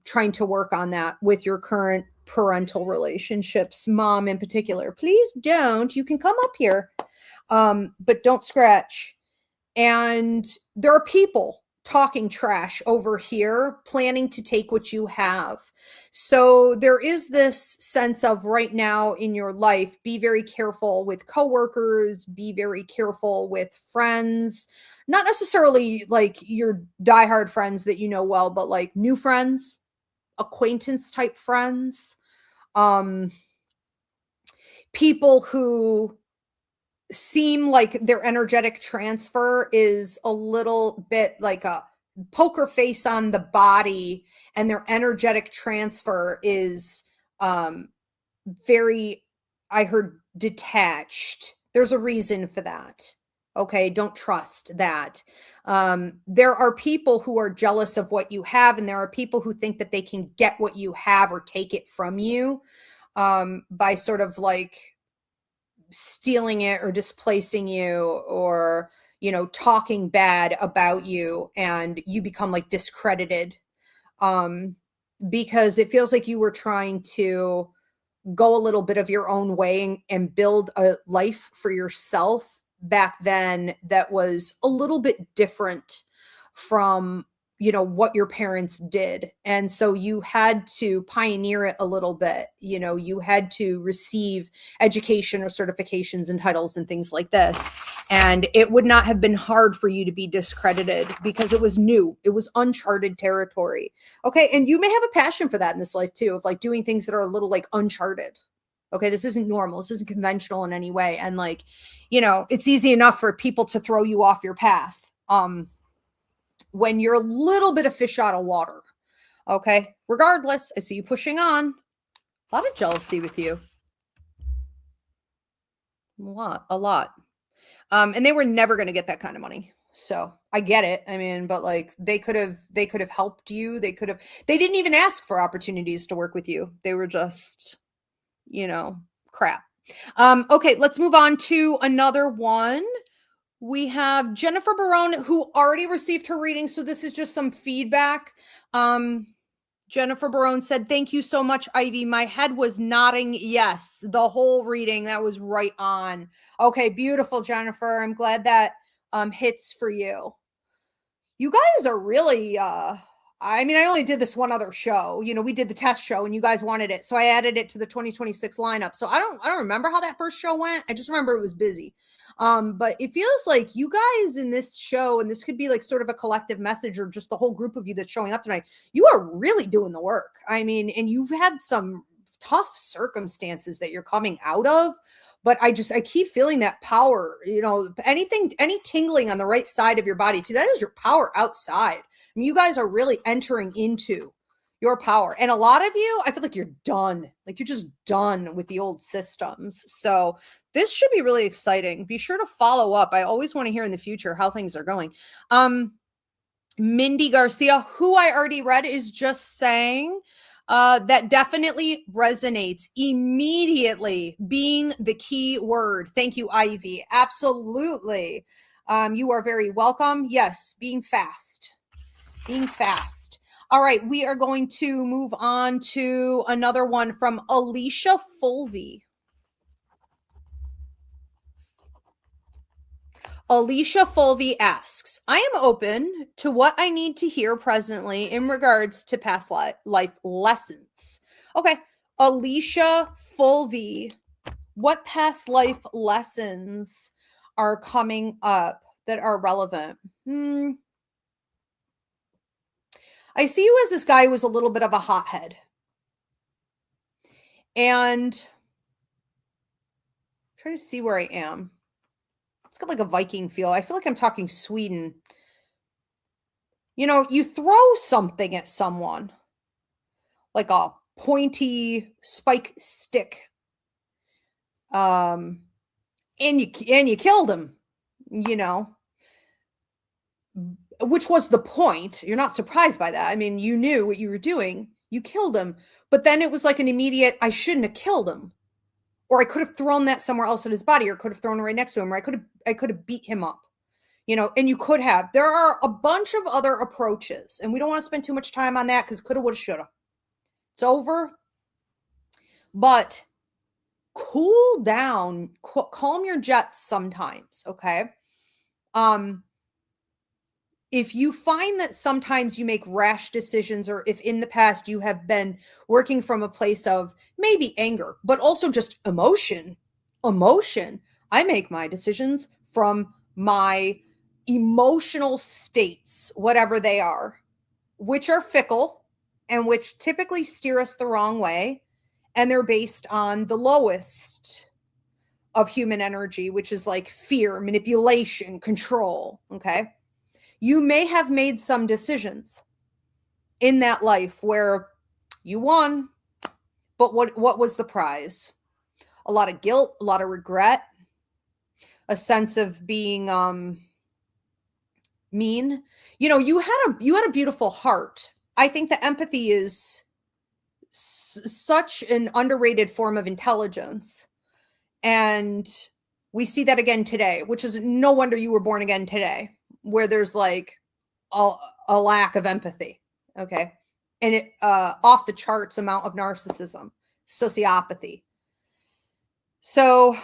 trying to work on that with your current parental relationships, mom in particular. Please don't, you can come up here, but don't scratch. And there are people talking trash over here, planning to take what you have. So there is this sense of right now in your life, be very careful with coworkers, be very careful with friends, not necessarily like your diehard friends that you know well, but like new friends, acquaintance type friends, um, people who seem like their energetic transfer is a little bit like a poker face on the body, and their energetic transfer is um very, I heard, detached. There's a reason for that. Okay, don't trust that. There are people who are jealous of what you have, and there are people who think that they can get what you have or take it from you by sort of like stealing it or displacing you, or you know, talking bad about you, and you become like discredited um because it feels like you were trying to go a little bit of your own way and build a life for yourself back then that was a little bit different from, you know, what your parents did. And so you had to pioneer it a little bit. You know, you had to receive education or certifications and titles and things like this. And it would not have been hard for you to be discredited because it was new, it was uncharted territory. Okay, and you may have a passion for that in this life too, of like doing things that are a little like uncharted. Okay, this isn't normal, this isn't conventional in any way. And like, you know, it's easy enough for people to throw you off your path when you're a little bit of fish out of water. Okay, regardless, I see you pushing on. A lot of jealousy with you. A lot. And they were never going to get that kind of money. So I get it. I mean, but like they could have helped you. They didn't even ask for opportunities to work with you. They were just, you know, crap. Okay, let's move on to another one. We have Jennifer Barone, who already received her reading. So this is just some feedback. Jennifer Barone said, "Thank you so much, Ivy. My head was nodding yes the whole reading. That was right on." Okay, beautiful, Jennifer. I'm glad that hits for you. You guys are really I mean, I only did this one other show. You know, we did the test show and you guys wanted it. So I added it to the 2026 lineup. So I don't remember how that first show went. I just remember it was busy. But it feels like you guys in this show, and this could be like sort of a collective message or just the whole group of you that's showing up tonight, you are really doing the work. I mean, and you've had some tough circumstances that you're coming out of, but I keep feeling that power, you know, any tingling on the right side of your body too, that is your power outside. I mean, you guys are really entering into your power. And a lot of you, I feel like you're done. Like you're just done with the old systems. So this should be really exciting. Be sure to follow up. I always want to hear in the future how things are going. Mindy Garcia, who I already read, is just saying that definitely resonates immediately, being the key word. Thank you, Ivy. Absolutely. You are very welcome. Yes, being fast. Being fast. All right, we are going to move on to another one from Alicia Fulvey. Alicia Fulvey asks, I am open to what I need to hear presently in regards to past life lessons. Okay, Alicia Fulvey, what past life lessons are coming up that are relevant? I see you as this guy who was a little bit of a hothead. And I'm trying to see where I am. It's got like a Viking feel. I feel like I'm talking Sweden. You know, you throw something at someone, like a pointy spike stick, and you killed him, you know, which was the point. You're not surprised by that. I mean, you knew what you were doing. You killed him, but then it was like an immediate, I shouldn't have killed him. Or I could have thrown that somewhere else in his body, or could have thrown it right next to him, or I could have beat him up. You know, and you could have. There are a bunch of other approaches, and we don't want to spend too much time on that because coulda, woulda, shoulda. It's over. But cool down, calm your jets sometimes, okay? If you find that sometimes you make rash decisions, or if in the past you have been working from a place of maybe anger, but also just emotion, I make my decisions from my emotional states, whatever they are, which are fickle and which typically steer us the wrong way. And they're based on the lowest of human energy, which is like fear, manipulation, control. Okay. You may have made some decisions in that life where you won, but what was the prize? A lot of guilt, a lot of regret, a sense of being mean. You know, you had a beautiful heart. I think that empathy is such an underrated form of intelligence. And we see that again today, which is no wonder you were born again today, where there's like a lack of empathy. Okay. And it off the charts amount of narcissism, sociopathy. So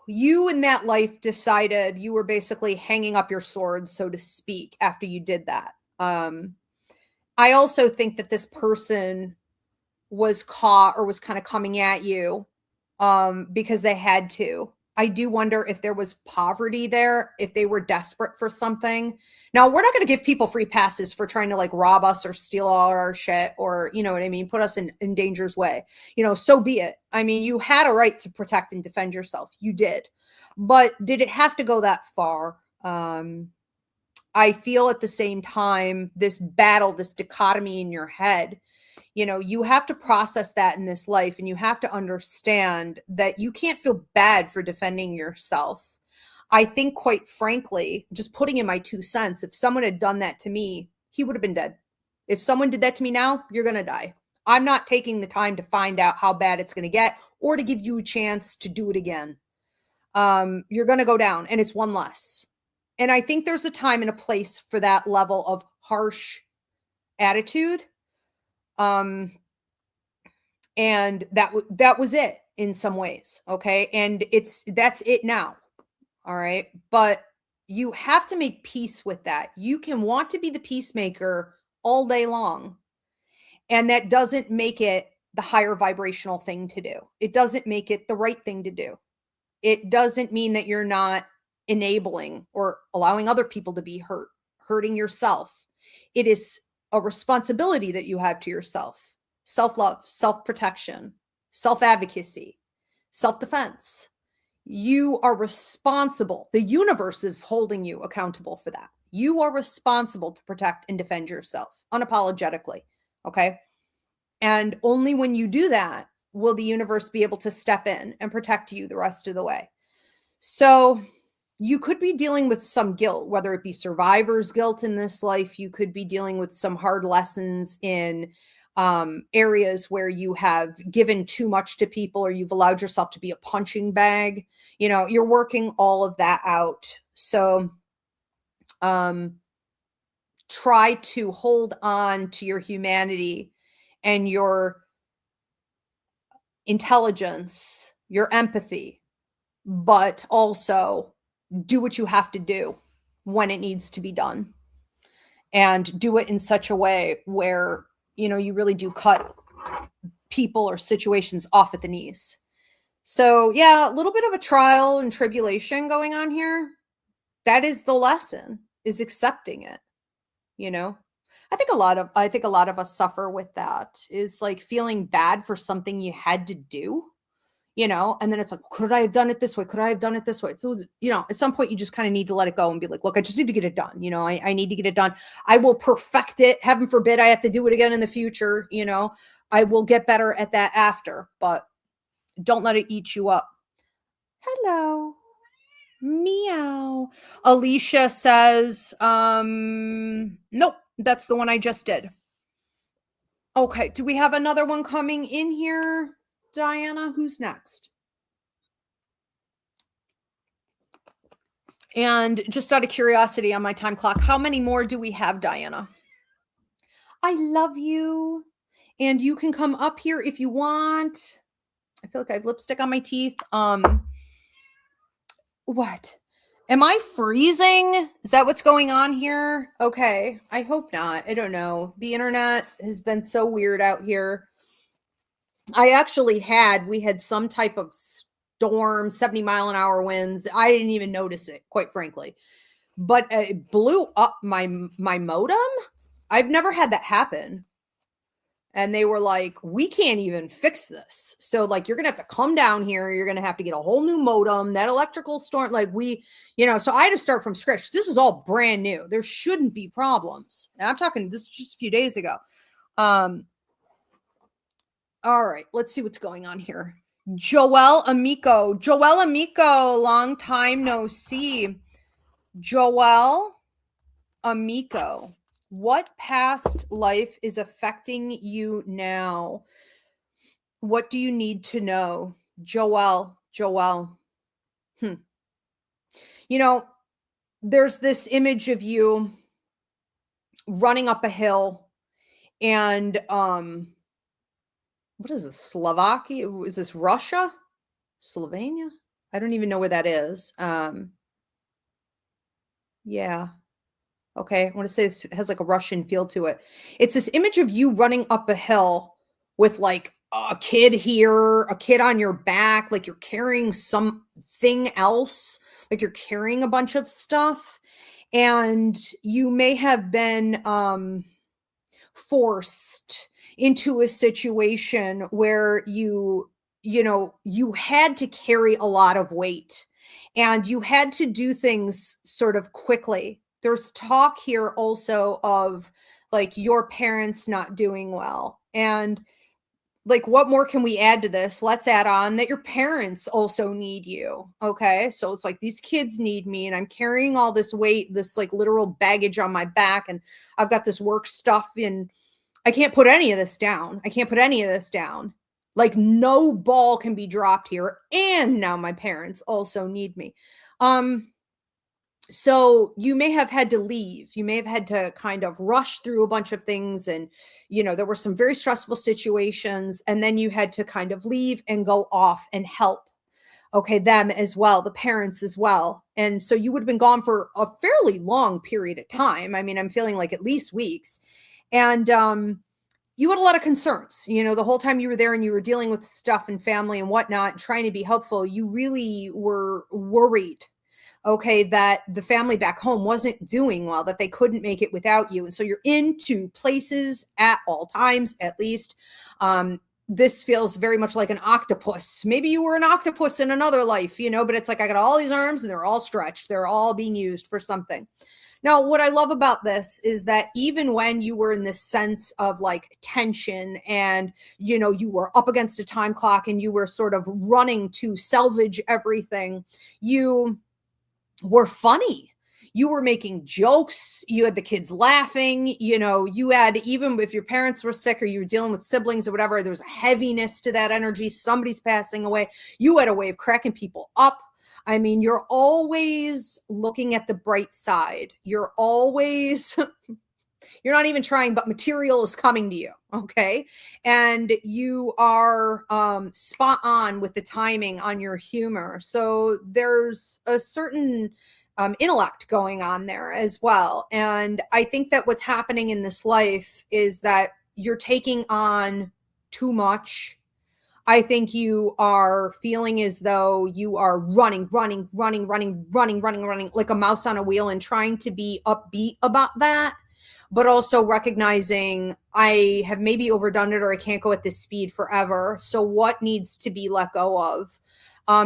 you in that life decided you were basically hanging up your sword, so to speak, after you did that. I also think that this person was caught or was kind of coming at you because they had to. I do wonder if there was poverty there, if they were desperate for something. Now, we're not going to give people free passes for trying to like rob us or steal all our shit, or, you know what I mean, put us in danger's way. You know, so be it. I mean, you had a right to protect and defend yourself. You did. But did it have to go that far? I feel at the same time, this battle, this dichotomy in your head, you know, you have to process that in this life, and you have to understand that you can't feel bad for defending yourself. I think, quite frankly, just putting in my 2 cents, if someone had done that to me, he would have been dead. If someone did that to me now, you're going to die. I'm not taking the time to find out how bad it's going to get or to give you a chance to do it again. You're going to go down, and it's one less. And I think there's a time and a place for that level of harsh attitude. And that was it in some ways. Okay. And that's it now. All right. But you have to make peace with that. You can want to be the peacemaker all day long, and that doesn't make it the higher vibrational thing to do. It doesn't make it the right thing to do. It doesn't mean that you're not enabling or allowing other people to be hurting yourself. It is a responsibility that you have to yourself. Self-love, self-protection, self-advocacy, self-defense. You are responsible. The universe is holding you accountable for that. You are responsible to protect and defend yourself unapologetically. Okay. And only when you do that will the universe be able to step in and protect you the rest of the way. So you could be dealing with some guilt, whether it be survivor's guilt in this life. You could be dealing with some hard lessons in areas where you have given too much to people, or you've allowed yourself to be a punching bag. You know, you're working all of that out. So try to hold on to your humanity and your intelligence, your empathy, but also do what you have to do when it needs to be done, and do it in such a way where, you know, you really do cut people or situations off at the knees. So yeah, a little bit of a trial and tribulation going on here. That is the lesson, is accepting it, you know? I think a lot of us suffer with that, is like feeling bad for something you had to do, and then it's like, could I have done it this way? Could I have done it this way? So, at some point you just kind of need to let it go and be like, look, I just need to get it done. I need to get it done. I will perfect it. Heaven forbid I have to do it again in the future. I will get better at that after, but don't let it eat you up. Hello. Meow. Alicia says, nope, that's the one I just did. Okay. Do we have another one coming in here? Diana, who's next? And just out of curiosity on my time clock, how many more do we have, Diana? I love you. And you can come up here if you want. I feel like I have lipstick on my teeth. What? Am I freezing? Is that what's going on here? Okay. I hope not. I don't know. The internet has been so weird out here. We had some type of storm, 70-mile-an-hour winds. I didn't even notice it, quite frankly. But it blew up my modem. I've never had that happen. And they were like, we can't even fix this. So like, you're going to have to come down here. You're going to have to get a whole new modem, that electrical storm. Like so I had to start from scratch. This is all brand new. There shouldn't be problems. And I'm talking this just a few days ago. All right, let's see what's going on here. Joelle Amico, long time no see. Joelle Amico, what past life is affecting you now? What do you need to know? Joelle. There's this image of you running up a hill and, what is this? Slovakia? Is this Russia? Slovenia? I don't even know where that is. Yeah. Okay. I want to say this has like a Russian feel to it. It's this image of you running up a hill with like a kid here, a kid on your back, like you're carrying something else, like you're carrying a bunch of stuff. And you may have been forced into a situation where you had to carry a lot of weight and you had to do things sort of quickly. There's talk here also of like your parents not doing well. And like, what more can we add to this? Let's add on that your parents also need you. Okay. So it's like these kids need me and I'm carrying all this weight, this like literal baggage on my back. And I've got this work stuff and I can't put any of this down. Like no ball can be dropped here. And now my parents also need me. So you may have had to leave. You may have had to kind of rush through a bunch of things and, there were some very stressful situations and then you had to kind of leave and go off and help. Okay. Them as well, the parents as well. And so you would have been gone for a fairly long period of time. I mean, I'm feeling like at least weeks. And, you had a lot of concerns, the whole time you were there and you were dealing with stuff and family and whatnot, trying to be helpful. You really were worried, okay, that the family back home wasn't doing well, that they couldn't make it without you. And so you're in two places at all times, at least. This feels very much like an octopus. Maybe you were an octopus in another life, but it's like I got all these arms and they're all stretched. They're all being used for something. Now, what I love about this is that even when you were in this sense of like tension and, you were up against a time clock and you were sort of running to salvage everything, you were funny. You were making jokes. You had the kids laughing. You had, even if your parents were sick or you were dealing with siblings or whatever, there was a heaviness to that energy. Somebody's passing away. You had a way of cracking people up. I mean, you're always looking at the bright side. You're not even trying, but material is coming to you. Okay. And you are spot on with the timing on your humor. So there's a certain intellect going on there as well. And I think that what's happening in this life is that you're taking on too much. I think you are feeling as though you are running like a mouse on a wheel and trying to be upbeat about that. but also recognizing I have maybe overdone it or I can't go at this speed forever. So what needs to be let go of?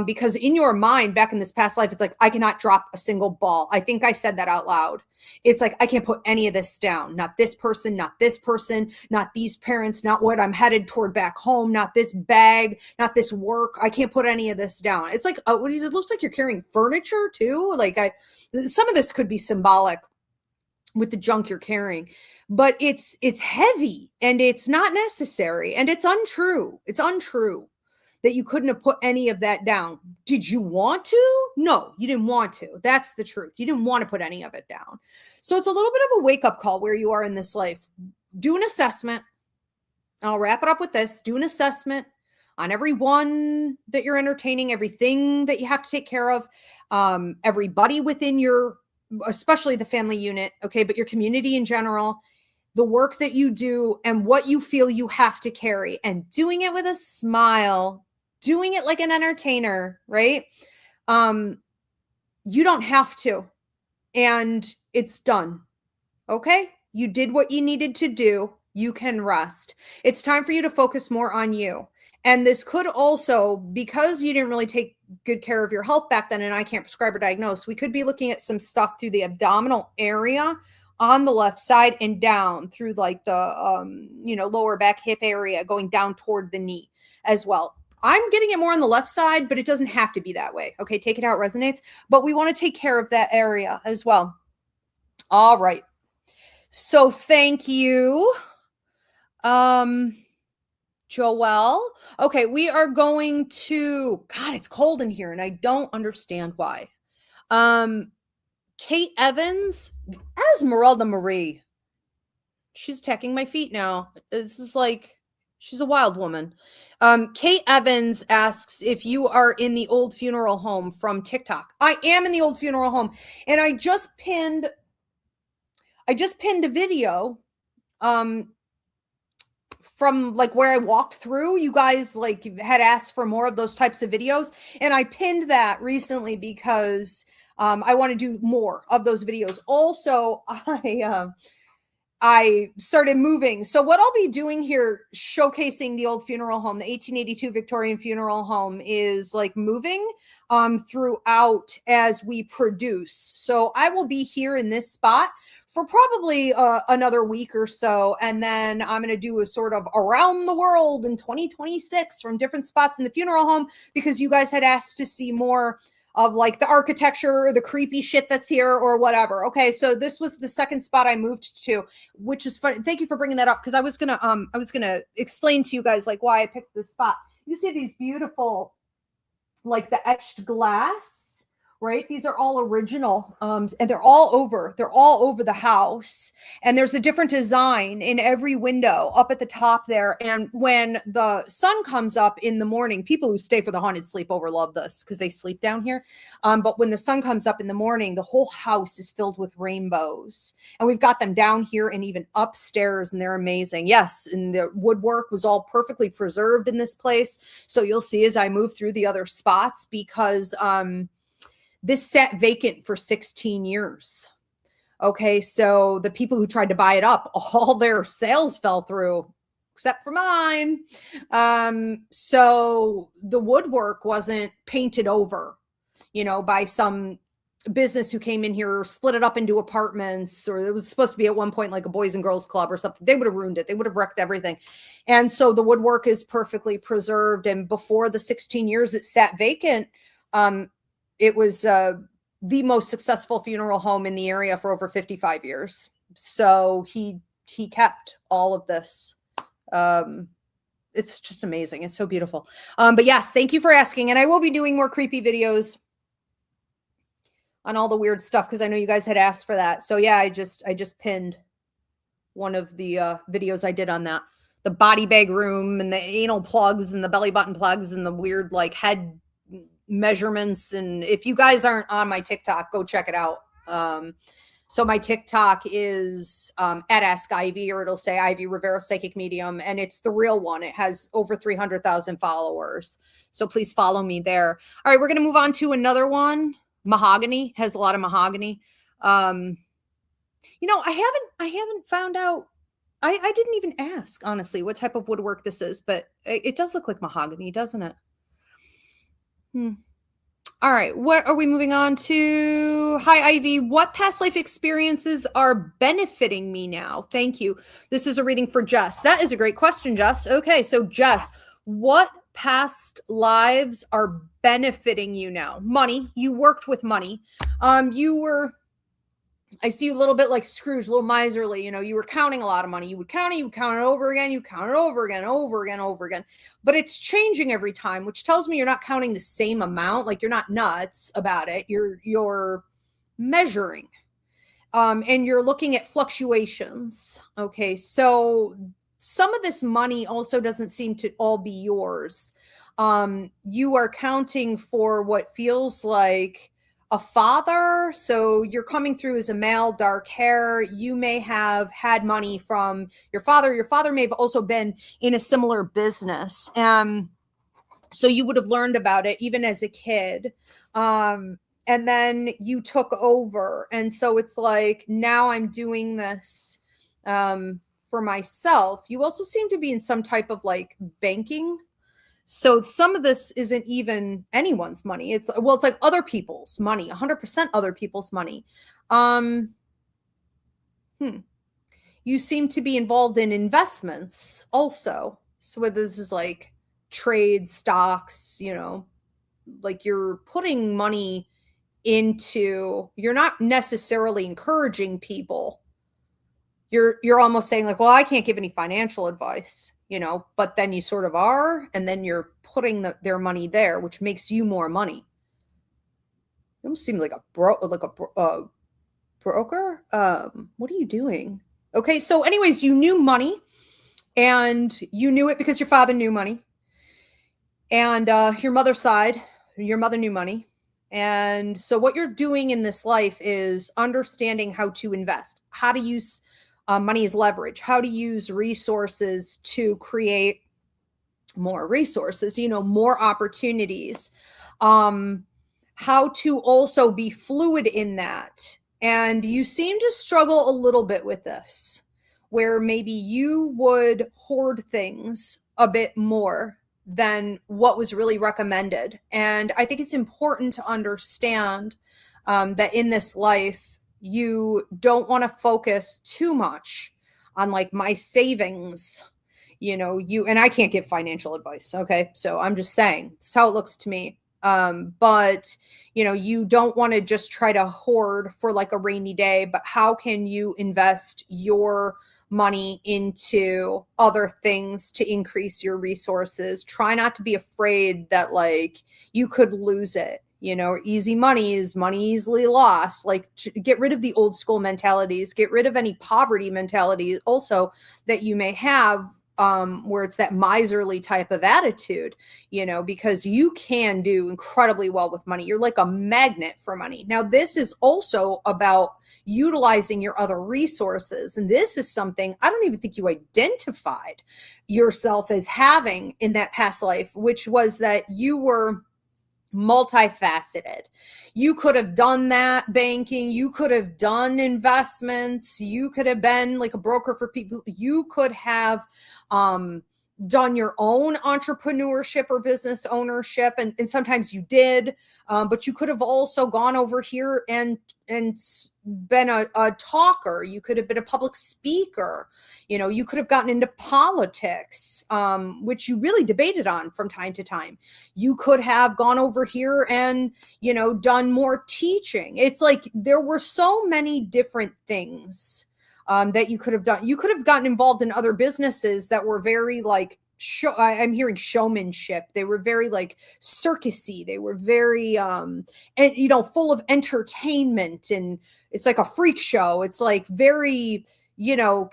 Because in your mind, back in this past life, it's like, I cannot drop a single ball. I think I said that out loud. It's like, I can't put any of this down. Not this person, not this person, not these parents, not what I'm headed toward back home, not this bag, not this work. I can't put any of this down. It's like, it looks like you're carrying furniture too. Like some of this could be symbolic with the junk you're carrying, but it's heavy and it's not necessary and it's untrue. It's untrue that you couldn't have put any of that down. Did you want to? No, you didn't want to. That's the truth. You didn't want to put any of it down. So it's a little bit of a wake-up call where you are in this life. Do an assessment. I'll wrap it up with this. Do an assessment on everyone that you're entertaining, everything that you have to take care of, everybody within your, especially the family unit, okay, but your community in general, the work that you do and what you feel you have to carry, and doing it with a smile, doing it like an entertainer, right? You don't have to, and it's done. Okay. You did what you needed to do. You can rest. It's time for you to focus more on you. And this could also, because you didn't really take good care of your health back then, and I can't prescribe or diagnose, we could be looking at some stuff through the abdominal area on the left side and down through like the, lower back hip area going down toward the knee as well. I'm getting it more on the left side, but it doesn't have to be that way. Okay. Take it how it resonates, but we want to take care of that area as well. All right. So thank you. Joelle. Okay. We are going to, God, it's cold in here and I don't understand why. Kate Evans, Esmeralda Marie. She's attacking my feet now. This is like, she's a wild woman. Kate Evans asks if you are in the old funeral home from TikTok. I am in the old funeral home, and I just pinned a video from like where I walked through. You guys like had asked for more of those types of videos, and I pinned that recently because I want to do more of those videos. Also, I started moving. So what I'll be doing here, showcasing the old funeral home, the 1882 Victorian funeral home, is like moving throughout as we produce. So I will be here in this spot for probably another week or so. And then I'm going to do a sort of around the world in 2026 from different spots in the funeral home, because you guys had asked to see more of like the architecture or the creepy shit that's here or whatever. Okay. So this was the second spot I moved to, which is funny. Thank you for bringing that up, because I was going to explain to you guys like why I picked this spot. You see these beautiful, like the etched glass, right? These are all original. And they're all over the house. And there's a different design in every window up at the top there. And when the sun comes up in the morning, people who stay for the haunted sleepover love this because they sleep down here. But when the sun comes up in the morning, the whole house is filled with rainbows. And we've got them down here and even upstairs, and they're amazing. Yes. And the woodwork was all perfectly preserved in this place. So you'll see as I move through the other spots, because, this sat vacant for 16 years. Okay, so the people who tried to buy it up, all their sales fell through, except for mine. So the woodwork wasn't painted over, by some business who came in here or split it up into apartments, or it was supposed to be at one point like a boys and girls club or something. They would have ruined it. They would have wrecked everything. And so the woodwork is perfectly preserved. And before the 16 years it sat vacant, it was the most successful funeral home in the area for over 55 years. So he kept all of this. It's just amazing. It's so beautiful. But yes, thank you for asking. And I will be doing more creepy videos on all the weird stuff, because I know you guys had asked for that. So yeah, I just pinned one of the videos I did on that. The body bag room and the anal plugs and the belly button plugs and the weird like head measurements. And if you guys aren't on my TikTok, go check it out. So my TikTok is at AskIvy, or it'll say Ivy Rivera Psychic Medium, and it's the real one. It has over 300,000 followers. So please follow me there. All right, we're going to move on to another one. Mahogany has a lot of mahogany. I haven't found out. I didn't even ask, honestly, what type of woodwork this is, but it does look like mahogany, doesn't it? Hmm. All right, what are we moving on to? Hi, Ivy. What past life experiences are benefiting me now? Thank you. This is a reading for Jess. That is a great question, Jess. Okay, so Jess, what past lives are benefiting you now? Money. You worked with money. You were, I see you a little bit like Scrooge, a little miserly. You were counting a lot of money. You would count it over again, you count it over again, over again, over again. But it's changing every time, which tells me you're not counting the same amount. Like, you're not nuts about it. You're measuring. And you're looking at fluctuations. Okay, so some of this money also doesn't seem to all be yours. You are counting for what feels like a father. So you're coming through as a male, dark hair. You may have had money from your father. Your father may have also been in a similar business. So you would have learned about it even as a kid. And then you took over. And so it's like, now I'm doing this for myself. You also seem to be in some type of like banking. So some of this isn't even anyone's money. It's like other people's money, 100% other people's money. You seem to be involved in investments also. So whether this is like trade, stocks, like you're putting money into, you're not necessarily encouraging people. You're almost saying like, well, I can't give any financial advice, but then you sort of are, and then you're putting their money there, which makes you more money. You almost seem like a broker. What are you doing? Okay, so anyways, you knew money, and you knew it because your father knew money, and your mother's side, your mother knew money. And so what you're doing in this life is understanding how to invest, how to use money as leverage, how to use resources to create more resources, more opportunities, how to also be fluid in that. And you seem to struggle a little bit with this, where maybe you would hoard things a bit more than what was really recommended. And I think it's important to understand that in this life, you don't want to focus too much on like my savings, and I can't give financial advice. Okay. So I'm just saying it's how it looks to me. But you don't want to just try to hoard for like a rainy day, but how can you invest your money into other things to increase your resources? Try not to be afraid that like you could lose it. Easy money is money easily lost. Like, get rid of the old school mentalities, get rid of any poverty mentality also that you may have, where it's that miserly type of attitude, because you can do incredibly well with money. You're like a magnet for money. Now, this is also about utilizing your other resources. And this is something I don't even think you identified yourself as having in that past life, which was that you were multifaceted. You could have done that banking, you could have done investments, you could have been like a broker for people, you could have done your own entrepreneurship or business ownership, and sometimes you did, but you could have also gone over here and been a talker. You could have been a public speaker. You could have gotten into politics, which you really debated on from time to time. You could have gone over here and done more teaching. It's like there were so many different things that you could have done. You could have gotten involved in other businesses that were very like I'm hearing showmanship. They were very like circusy. They were very full of entertainment, and it's like a freak show. It's like very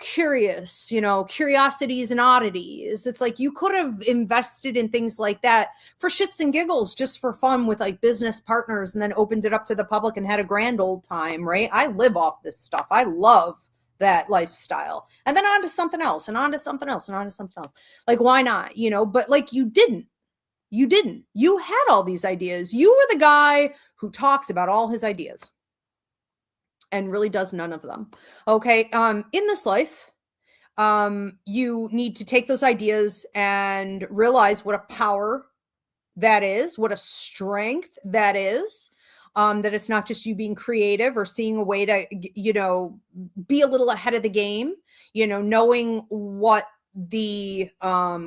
curious, curiosities and oddities. It's like you could have invested in things like that for shits and giggles, just for fun with like business partners, and then opened it up to the public and had a grand old time, right? I live off this stuff. I love that lifestyle. And then on to something else, and on to something else, and on to something else. Like, why not? But like you didn't. You had all these ideas. You were the guy who talks about all his ideas. and really does none of them. Okay. In this life, you need to take those ideas and realize what a power that is, what a strength that is. That it's not just you being creative or seeing a way to, be a little ahead of the game, knowing what the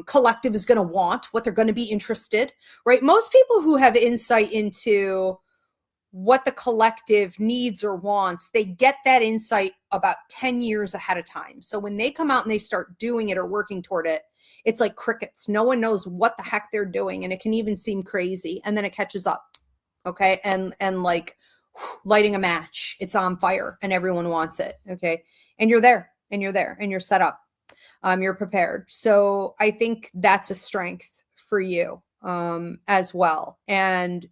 collective is going to want, what they're going to be interested, right? Most people who have insight into what the collective needs or wants, they get that insight about 10 years ahead of time. So when they come out and they start doing it or working toward it, it's like crickets. No one knows what the heck they're doing. And it can even seem crazy. And then it catches up. Okay. And like lighting a match, it's on fire and everyone wants it. Okay. And you're there and you're set up. You're prepared. So I think that's a strength for you as well. And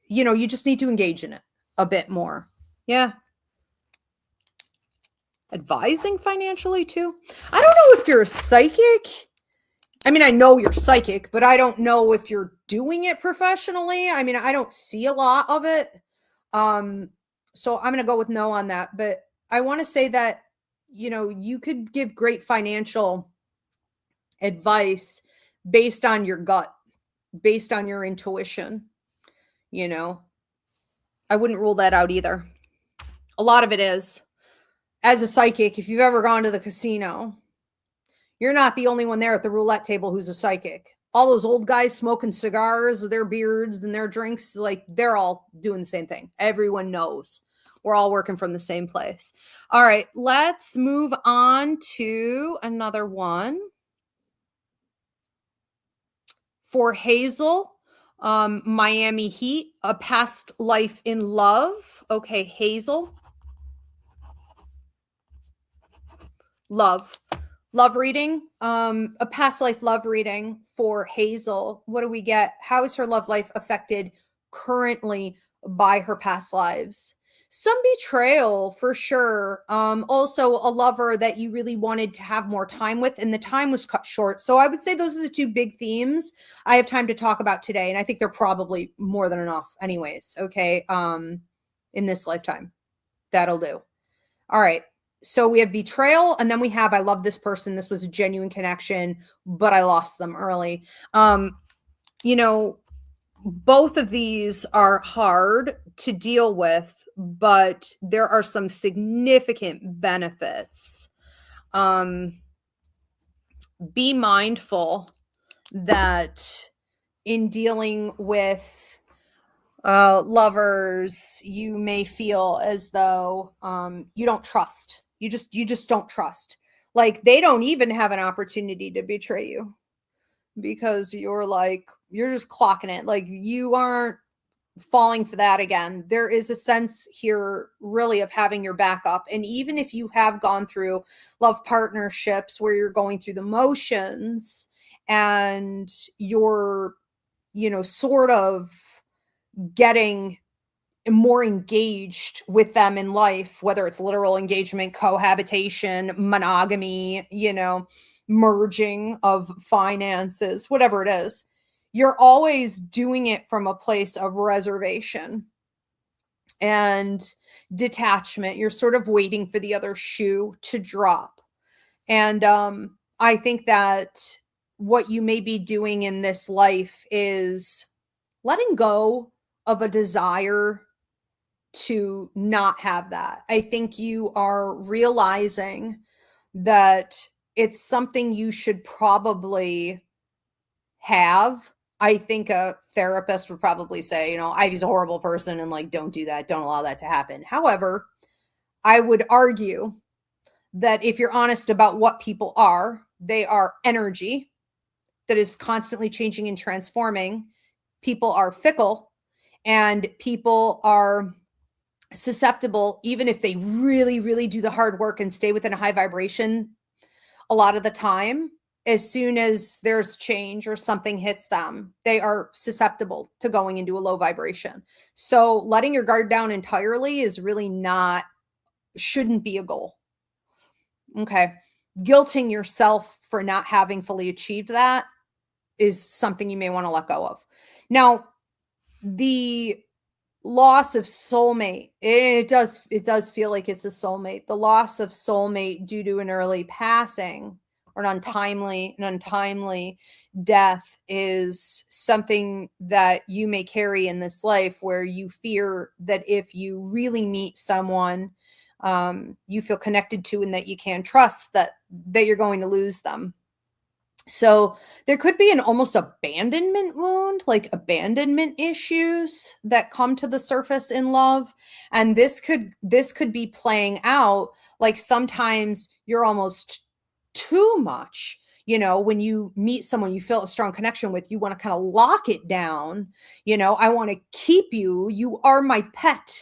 you just need to engage in it a bit more. Yeah. Advising financially too. I don't know if you're a psychic. I mean, I know you're psychic, but I don't know if you're doing it professionally. I mean, I don't see a lot of it. So I'm going to go with no on that, but I want to say that, you could give great financial advice based on your gut, based on your intuition. I wouldn't rule that out either. A lot of it is. As a psychic, if you've ever gone to the casino, you're not the only one there at the roulette table who's a psychic. All those old guys smoking cigars with their beards and their drinks, like they're all doing the same thing. Everyone knows. We're all working from the same place. All right, let's move on to another one. For Hazel, Miami Heat, a past life in love. Okay, Hazel. Love reading, a past life love reading for Hazel. What do we get? How is her love life affected currently by her past lives? Some betrayal for sure. Also a lover that you really wanted to have more time with and the time was cut short. So I would say those are the two big themes I have time to talk about today. And I think they're probably more than enough anyways. Okay. In this lifetime, that'll do. All right. So we have betrayal, and then we have, I love this person. This was a genuine connection, but I lost them early. Both of these are hard to deal with, but there are some significant benefits. Be mindful that in dealing with lovers, you may feel as though you don't trust. You just don't trust. Like they don't even have an opportunity to betray you because you're just clocking it. Like you aren't falling for that again. There is a sense here really of having your backup. And even if you have gone through love partnerships where you're going through the motions and you're, sort of getting more engaged with them in life, whether it's literal engagement, cohabitation, monogamy, merging of finances, whatever it is, you're always doing it from a place of reservation and detachment. You're sort of waiting for the other shoe to drop. And I think that what you may be doing in this life is letting go of a desire to not have that. I think you are realizing that it's something you should probably have. I think a therapist would probably say, Ivy's a horrible person and don't do that. Don't allow that to happen. However, I would argue that if you're honest about what people are, they are energy that is constantly changing and transforming. People are fickle and people are susceptible, even if they really, really do the hard work and stay within a high vibration. A lot of the time, as soon as there's change or something hits them, they are susceptible to going into a low vibration. So letting your guard down entirely is really shouldn't be a goal. Okay. Guilting yourself for not having fully achieved that is something you may want to let go of. Now, the loss of soulmate. It does feel like it's a soulmate. The loss of soulmate due to an early passing or an untimely death is something that you may carry in this life, where you fear that if you really meet someone you feel connected to and that you can trust, that you're going to lose them. So there could be an almost abandonment wound, like abandonment issues that come to the surface in love. And this could be playing out like sometimes you're almost too much. You know, when you meet someone you feel a strong connection with, you want to kind of lock it down. You know, I want to keep you. You are my pet.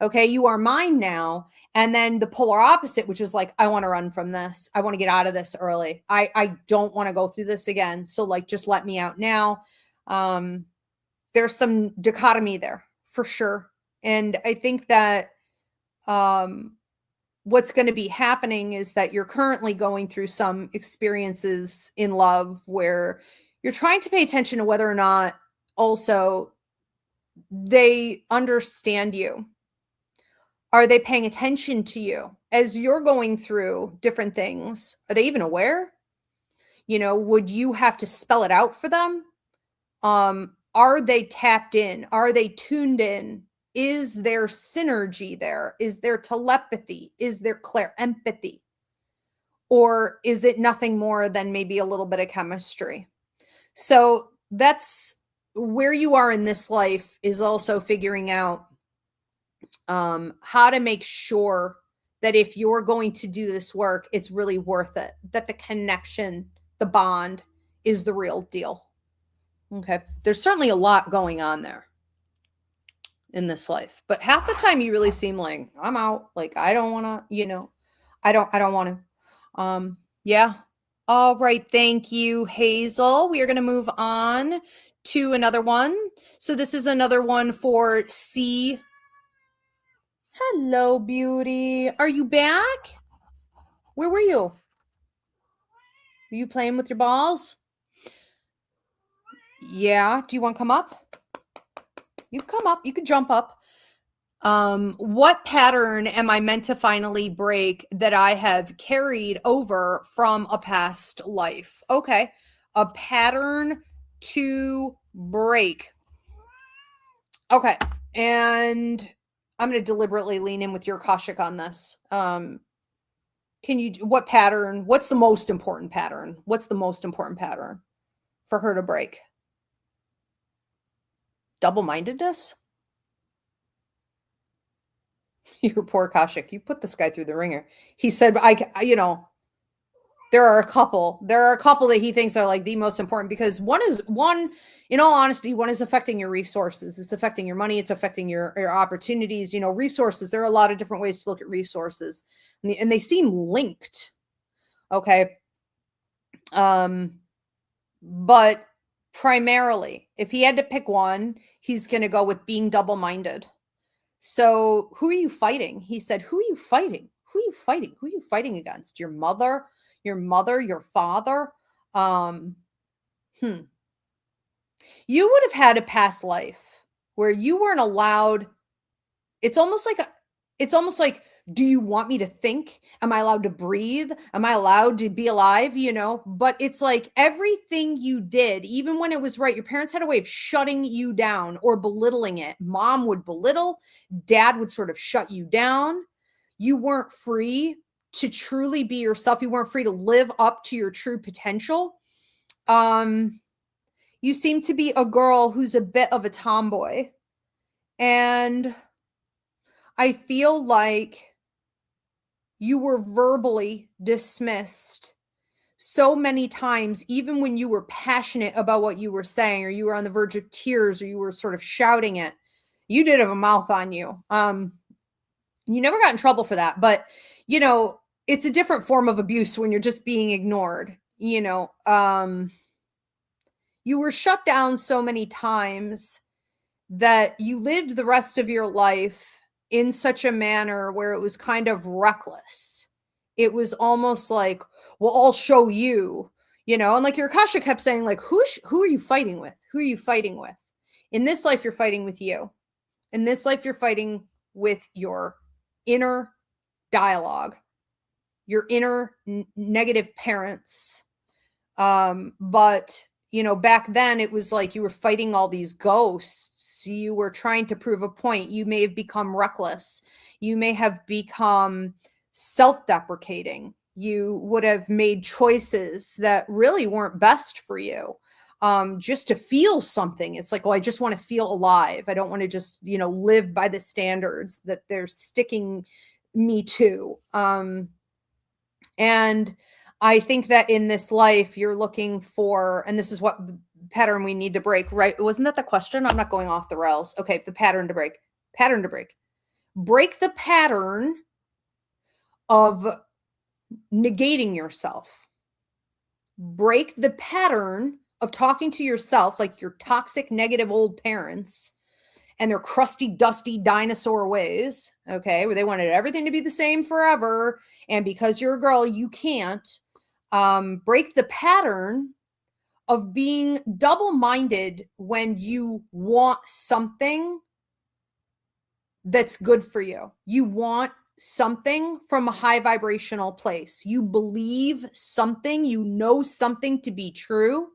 Okay, you are mine now. And then the polar opposite, which is like, I want to run from this. I want to get out of this early. I don't want to go through this again. So like, just let me out now. There's some dichotomy there for sure. And I think that what's going to be happening is that you're currently going through some experiences in love where you're trying to pay attention to whether or not also they understand you. Are they paying attention to you as you're going through different things? Are they even aware? You know, would you have to spell it out for them? Are they tapped in? Are they tuned in? Is there synergy there? Is there telepathy? Is there clairempathy? Or is it nothing more than maybe a little bit of chemistry? So that's where you are in this life, is also figuring out how to make sure that if you're going to do this work, it's really worth it, that the connection, the bond is the real deal. Okay. There's certainly a lot going on there in this life, but half the time you really seem like, I'm out. Like, I don't want to, you know, I don't want to. Yeah. All right. Thank you, Hazel. We are going to move on to another one. So this is another one for C. Hello, beauty. Are you back? Where were you? Were you playing with your balls? Yeah. Do you want to come up? You can come up. You can jump up. What pattern am I meant to finally break that I have carried over from a past life? Okay. A pattern to break. Okay. And I'm going to deliberately lean in with your Akashic on this. What pattern? What's the most important pattern? What's the most important pattern for her to break? Double-mindedness? Your poor Akashic. You put this guy through the ringer. He said, there are a couple that he thinks are like the most important, because one, in all honesty, one is affecting your resources. It's affecting your money. It's affecting your opportunities, resources. There are a lot of different ways to look at resources, and they seem linked. Okay. But primarily, if he had to pick one, he's going to go with being double-minded. So who are you fighting? He said, who are you fighting? Who are you fighting? Who are you fighting against? Your mother, your father? You would have had a past life where you weren't allowed. It's almost like, do you want me to think? Am I allowed to breathe? Am I allowed to be alive? But it's like everything you did, even when it was right, your parents had a way of shutting you down or belittling it. Mom would belittle, dad would sort of shut you down. You weren't free to truly be yourself. You weren't free to live up to your true potential. You seem to be a girl who's a bit of a tomboy. And I feel like you were verbally dismissed so many times, even when you were passionate about what you were saying, or you were on the verge of tears, or you were sort of shouting it. You did have a mouth on you. You never got in trouble for that, but it's a different form of abuse when you're just being ignored. You were shut down so many times that you lived the rest of your life in such a manner where it was kind of reckless. It was almost like, well, I'll show you, and like your Akasha kept saying, like, who are you fighting with? Who are you fighting with? In this life, you're fighting with you. In this life, you're fighting with your inner dialogue, your inner negative parents. But back then it was like you were fighting all these ghosts. You were trying to prove a point. You may have become reckless. You may have become self-deprecating. You would have made choices that really weren't best for you. Just to feel something. It's like, well, I just want to feel alive. I don't want to just, live by the standards that they're sticking me to. And I think that in this life, you're looking for, and this is what pattern we need to break, right? Wasn't that the question? I'm not going off the rails. Okay, the pattern to break. Pattern to break. Break the pattern of negating yourself. Break the pattern of talking to yourself like your toxic, negative old parents and their crusty, dusty dinosaur ways, okay, where they wanted everything to be the same forever. And because you're a girl, you can't. Break the pattern of being double-minded when you want something that's good for you. You want something from a high vibrational place. You believe something, you know something to be true,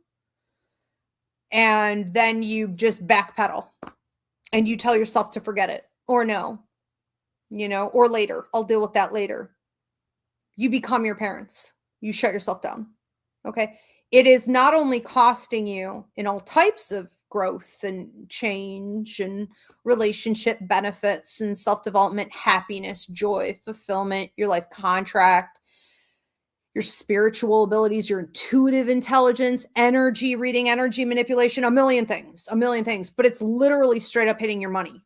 and then you just backpedal. And you tell yourself to forget it or no, or later. I'll deal with that later. You become your parents. You shut yourself down. Okay. It is not only costing you in all types of growth and change and relationship benefits and self-development, happiness, joy, fulfillment, your life contract, your spiritual abilities, your intuitive intelligence, energy reading, energy manipulation, a million things, but it's literally straight up hitting your money.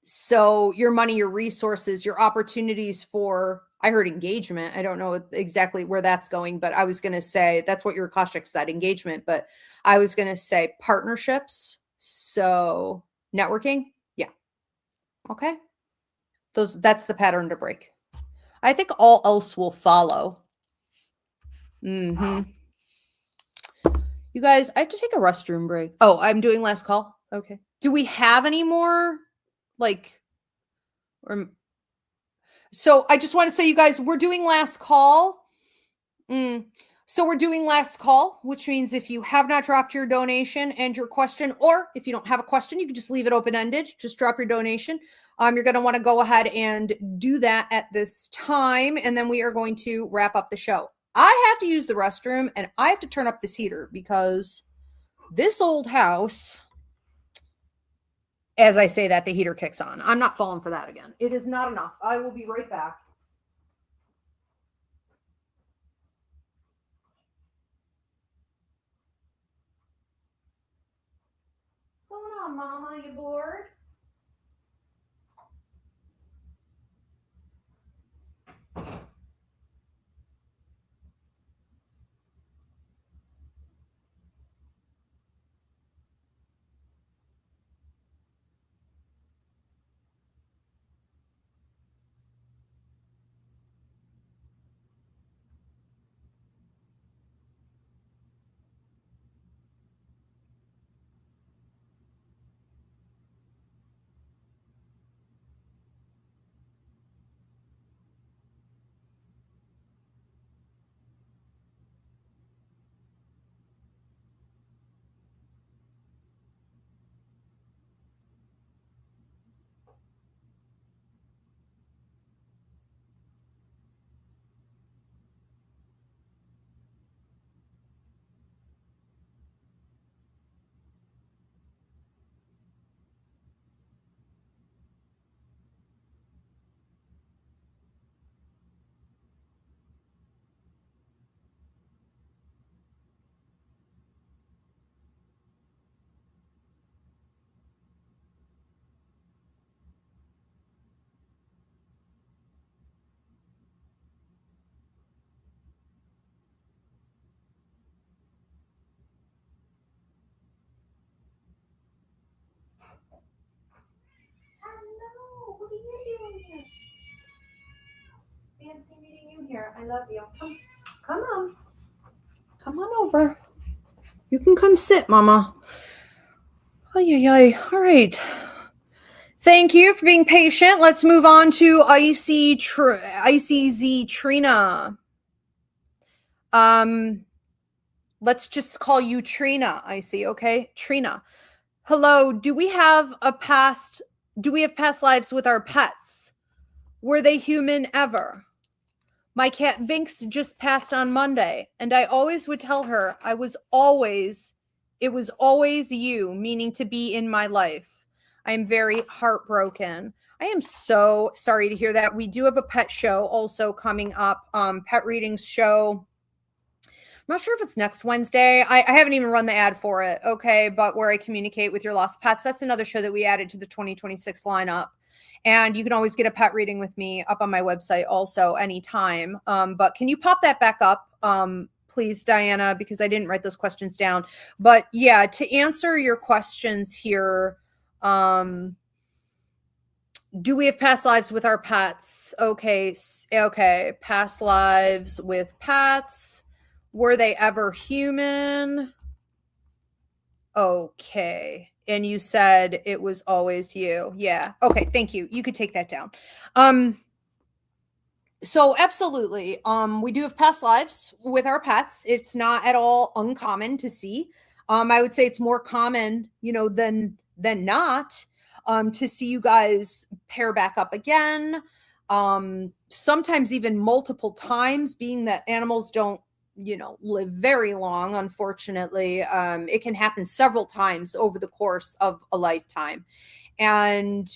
So your money, your resources, your opportunities for, I heard engagement. I don't know exactly where that's going, but I was going to say, that's what your Akashic said, engagement, but I was going to say partnerships. So networking. Yeah. Okay. That's the pattern to break. I think all else will follow. You guys, I have to take a restroom break. Oh, I'm doing last call. Okay. Do we have any more? So I just want to say, you guys, we're doing last call. So we're doing last call, which means if you have not dropped your donation and your question, or if you don't have a question, you can just leave it open-ended. Just drop your donation. You're going to want to go ahead and do that at this time, and then we are going to wrap up the show. I have to use the restroom, and I have to turn up this heater because this old house, as I say that, the heater kicks on. I'm not falling for that again. It is not enough. I will be right back. What's going on, Mama? You bored? Hello, what are you doing here? Fancy meeting you here. I love you. Come on. Come on over. You can come sit, Mama. Oh, yeah. All right. Thank you for being patient. Let's move on to Icy Z Trina. Let's just call you Trina, Icy, okay? Trina. Hello, do we have past lives with our pets? Were they human ever? My cat Binks just passed on Monday, and I always would tell her it was always you, meaning to be in my life. I am very heartbroken. I am so sorry to hear that. We do have a pet show also coming up, pet readings show. I'm not sure if it's next Wednesday. I haven't even run the ad for it, okay? But where I communicate with your lost pets. That's another show that we added to the 2026 lineup. And you can always get a pet reading with me up on my website also anytime. But can you pop that back up, please, Diana, because I didn't write those questions down. But yeah, to answer your questions here, do we have past lives with our pets? Okay. Past lives with pets. Were they ever human? Okay. And you said it was always you. Yeah. Okay. Thank you. You could take that down. So absolutely. We do have past lives with our pets. It's not at all uncommon to see. I would say it's more common, than not, to see you guys pair back up again. Sometimes even multiple times, being that animals don't live very long, unfortunately. It can happen several times over the course of a lifetime. And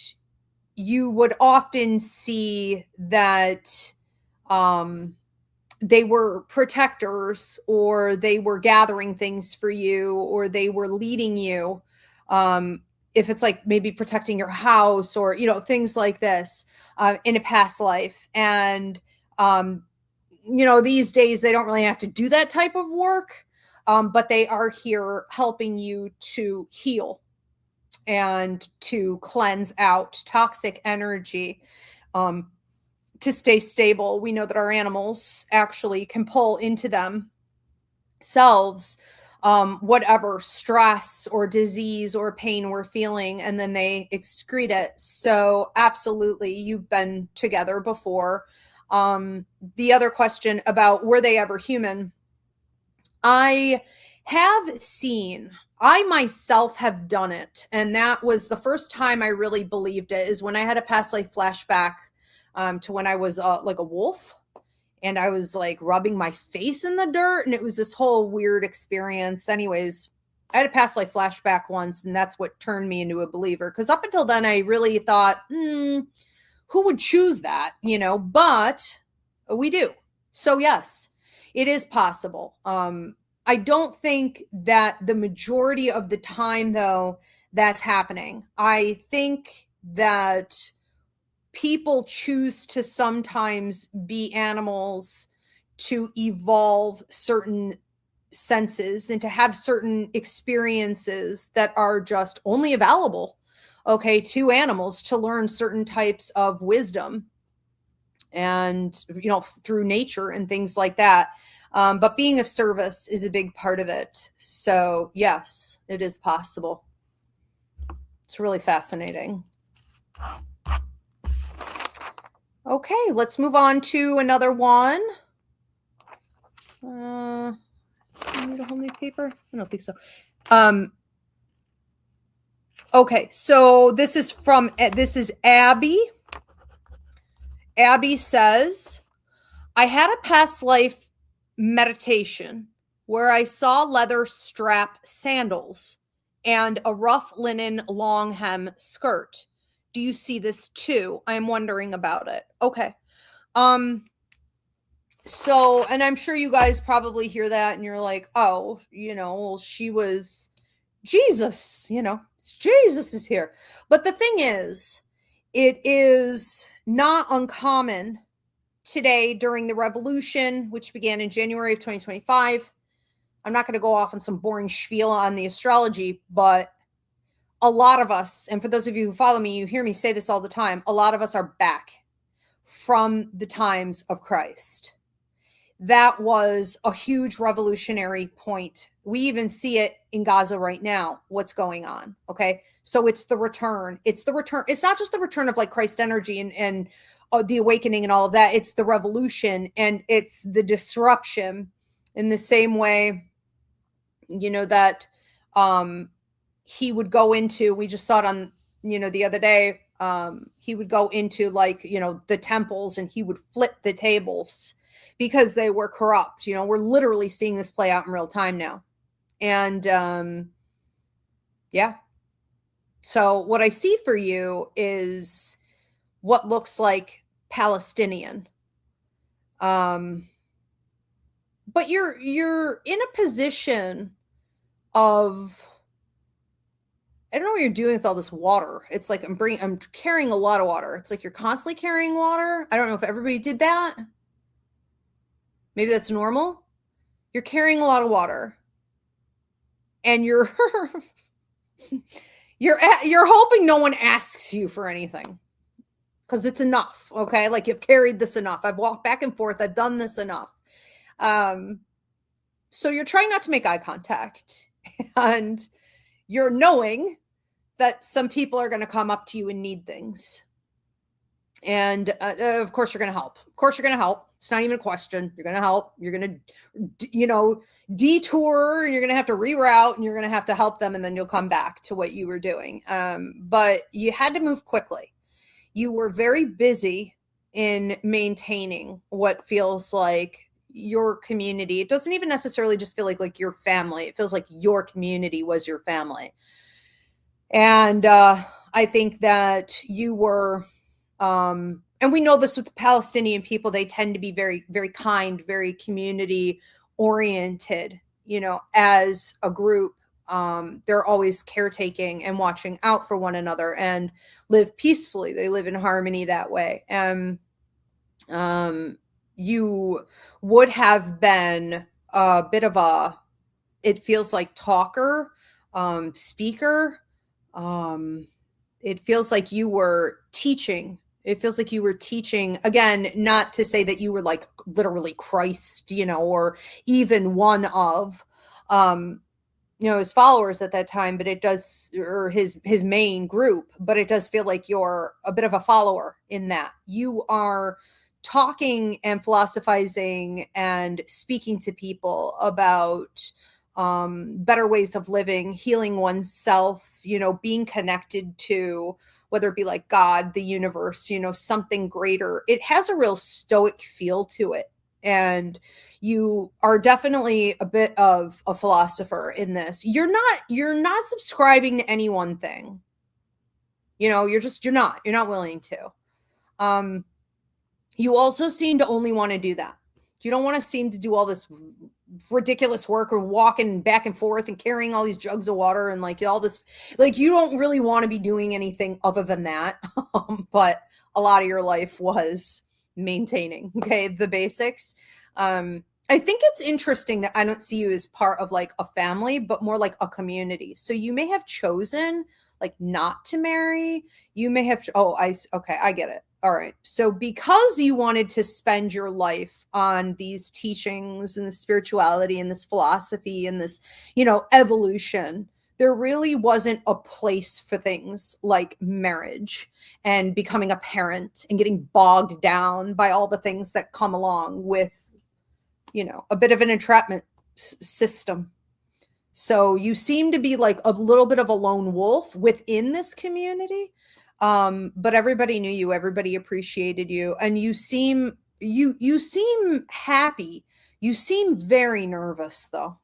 you would often see that they were protectors, or they were gathering things for you, or they were leading you. If it's like maybe protecting your house, or, things like this, in a past life. And, these days they don't really have to do that type of work, but they are here helping you to heal and to cleanse out toxic energy, to stay stable. We know that our animals actually can pull into themselves whatever stress or disease or pain we're feeling, and then they excrete it. So absolutely, you've been together before. The other question about were they ever human? I myself have done it. And that was the first time I really believed it, is when I had a past life flashback to when I was like a wolf, and I was like rubbing my face in the dirt, and it was this whole weird experience. Anyways, I had a past life flashback once, and that's what turned me into a believer. Because up until then, I really thought, who would choose that, but we do. So yes, it is possible. I don't think that the majority of the time, though, that's happening. I think that people choose to sometimes be animals to evolve certain senses and to have certain experiences that are just only available, okay, to animals, to learn certain types of wisdom and, through nature and things like that. But being of service is a big part of it. So yes, it is possible. It's really fascinating. Okay, let's move on to another one. I need a whole new paper? I don't think so. Okay, so this is Abby. Abby says, I had a past life meditation where I saw leather strap sandals and a rough linen long hem skirt. Do you see this too? I'm wondering about it. Okay. So, and I'm sure you guys probably hear that and you're like, oh, well, she was Jesus, Jesus is here. But the thing is, it is not uncommon today during the revolution, which began in January of 2025. I'm not going to go off on some boring spiel on the astrology, but a lot of us, and for those of you who follow me, you hear me say this all the time, a lot of us are back from the times of Christ. that was a huge revolutionary point. We even see it in Gaza right now, what's going on. Okay. So it's the return. It's the return. It's not just the return of like Christ energy and the awakening and all of that. It's the revolution and it's the disruption in the same way, that he would go into, we just saw it on, the other day, he would go into like, the temples and he would flip the tables because they were corrupt. We're literally seeing this play out in real time now. And yeah. So what I see for you is what looks like Palestinian. But you're in a position of, I don't know what you're doing with all this water. It's like I'm carrying a lot of water. It's like you're constantly carrying water. I don't know if everybody did that. Maybe that's normal. You're carrying a lot of water. And you're you're hoping no one asks you for anything. Cuz it's enough, okay? Like you've carried this enough. I've walked back and forth. I've done this enough. So you're trying not to make eye contact. And you're knowing that some people are going to come up to you and need things. And of course, you're going to help. Of course, you're going to help. It's not even a question. You're going to help. You're going to, detour. You're going to have to reroute and you're going to have to help them. And then you'll come back to what you were doing. But you had to move quickly. You were very busy in maintaining what feels like your community. It doesn't even necessarily just feel like your family. It feels like your community was your family. And I think that you were, and we know this with the Palestinian people, they tend to be very, very kind, very community oriented, as a group. They're always caretaking and watching out for one another and live peacefully. They live in harmony that way. And you would have been a bit of it feels like talker, speaker. It feels like you were teaching. It feels like you were teaching, again, not to say that you were like literally Christ, or even one of, his followers at that time, but it does, or his main group, but it does feel like you're a bit of a follower in that. You are talking and philosophizing and speaking to people about better ways of living, healing oneself, being connected to, whether it be like God, the universe, something greater. It has a real stoic feel to it. And you are definitely a bit of a philosopher in this. You're not subscribing to any one thing. You're not willing to. You also seem to only want to do that. You don't want to seem to do all this ridiculous work or walking back and forth and carrying all these jugs of water and like all this, like you don't really want to be doing anything other than that. But a lot of your life was maintaining, the basics. I think it's interesting that I don't see you as part of like a family, but more like a community. So you may have chosen like not to marry. You may have, okay, I get it. All right. So because you wanted to spend your life on these teachings and the spirituality and this philosophy and this, evolution, there really wasn't a place for things like marriage and becoming a parent and getting bogged down by all the things that come along with, a bit of an entrapment system. So you seem to be like a little bit of a lone wolf within this community. But everybody knew you, everybody appreciated you, and you seem happy. You seem very nervous though.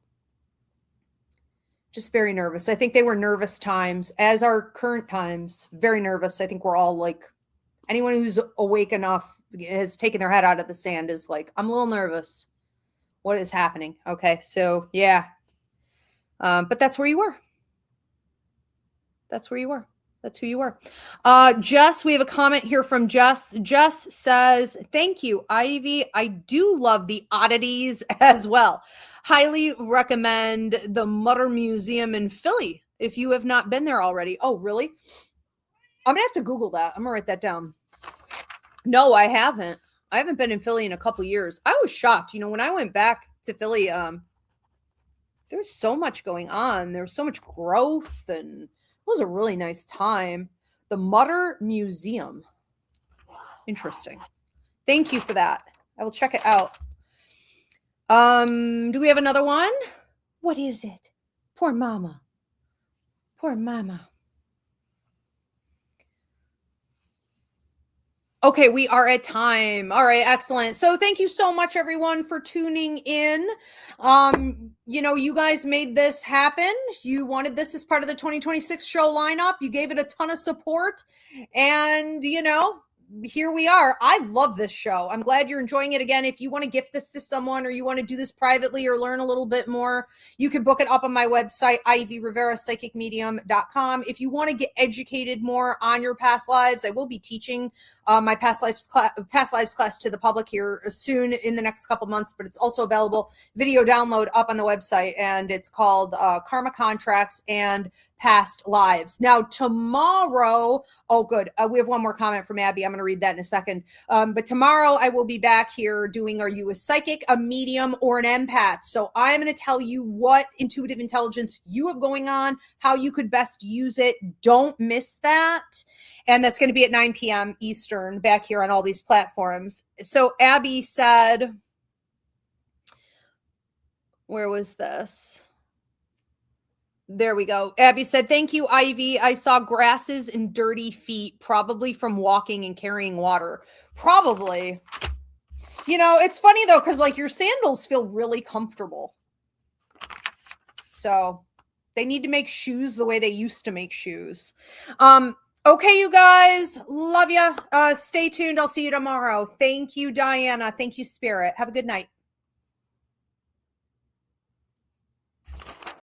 Just very nervous. I think they were nervous times, as our current times, very nervous. I think we're all like, anyone who's awake enough has taken their head out of the sand is like, I'm a little nervous. What is happening? Okay. So yeah. But that's where you were. That's where you were. That's who you were. Jess, we have a comment here from Jess. Jess says, thank you, Ivy. I do love the oddities as well. Highly recommend the Mutter Museum in Philly if you have not been there already. Oh, really? I'm going to have to Google that. I'm going to write that down. No, I haven't. I haven't been in Philly in a couple years. I was shocked. You know, when I went back to Philly, there was so much going on. There was so much growth, and it was a really nice time. The Mutter Museum. Interesting. Thank you for that. I will check it out. Do we have another one? What is it? Poor mama. Poor mama. Okay, we are at time. All right, excellent. So thank you so much, everyone, for tuning in. You know, you guys made this happen. You wanted this as part of the 2026 show lineup. You gave it a ton of support. And, you know, here we are. I love this show. I'm glad you're enjoying it. Again, if you want to gift this to someone, or you want to do this privately or learn a little bit more, you can book it up on my website, Ivy Rivera, psychicmedium.com. If you want to get educated more on your past lives, I will be teaching my past lives class to the public here soon in the next couple months, but it's also available video download up on the website, and it's called Karma Contracts and Past Lives. Now tomorrow, oh good, we have one more comment from Abby. I'm going to read that in a second. But tomorrow I will be back here doing, are you a psychic, a medium, or an empath? So I'm going to tell you what intuitive intelligence you have going on, how you could best use it. Don't miss that. And that's going to be at 9 p.m. Eastern back here on all these platforms. So Abby said, where was this? There we go. Abby said, thank you, Ivy. I saw grasses and dirty feet, probably from walking and carrying water. Probably. You know, it's funny though, because like your sandals feel really comfortable. So they need to make shoes the way they used to make shoes. Okay, you guys, love you. Stay tuned. I'll see you tomorrow. Thank you, Diana. Thank you, Spirit. Have a good night.